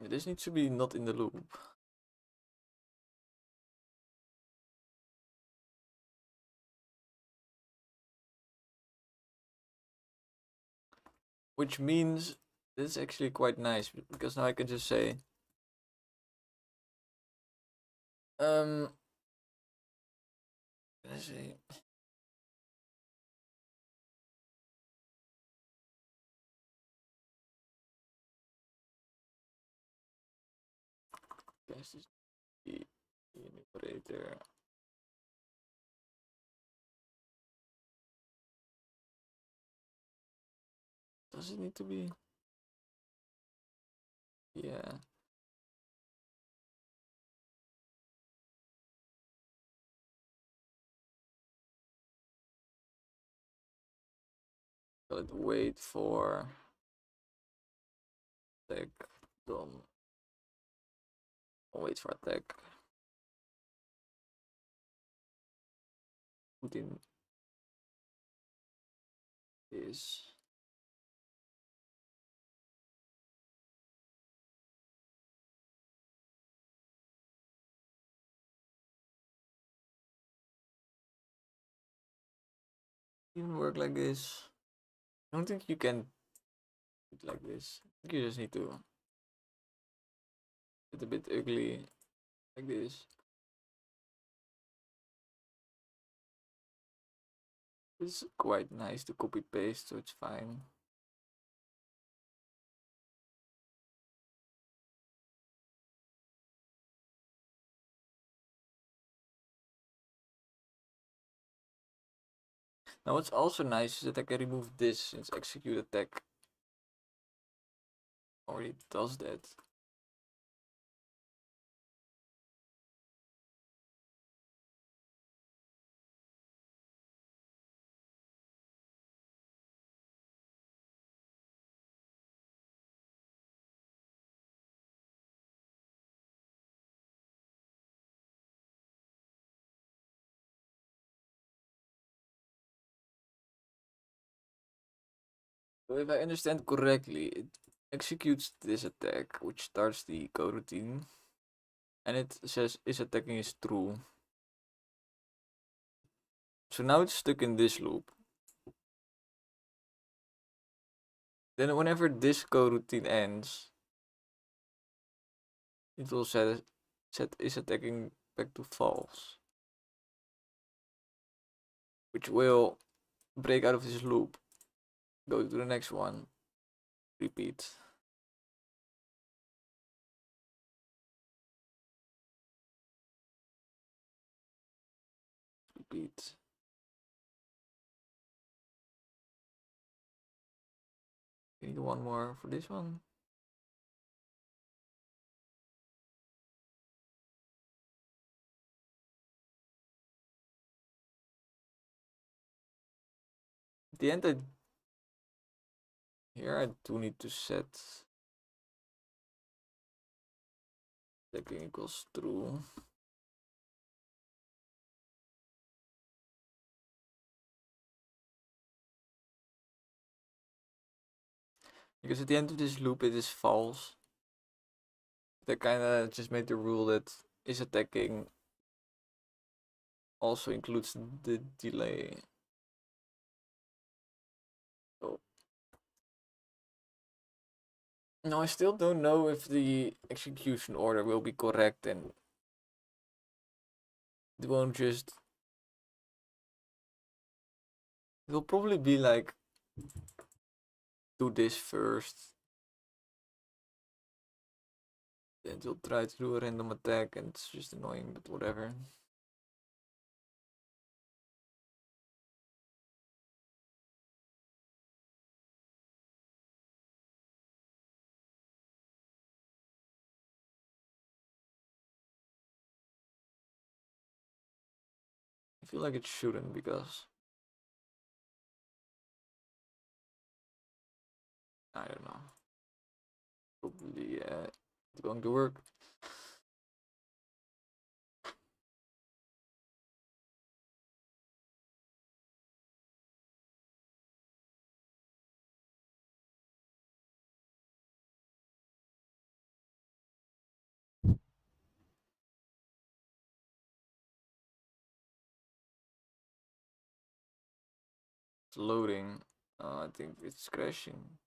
This needs to be not in the loop. Which means this is actually quite nice because now I can just say, let's see. Guess is the enumerator. Does it need to be? Yeah. Let wait for attack. Don't wait for attack. Put in this. Even work like this. I don't think you can do it like this. I think you just need to get a bit ugly like this. It's quite nice to copy paste, so it's fine. Now what's also nice is that I can remove this since execute attack already does that. So if I understand correctly, it executes this attack, which starts the coroutine, and it says is attacking is true. So now it's stuck in this loop. Then whenever this coroutine ends, it will set is attacking back to false, which will break out of this loop, go to the next one, repeat. Repeat. We need one more for this one. At the end, here I do need to set attacking equals true. Because at the end of this loop it is false. That kinda just made the rule that is attacking also includes the delay. So now I still don't know if the execution order will be correct and it won't just, it will probably be like do this first, then it'll try to do a random attack and it's just annoying, but whatever. I feel like it shouldn't because I don't know. Probably it's going to work. It's loading. I think it's crashing.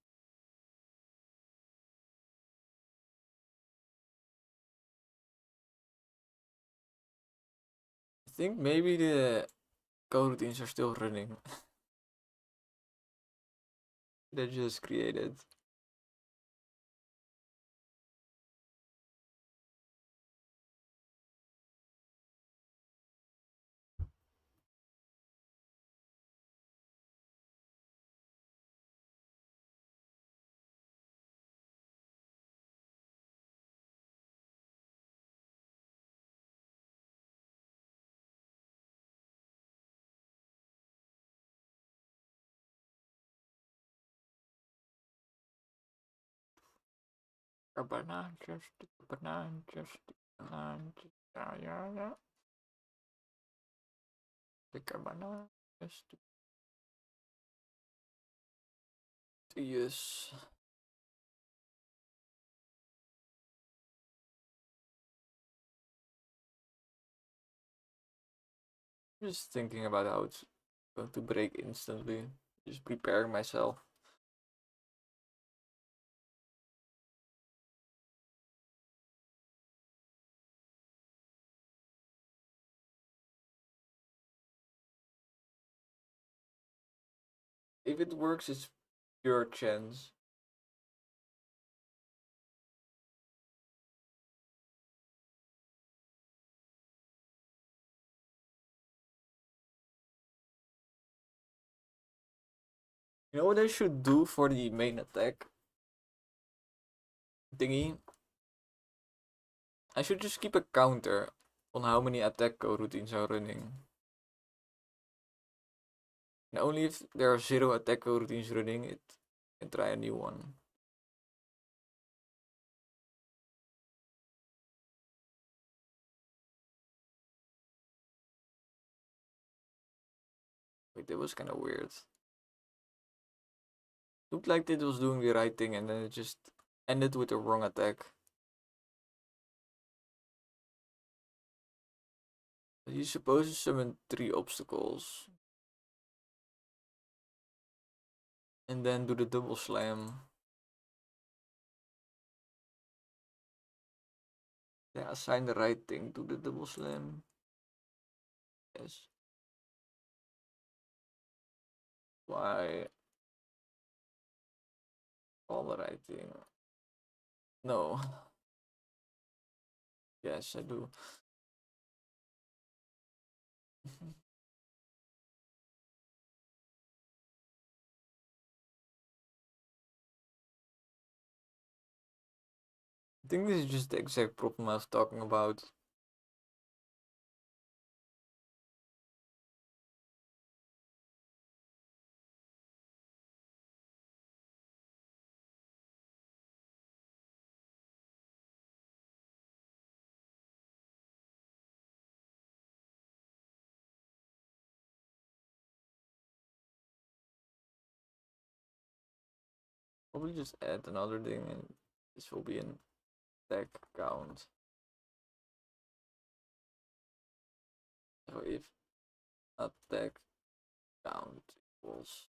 I think maybe the coroutines are still running. They just created. A banana, just a banana, just a banana, yeah. Take a banana, just yes. Just thinking about how it's going to break instantly. Just preparing myself. If it works, it's pure chance. You know what I should do for the main attack thingy? I should just keep a counter on how many attack routines are running. And only if there are 0 attack routines running, it can try a new one. Wait, that was kind of weird. Looked like it was doing the right thing and then it just ended with the wrong attack. He's supposed to summon 3 obstacles. And then do the double slam. Yeah, assign the right thing to the double slam. Yes. Why? All the right thing. No. Yes, I do. I think this is just the exact problem I was talking about. Probably just add another thing and this will be an attack count. So if attack count equals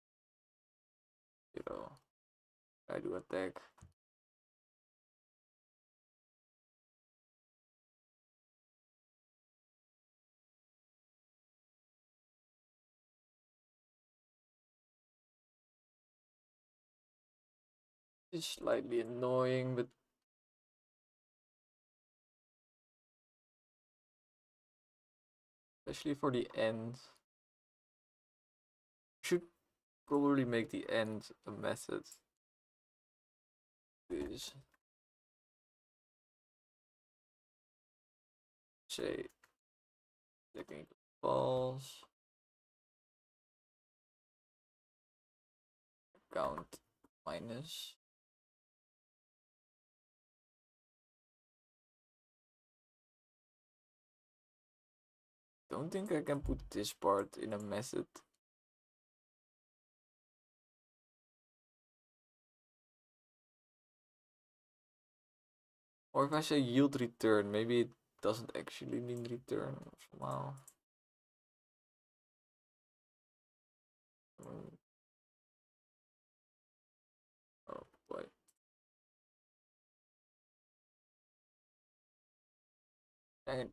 0, I do attack. It's slightly annoying, but especially for the end. Should probably make the end a method. Is say checking false count minus. Don't think I can put this part in a method. Or if I say yield return, maybe it doesn't actually mean return somehow. Mm. Oh boy. Dang it.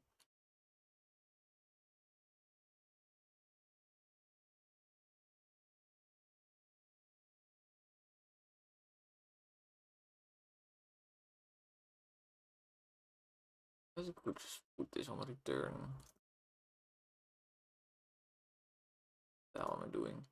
I could just put this on return. What the hell am I doing?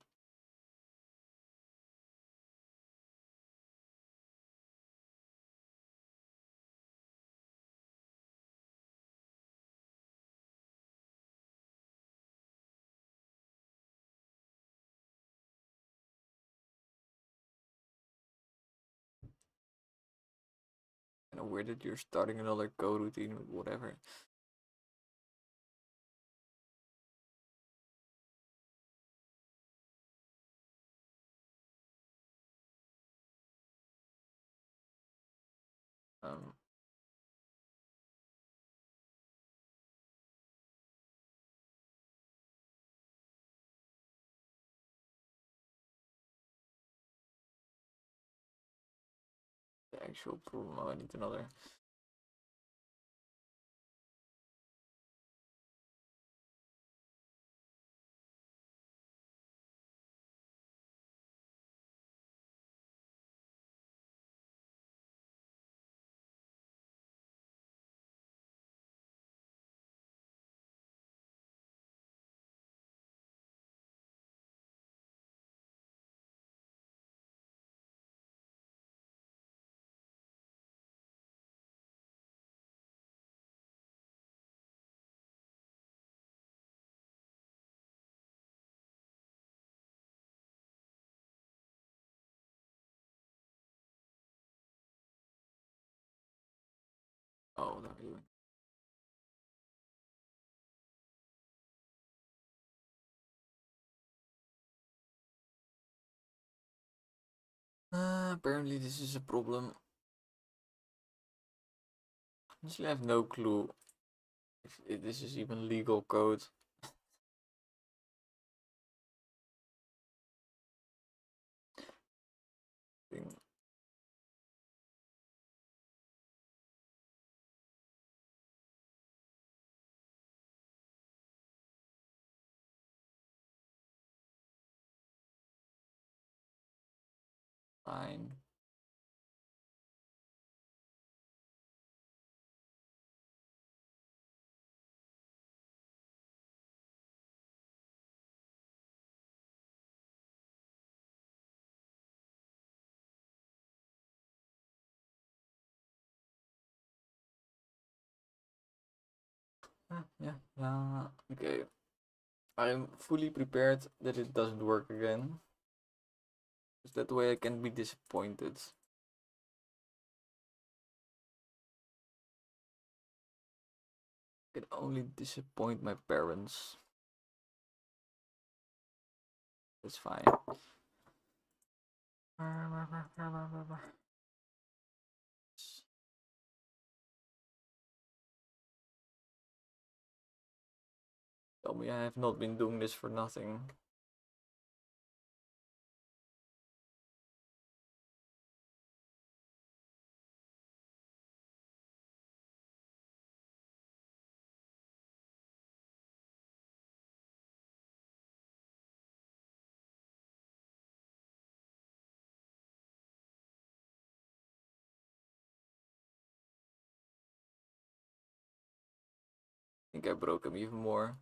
weird that you're starting another coroutine with whatever. Um, the actual problem. Oh, I need another. Oh, what are you doing? Apparently this is a problem. Honestly, I have no clue if this is even legal code. Thing. Fine. Yeah. Okay. I'm fully prepared that it doesn't work again. Because that way I can be disappointed. I can only disappoint my parents. That's fine. Tell me I have not been doing this for nothing. I think I broke him even more.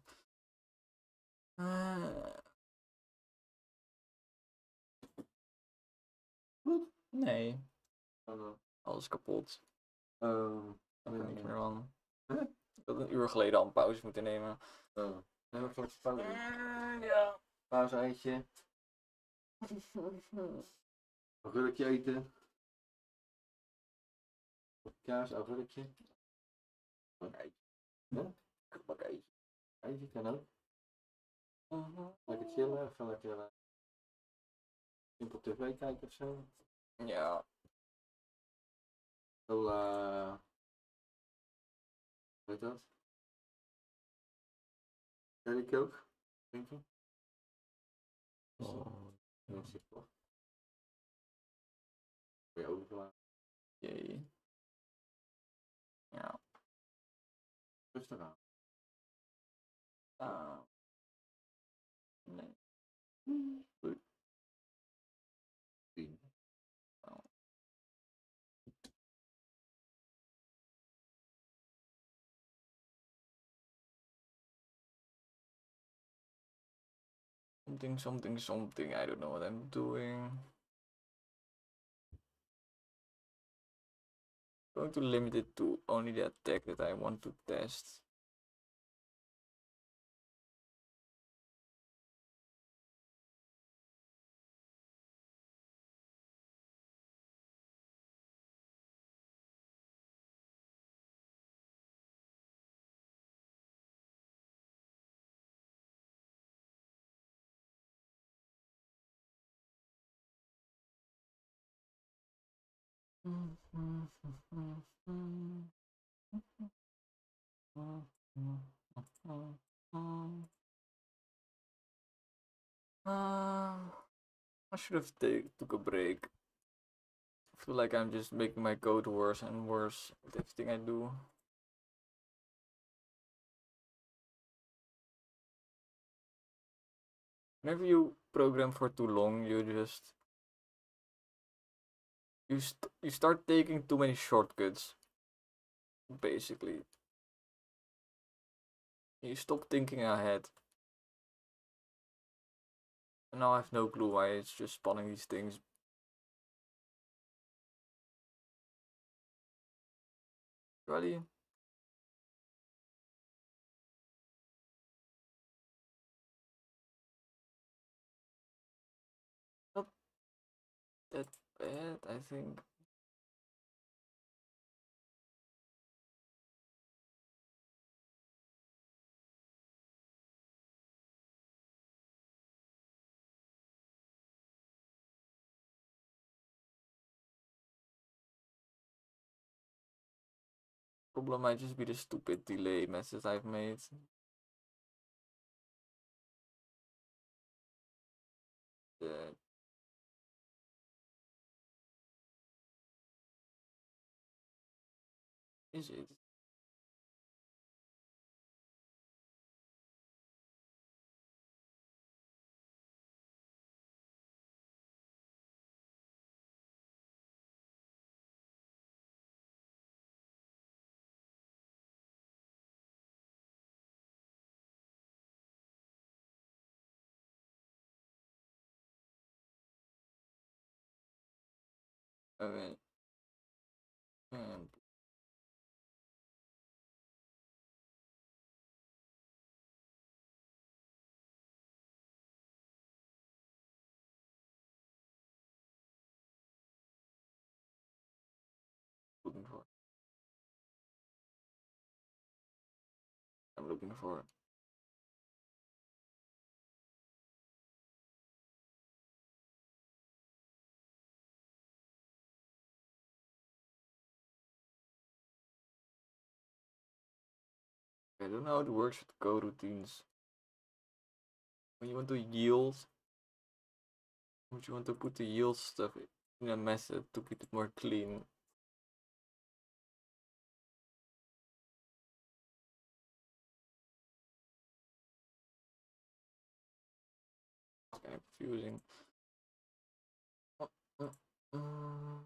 Nee. Alles kapot. Daar kan niks meer van. Ik had een uur geleden al een pauze moeten nemen. Oh. Hebben we een pauze? Ja. Pauze eitje. Een gurkje eten. Kaas, augurkje. Een eitje. Ja? Gebak eitje. Eitje kan ook. Lekker chillen, even lekker simpel tv kijken of zo. Ja. Zo, weet dat? Ken ik ook? Denk je? Oh. Ja, zit toch? Kun je overslaan. Jee. Ja. Rustig aan. Nee. Goed. 10. Something. I don't know what I'm doing. Going to limit it to only the attack that I want to test. I should have took a break. I feel like I'm just making my code worse and worse with everything I do. Whenever you program for too long, you start taking too many shortcuts. Basically, you stop thinking ahead. And now I have no clue why it's just spawning these things. Really? Not that bad, I think. Problem might just be the stupid delay messes I've made. That is it. Okay. Um, looking for. I'm looking for. I don't know how it works with coroutines. When you want to yield, would you want to put the yield stuff in a method to keep it more clean? It's kind of confusing. Uh, uh, uh.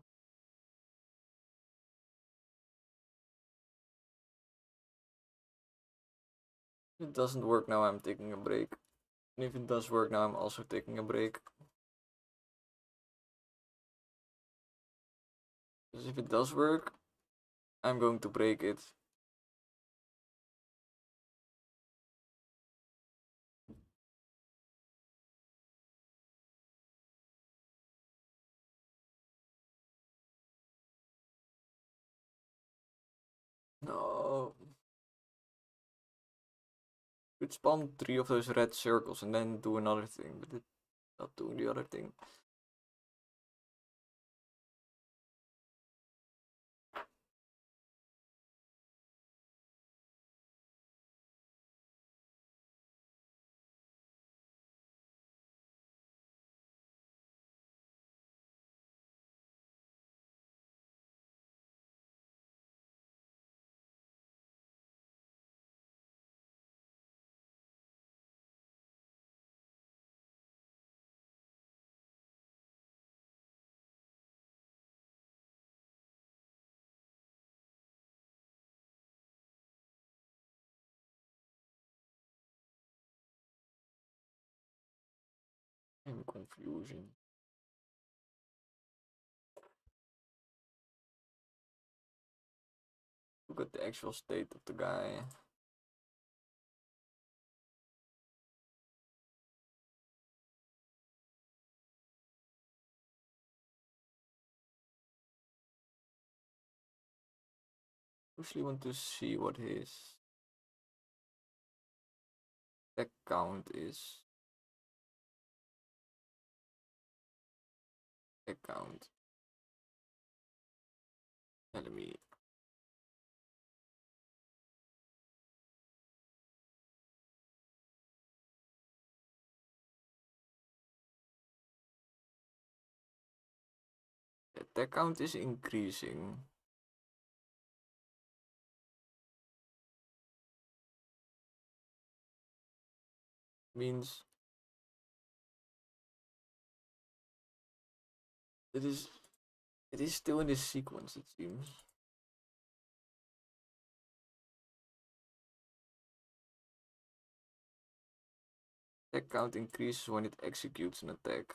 If it doesn't work now, I'm taking a break. And if it does work now, I'm also taking a break. Because if it does work, I'm going to break it. No. Could spawn 3 of those red circles and then do another thing, but it's not doing the other thing. I'm confusion. Look at the actual state of the guy. Usually want to see what his tech count is. Tech count. enemy. Attack count is increasing. Means it is still in this sequence, it seems. Attack count increases when it executes an attack.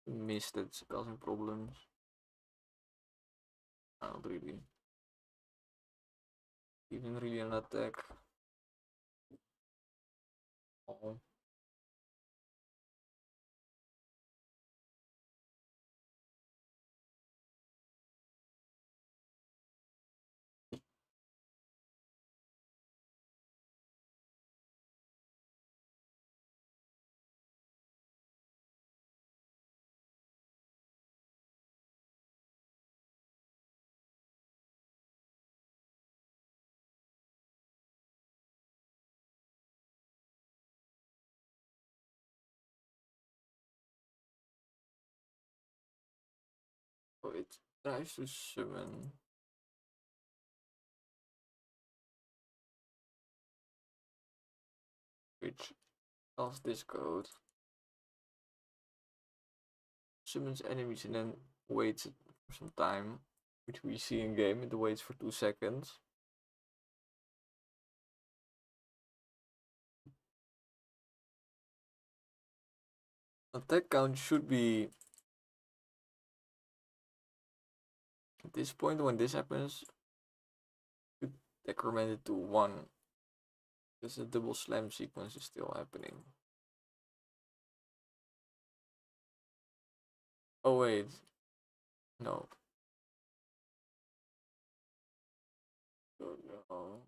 Missed it's causing problems. Not really. Even really an attack. Oh. Oh, it tries to summon. Which tells this code. Summons enemies and then waits for some time. Which we see in game, it waits for 2 seconds. Attack count should be at this point when this happens, should decrement it to 1. Because the double slam sequence is still happening. Oh wait. No. Oh no.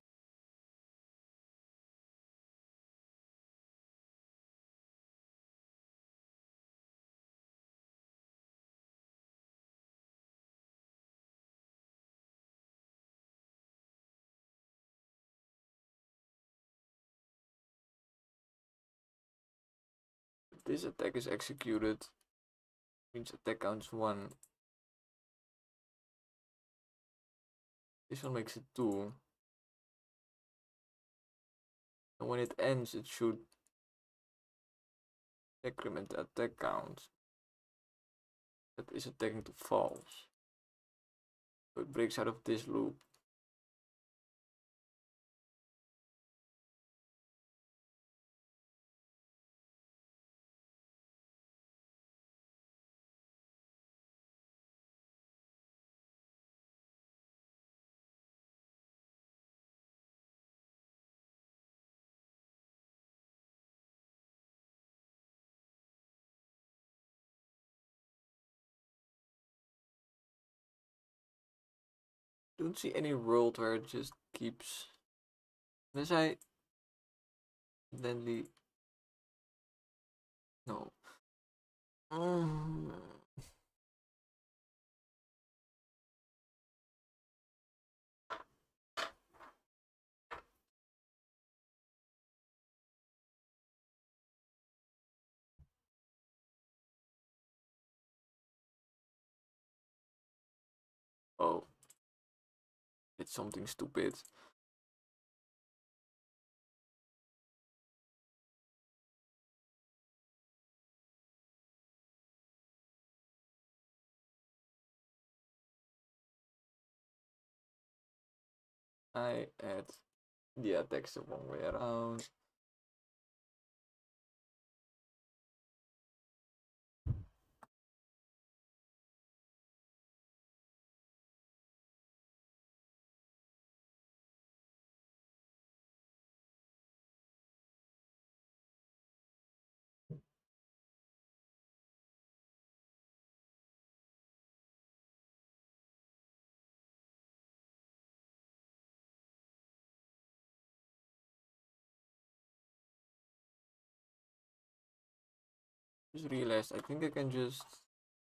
If this attack is executed, means attack counts 1. This one makes it 2. And when it ends, it should decrement the attack count. That is attacking to false. So it breaks out of this loop. Don't see any world where it just keeps. Unless I then no. Oh, it's something stupid. I had the text the wrong way around. Just realized I think I can just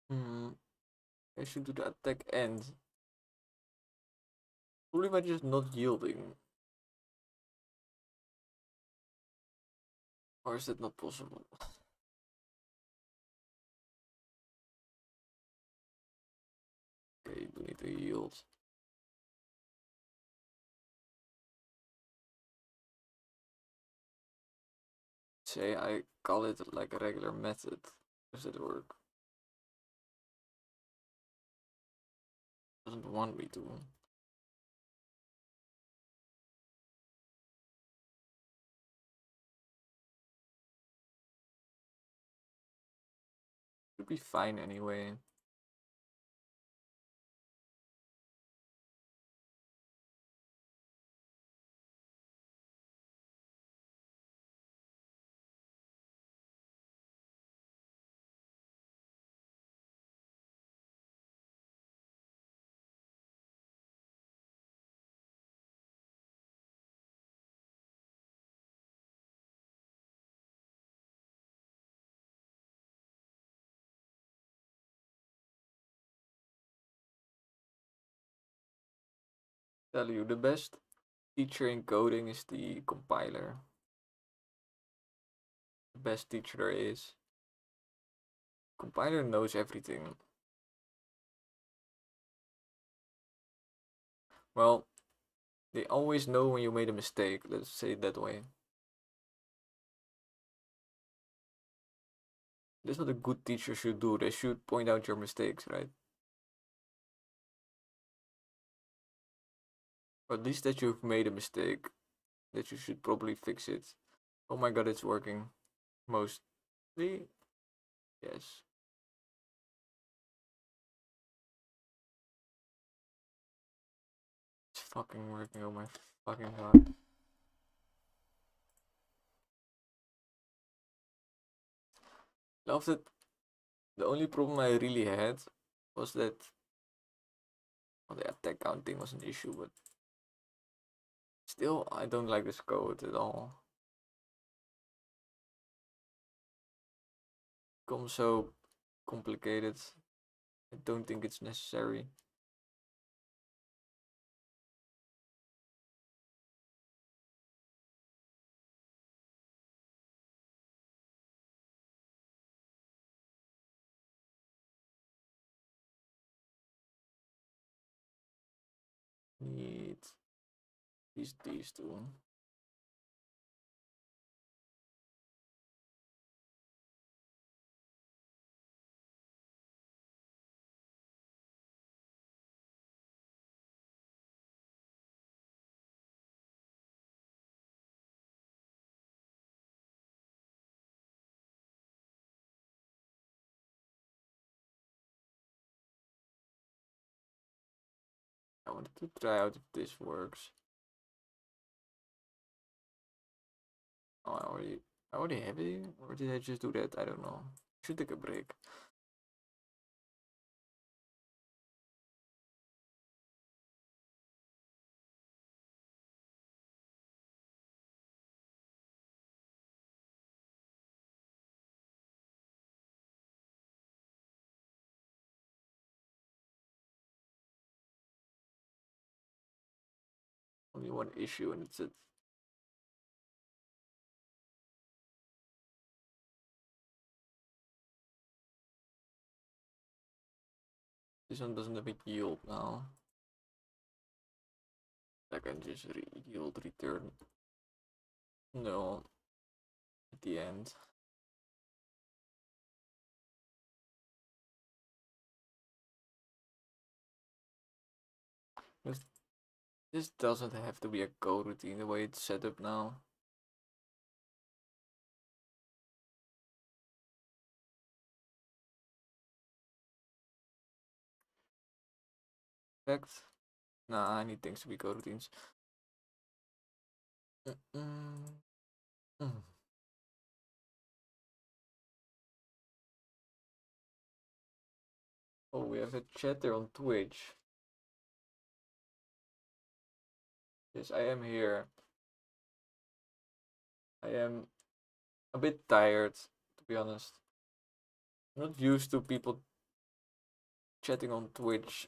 I should do the attack end. Probably by just not yielding. Or is that not possible? Okay, you need to yield. Say I call it like a regular method. Does it work? Doesn't want me to. Should be fine anyway. Tell you, the best teacher in coding is the compiler. The best teacher there is. Compiler knows everything. Well, they always know when you made a mistake, let's say it that way. That's what a good teacher should do. They should point out your mistakes, right? Or at least that you've made a mistake, that you should probably fix it. Oh my god, it's working. Mostly, yes. It's fucking working, oh my fucking god. Love that. The only problem I really had was that, well, the attack counting was an issue, but still, I don't like this code at all. Becomes so complicated. I don't think it's necessary. Need these two. I wanted to try out if this works. Oh, I already have it, or did I just do that? I don't know. Should take a break. Only one issue, and it's it. This one doesn't have a yield now. I can just yield return. No, at the end. This doesn't have to be a coroutine the way it's set up now. In fact, nah, I need things to be coroutines. Oh, we have a chatter on Twitch. Yes, I am here. I am a bit tired, to be honest. I'm not used to people chatting on Twitch.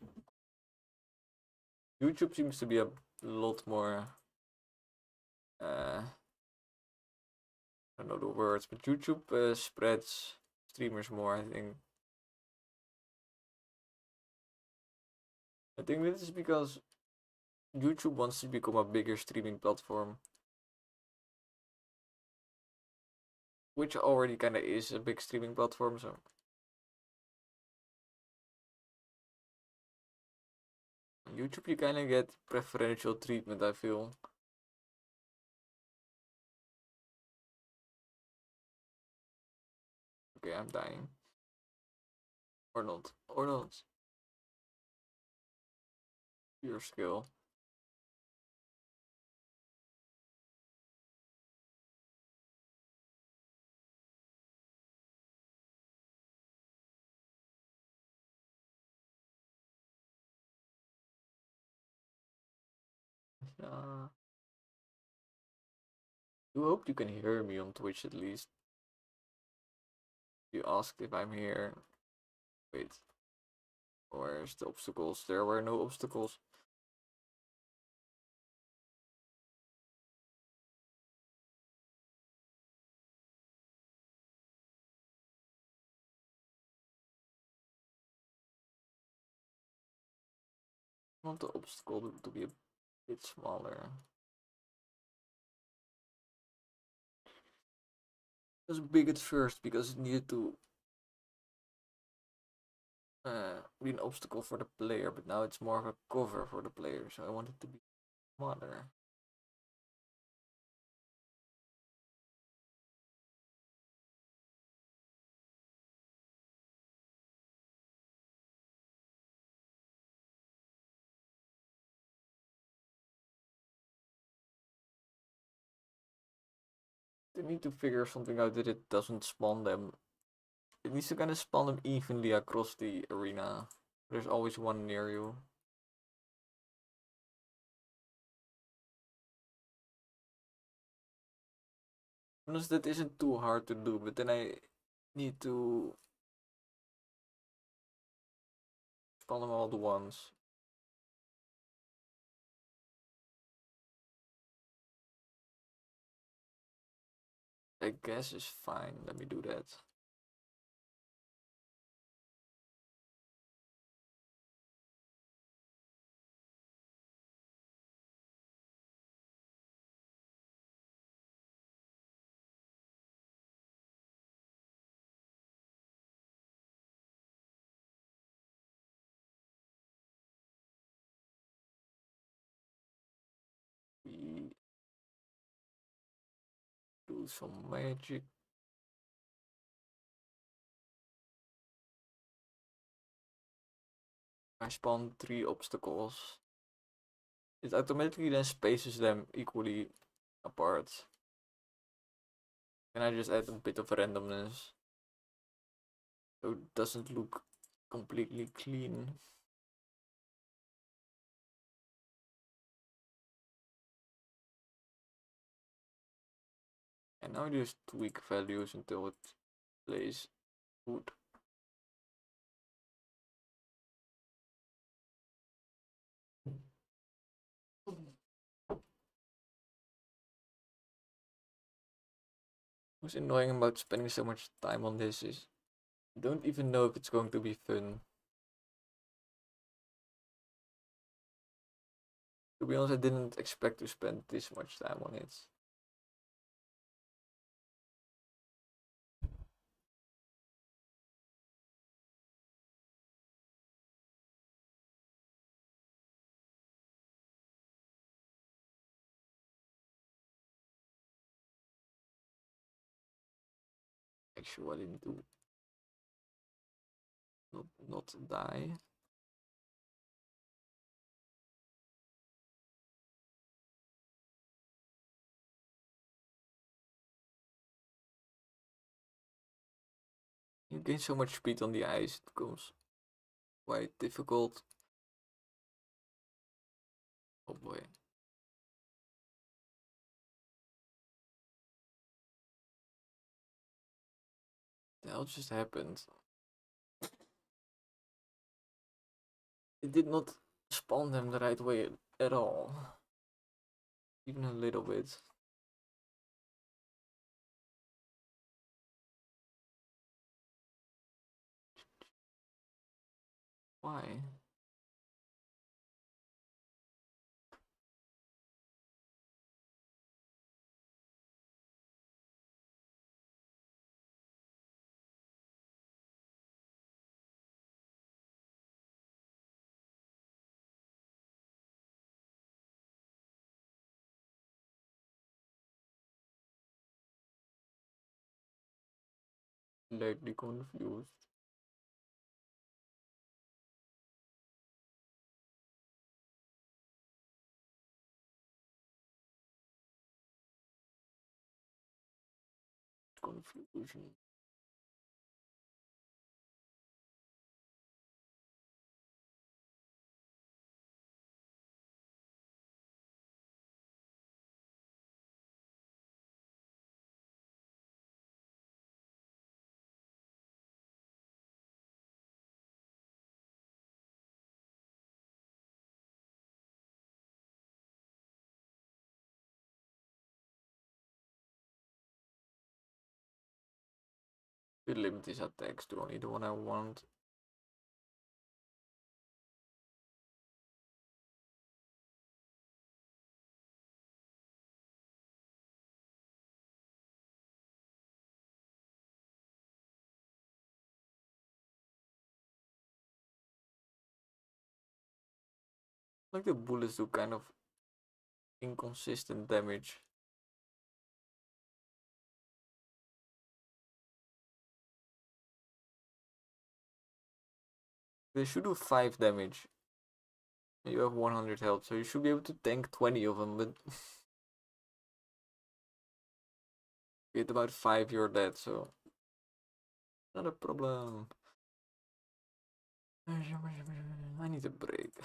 YouTube seems to be a lot more. I don't know the words, but YouTube spreads streamers more, I think. I think this is because YouTube wants to become a bigger streaming platform, which already kind of is a big streaming platform. So on YouTube, you kind of get preferential treatment, I feel. Okay, I'm dying. Or not. Or not. Pure skill. Uh, I hope you can hear me on Twitch at least. You asked if I'm here. Wait. Where's the obstacles? There were no obstacles. I want the obstacle to be a bit smaller. It was big at first because it needed to be an obstacle for the player, but now it's more of a cover for the player, so I want it to be smaller. They need to figure something out that it doesn't spawn them. It needs to kind of spawn them evenly across the arena. There's always one near you. Honestly, that isn't too hard to do, but then I need to spawn them all at once. I guess is fine. Let me do that. We do some magic. I spawn 3 obstacles. It automatically then spaces them equally apart. Can I just add a bit of randomness so it doesn't look completely clean? And now just tweak values until it plays good. What's annoying about spending so much time on this is I don't even know if it's going to be fun. To be honest, I didn't expect to spend this much time on it. Actually, do not die. You gain so much speed on the ice, it becomes quite difficult. Oh boy. The hell just happened? It did not spawn them the right way at all. Even a little bit. Why? Slightly confused. Confusion. We limit these attacks to only the one I want. Like the bullets do kind of inconsistent damage. They should do 5 damage. You have 100 health, so you should be able to tank 20 of them, but hit about 5 you're dead, so not a problem. I need a break.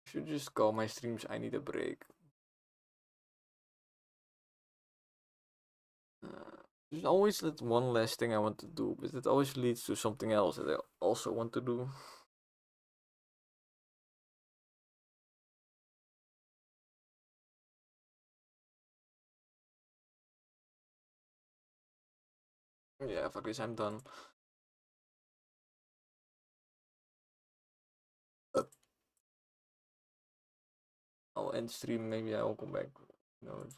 Should just call my streams I need a break. There's always that one last thing I want to do, but it always leads to something else that I also want to do. Yeah, fuck this, I'm done. I'll end stream, maybe I will come back. Who knows?